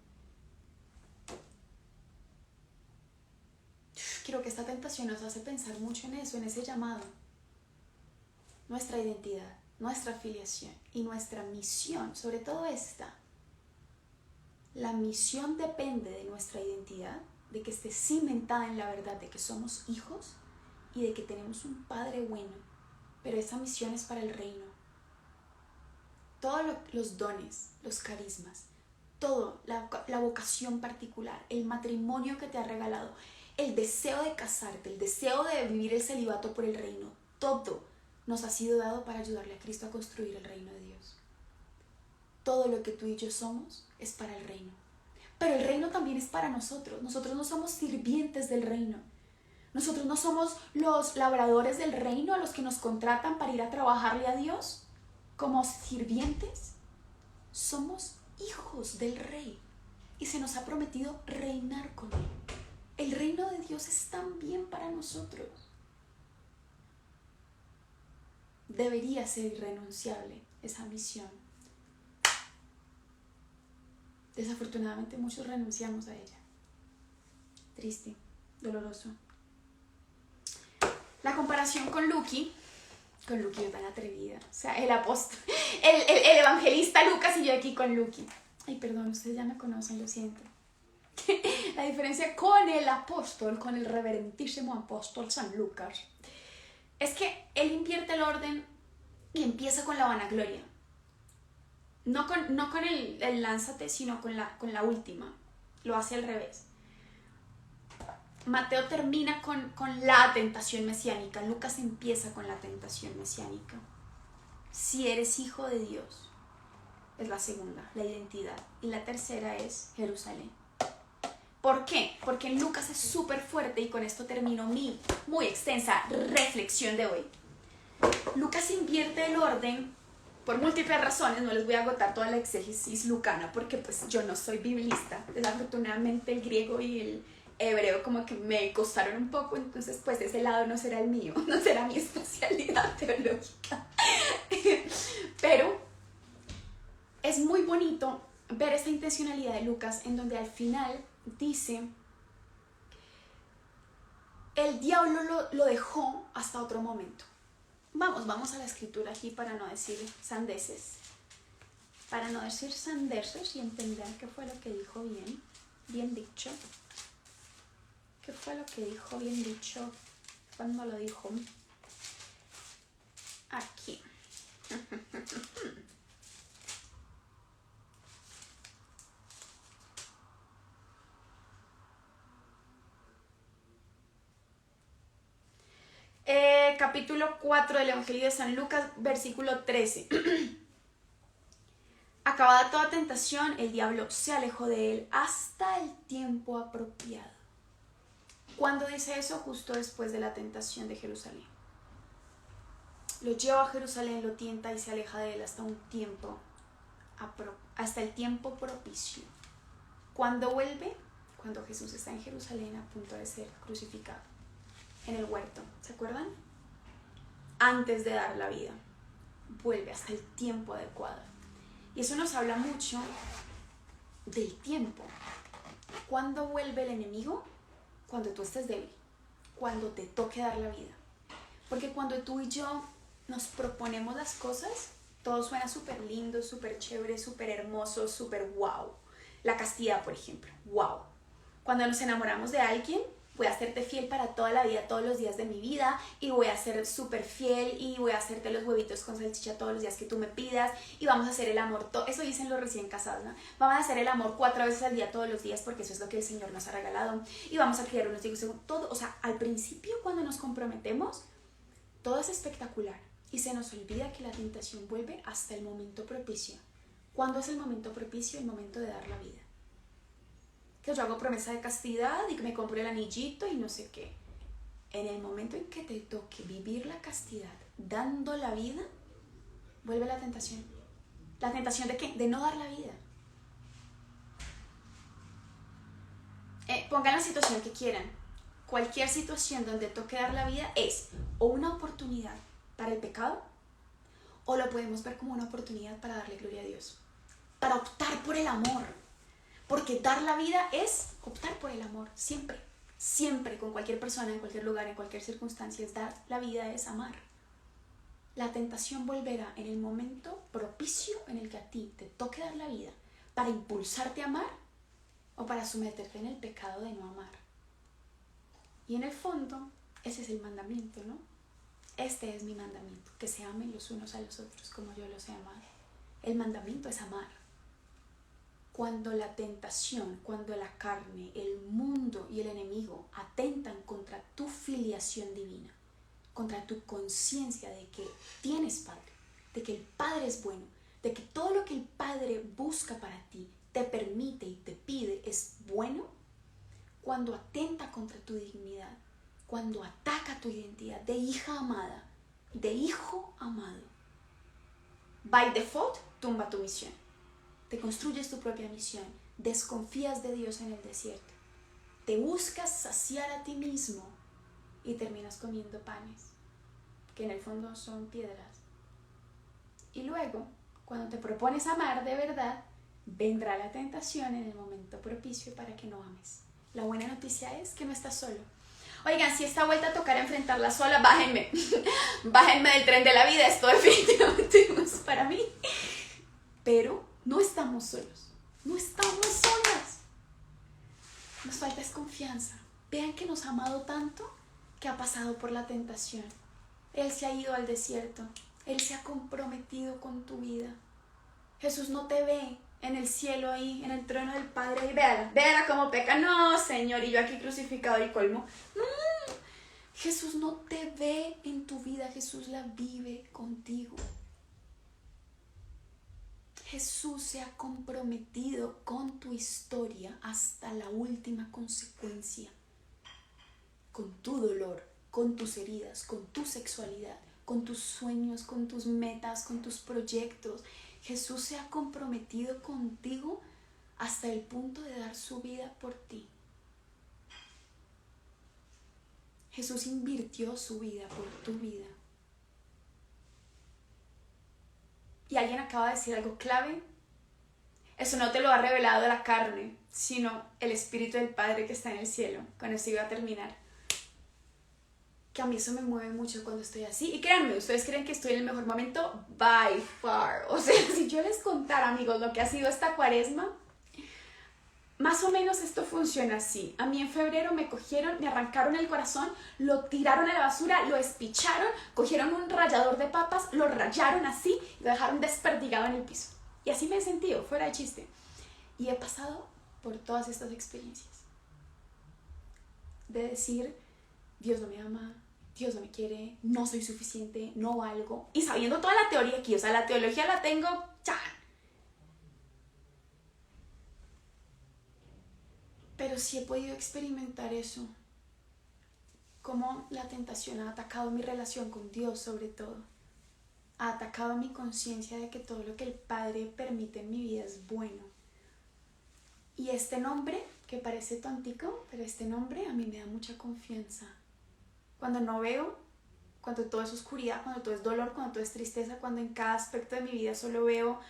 quiero que esta tentación nos hace pensar mucho en eso, en ese llamado. Nuestra identidad, nuestra afiliación y nuestra misión, sobre todo esta. La misión depende de nuestra identidad, de que esté cimentada en la verdad de que somos hijos y de que tenemos un Padre bueno, pero esa misión es para el reino. Todos los dones, los carismas, todo, la vocación particular, el matrimonio que te ha regalado, el deseo de casarte, el deseo de vivir el celibato por el reino, todo nos ha sido dado para ayudarle a Cristo a construir el reino de Dios. Todo lo que tú y yo somos es para el reino. Pero el reino también es para nosotros. Nosotros no somos sirvientes del reino. Nosotros no somos los labradores del reino a los que nos contratan para ir a trabajarle a Dios como sirvientes. Somos hijos del rey y se nos ha prometido reinar con él. El reino de Dios es también para nosotros. Debería ser irrenunciable esa misión. Desafortunadamente muchos renunciamos a ella. Triste, doloroso. La comparación con Lucky yo tan atrevida. O sea, el apóstol, el evangelista Lucas y yo aquí con Lucky. Ay, perdón, ustedes ya me conocen, lo siento. La diferencia con el apóstol, con el reverentísimo apóstol San Lucas, es que él invierte el orden y empieza con la vanagloria. No con el lánzate, sino con la última. Lo hace al revés. Mateo termina con la tentación mesiánica. Lucas empieza con la tentación mesiánica. Si eres hijo de Dios, es la segunda, la identidad. Y la tercera es Jerusalén. ¿Por qué? Porque en Lucas es súper fuerte y con esto termino mi muy extensa reflexión de hoy. Lucas invierte el orden por múltiples razones. No les voy a agotar toda la exégesis lucana porque pues yo no soy biblista. Desafortunadamente el griego y el hebreo como que me costaron un poco, entonces pues ese lado no será el mío, no será mi especialidad teológica. Pero es muy bonito ver esta intencionalidad de Lucas en donde al final dice: el diablo lo dejó hasta otro momento. Vamos a la escritura aquí para no decir sandeces. Para no decir sandeces y entender qué fue lo que dijo bien dicho. ¿Qué fue lo que dijo bien dicho cuando lo dijo? Aquí. Capítulo 4 del Evangelio de San Lucas, versículo 13. Acabada toda tentación, el diablo se alejó de él hasta el tiempo apropiado. ¿Cuándo dice eso? Justo después de la tentación de Jerusalén. Lo lleva a Jerusalén, lo tienta y se aleja de él hasta el tiempo propicio. ¿Cuándo vuelve? Cuando Jesús está en Jerusalén a punto de ser crucificado. En el huerto, ¿se acuerdan? Antes de dar la vida. Vuelve hasta el tiempo adecuado. Y eso nos habla mucho del tiempo. ¿Cuándo vuelve el enemigo? Cuando tú estés débil, cuando te toque dar la vida. Porque cuando tú y yo nos proponemos las cosas, todo suena súper lindo, súper chévere, súper hermoso, súper wow. La castidad, por ejemplo, wow. Cuando nos enamoramos de alguien, voy a hacerte fiel para toda la vida, todos los días de mi vida, y voy a ser súper fiel y voy a hacerte los huevitos con salchicha todos los días que tú me pidas, y vamos a hacer el amor, eso dicen los recién casados, ¿no? Vamos a hacer el amor 4 veces al día todos los días porque eso es lo que el Señor nos ha regalado, y vamos a criar unos hijos, todo, o sea, al principio cuando nos comprometemos, todo es espectacular, y se nos olvida que la tentación vuelve hasta el momento propicio. ¿Cuándo es el momento propicio? El momento de dar la vida. Que yo hago promesa de castidad y que me compro el anillito y no sé qué. En el momento en que te toque vivir la castidad dando la vida, vuelve la tentación. ¿La tentación de qué? De no dar la vida. Pongan la situación que quieran. Cualquier situación donde toque dar la vida es o una oportunidad para el pecado o lo podemos ver como una oportunidad para darle gloria a Dios. Para optar por el amor. Porque dar la vida es optar por el amor, siempre. siempre, con cualquier persona, en cualquier lugar, en cualquier circunstancia, es dar la vida, es amar. La tentación volverá en el momento propicio en el que a ti te toque dar la vida para impulsarte a amar o para someterte en el pecado de no amar. Y en el fondo, ese es el mandamiento, ¿no? Este es mi mandamiento, que se amen los unos a los otros como yo los he amado. El mandamiento es amar. Cuando la tentación, cuando la carne, el mundo y el enemigo atentan contra tu filiación divina, contra tu conciencia de que tienes Padre, de que el Padre es bueno, de que todo lo que el Padre busca para ti, te permite y te pide es bueno, cuando atenta contra tu dignidad, cuando ataca tu identidad de hija amada, de hijo amado, by default tumba tu misión. Te construyes tu propia misión, desconfías de Dios en el desierto, te buscas saciar a ti mismo y terminas comiendo panes, que en el fondo son piedras. Y luego, cuando te propones amar de verdad, vendrá la tentación en el momento propicio para que no ames. La buena noticia es que no estás solo. Oigan, si esta vuelta a tocar enfrentarla sola, bájenme. Bájenme del tren de la vida, esto definitivamente no es para mí. Pero no estamos solos. No estamos solas. Nos falta es confianza. Vean que nos ha amado tanto que ha pasado por la tentación. Él se ha ido al desierto. Él se ha comprometido con tu vida. Jesús no te ve en el cielo ahí, en el trono del Padre, y véala cómo peca. No, Señor, y yo aquí crucificado y colmo. Jesús no te ve en tu vida, Jesús la vive contigo. Jesús se ha comprometido con tu historia hasta la última consecuencia, con tu dolor, con tus heridas, con tu sexualidad, con tus sueños, con tus metas, con tus proyectos. Jesús se ha comprometido contigo hasta el punto de dar su vida por ti. Jesús invirtió su vida por tu vida. Y alguien acaba de decir algo clave. Eso no te lo ha revelado la carne, sino el Espíritu del Padre que está en el cielo. Con eso iba a terminar. Que a mí eso me mueve mucho cuando estoy así. Y créanme, ustedes creen que estoy en el mejor momento, by far. O sea, si yo les contara, amigos, lo que ha sido esta cuaresma, más o menos esto funciona así. A mí en febrero me cogieron, me arrancaron el corazón, lo tiraron a la basura, lo espicharon, cogieron un rallador de papas, lo rayaron así y lo dejaron desperdigado en el piso. Y así me he sentido, fuera de chiste. Y he pasado por todas estas experiencias. De decir, Dios no me ama, Dios no me quiere, no soy suficiente, no valgo. Y sabiendo toda la teoría aquí, o sea, la teología la tengo, ¡chan! Pero sí he podido experimentar eso, cómo la tentación ha atacado mi relación con Dios sobre todo. Ha atacado mi conciencia de que todo lo que el Padre permite en mi vida es bueno. Y este nombre, que parece tontico, pero este nombre a mí me da mucha confianza. Cuando no veo, cuando todo es oscuridad, cuando todo es dolor, cuando todo es tristeza, cuando en cada aspecto de mi vida solo veo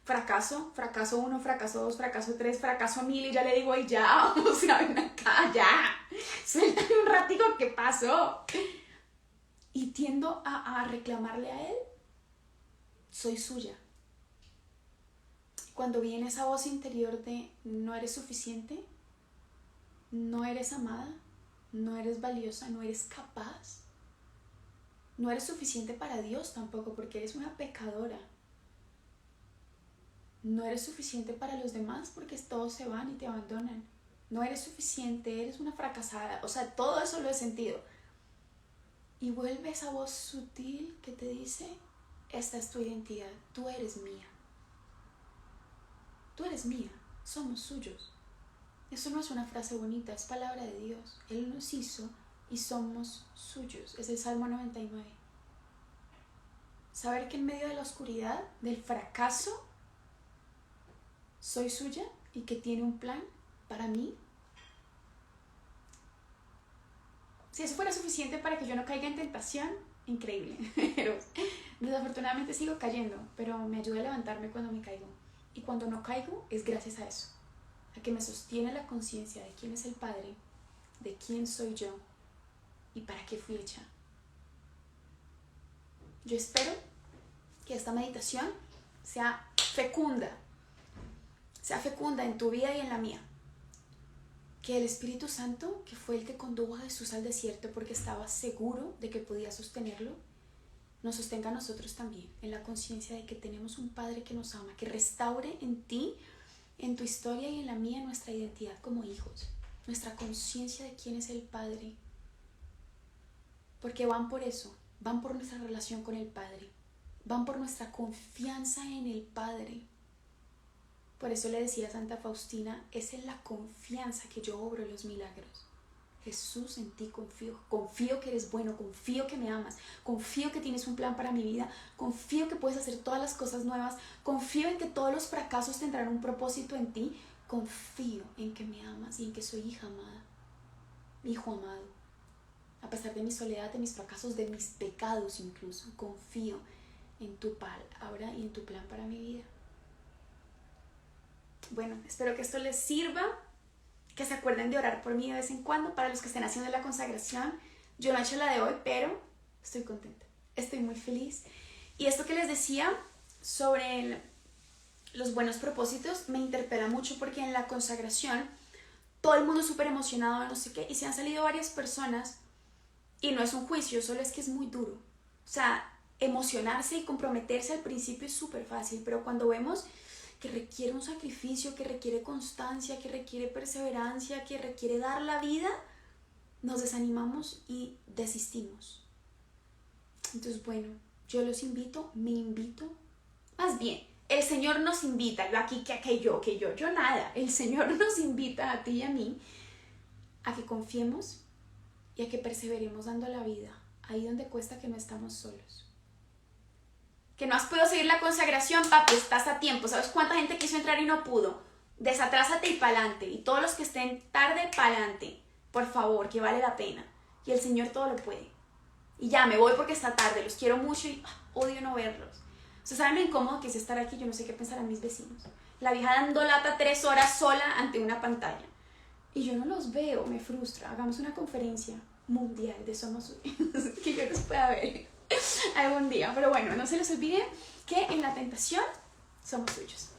fracaso, fracaso 1, fracaso 2, fracaso 3, fracaso 1000 y ya le digo, ay ya, o sea, ven acá, ya, suéltame un ratico, ¿qué pasó? Y tiendo a reclamarle a él, soy suya. Cuando viene esa voz interior de no eres suficiente, no eres amada, no eres valiosa, no eres capaz, no eres suficiente para Dios tampoco porque eres una pecadora. No eres suficiente para los demás porque todos se van y te abandonan. No eres suficiente, eres una fracasada. O sea, todo eso lo he sentido. Y vuelve esa voz sutil que te dice, esta es tu identidad, tú eres mía. Tú eres mía, somos suyos. Eso no es una frase bonita, es palabra de Dios. Él nos hizo y somos suyos. Es el Salmo 99. Saber que en medio de la oscuridad, del fracaso, soy suya y que tiene un plan para mí. Si eso fuera suficiente para que yo no caiga en tentación, increíble. Pero desafortunadamente sigo cayendo, pero me ayuda a levantarme cuando me caigo. Y cuando no caigo es gracias a eso, a que me sostiene la conciencia de quién es el Padre, de quién soy yo y para qué fui hecha. Yo espero que esta meditación sea fecunda en tu vida y en la mía. Que el Espíritu Santo, que fue el que condujo a Jesús al desierto porque estaba seguro de que podía sostenerlo, nos sostenga a nosotros también, en la conciencia de que tenemos un Padre que nos ama, que restaure en ti, en tu historia y en la mía, nuestra identidad como hijos, nuestra conciencia de quién es el Padre. Porque van por eso, van por nuestra relación con el Padre, van por nuestra confianza en el Padre. Por eso le decía a Santa Faustina, es en la confianza que yo obro los milagros. Jesús, en ti confío que eres bueno, confío que me amas, confío que tienes un plan para mi vida, confío que puedes hacer todas las cosas nuevas, confío en que todos los fracasos tendrán un propósito en ti, confío en que me amas y en que soy hija amada, hijo amado. A pesar de mi soledad, de mis fracasos, de mis pecados incluso, confío en tu palabra y en tu plan para mi vida. Bueno, espero que esto les sirva, que se acuerden de orar por mí de vez en cuando. Para los que estén haciendo la consagración, yo no he hecho la de hoy, pero estoy contenta, estoy muy feliz. Y esto que les decía sobre los buenos propósitos me interpela mucho porque en la consagración todo el mundo es súper emocionado, no sé qué, y se han salido varias personas, y no es un juicio, solo es que es muy duro. O sea, emocionarse y comprometerse al principio es súper fácil, pero cuando vemos que requiere un sacrificio, que requiere constancia, que requiere perseverancia, que requiere dar la vida, nos desanimamos y desistimos. Entonces, bueno, yo los invito, me invito, más bien, el Señor nos invita, yo aquí, que yo nada, el Señor nos invita a ti y a mí a que confiemos y a que perseveremos dando la vida, ahí donde cuesta, que no estamos solos. Que no has podido seguir la consagración, papi, estás a tiempo. ¿Sabes cuánta gente quiso entrar y no pudo? Desatrásate y pa'lante. Y todos los que estén tarde, pa'lante. Por favor, que vale la pena. Y el Señor todo lo puede. Y ya, me voy porque está tarde. Los quiero mucho y odio no verlos. O sea, ¿saben lo incómodo que es estar aquí? Yo no sé qué pensarán mis vecinos. La vieja dando lata 3 horas sola ante una pantalla. Y yo no los veo, me frustra. Hagamos una conferencia mundial de Somos Unidos, que yo los pueda ver algún día. Pero bueno, no se les olvide que en la tentación somos suyos.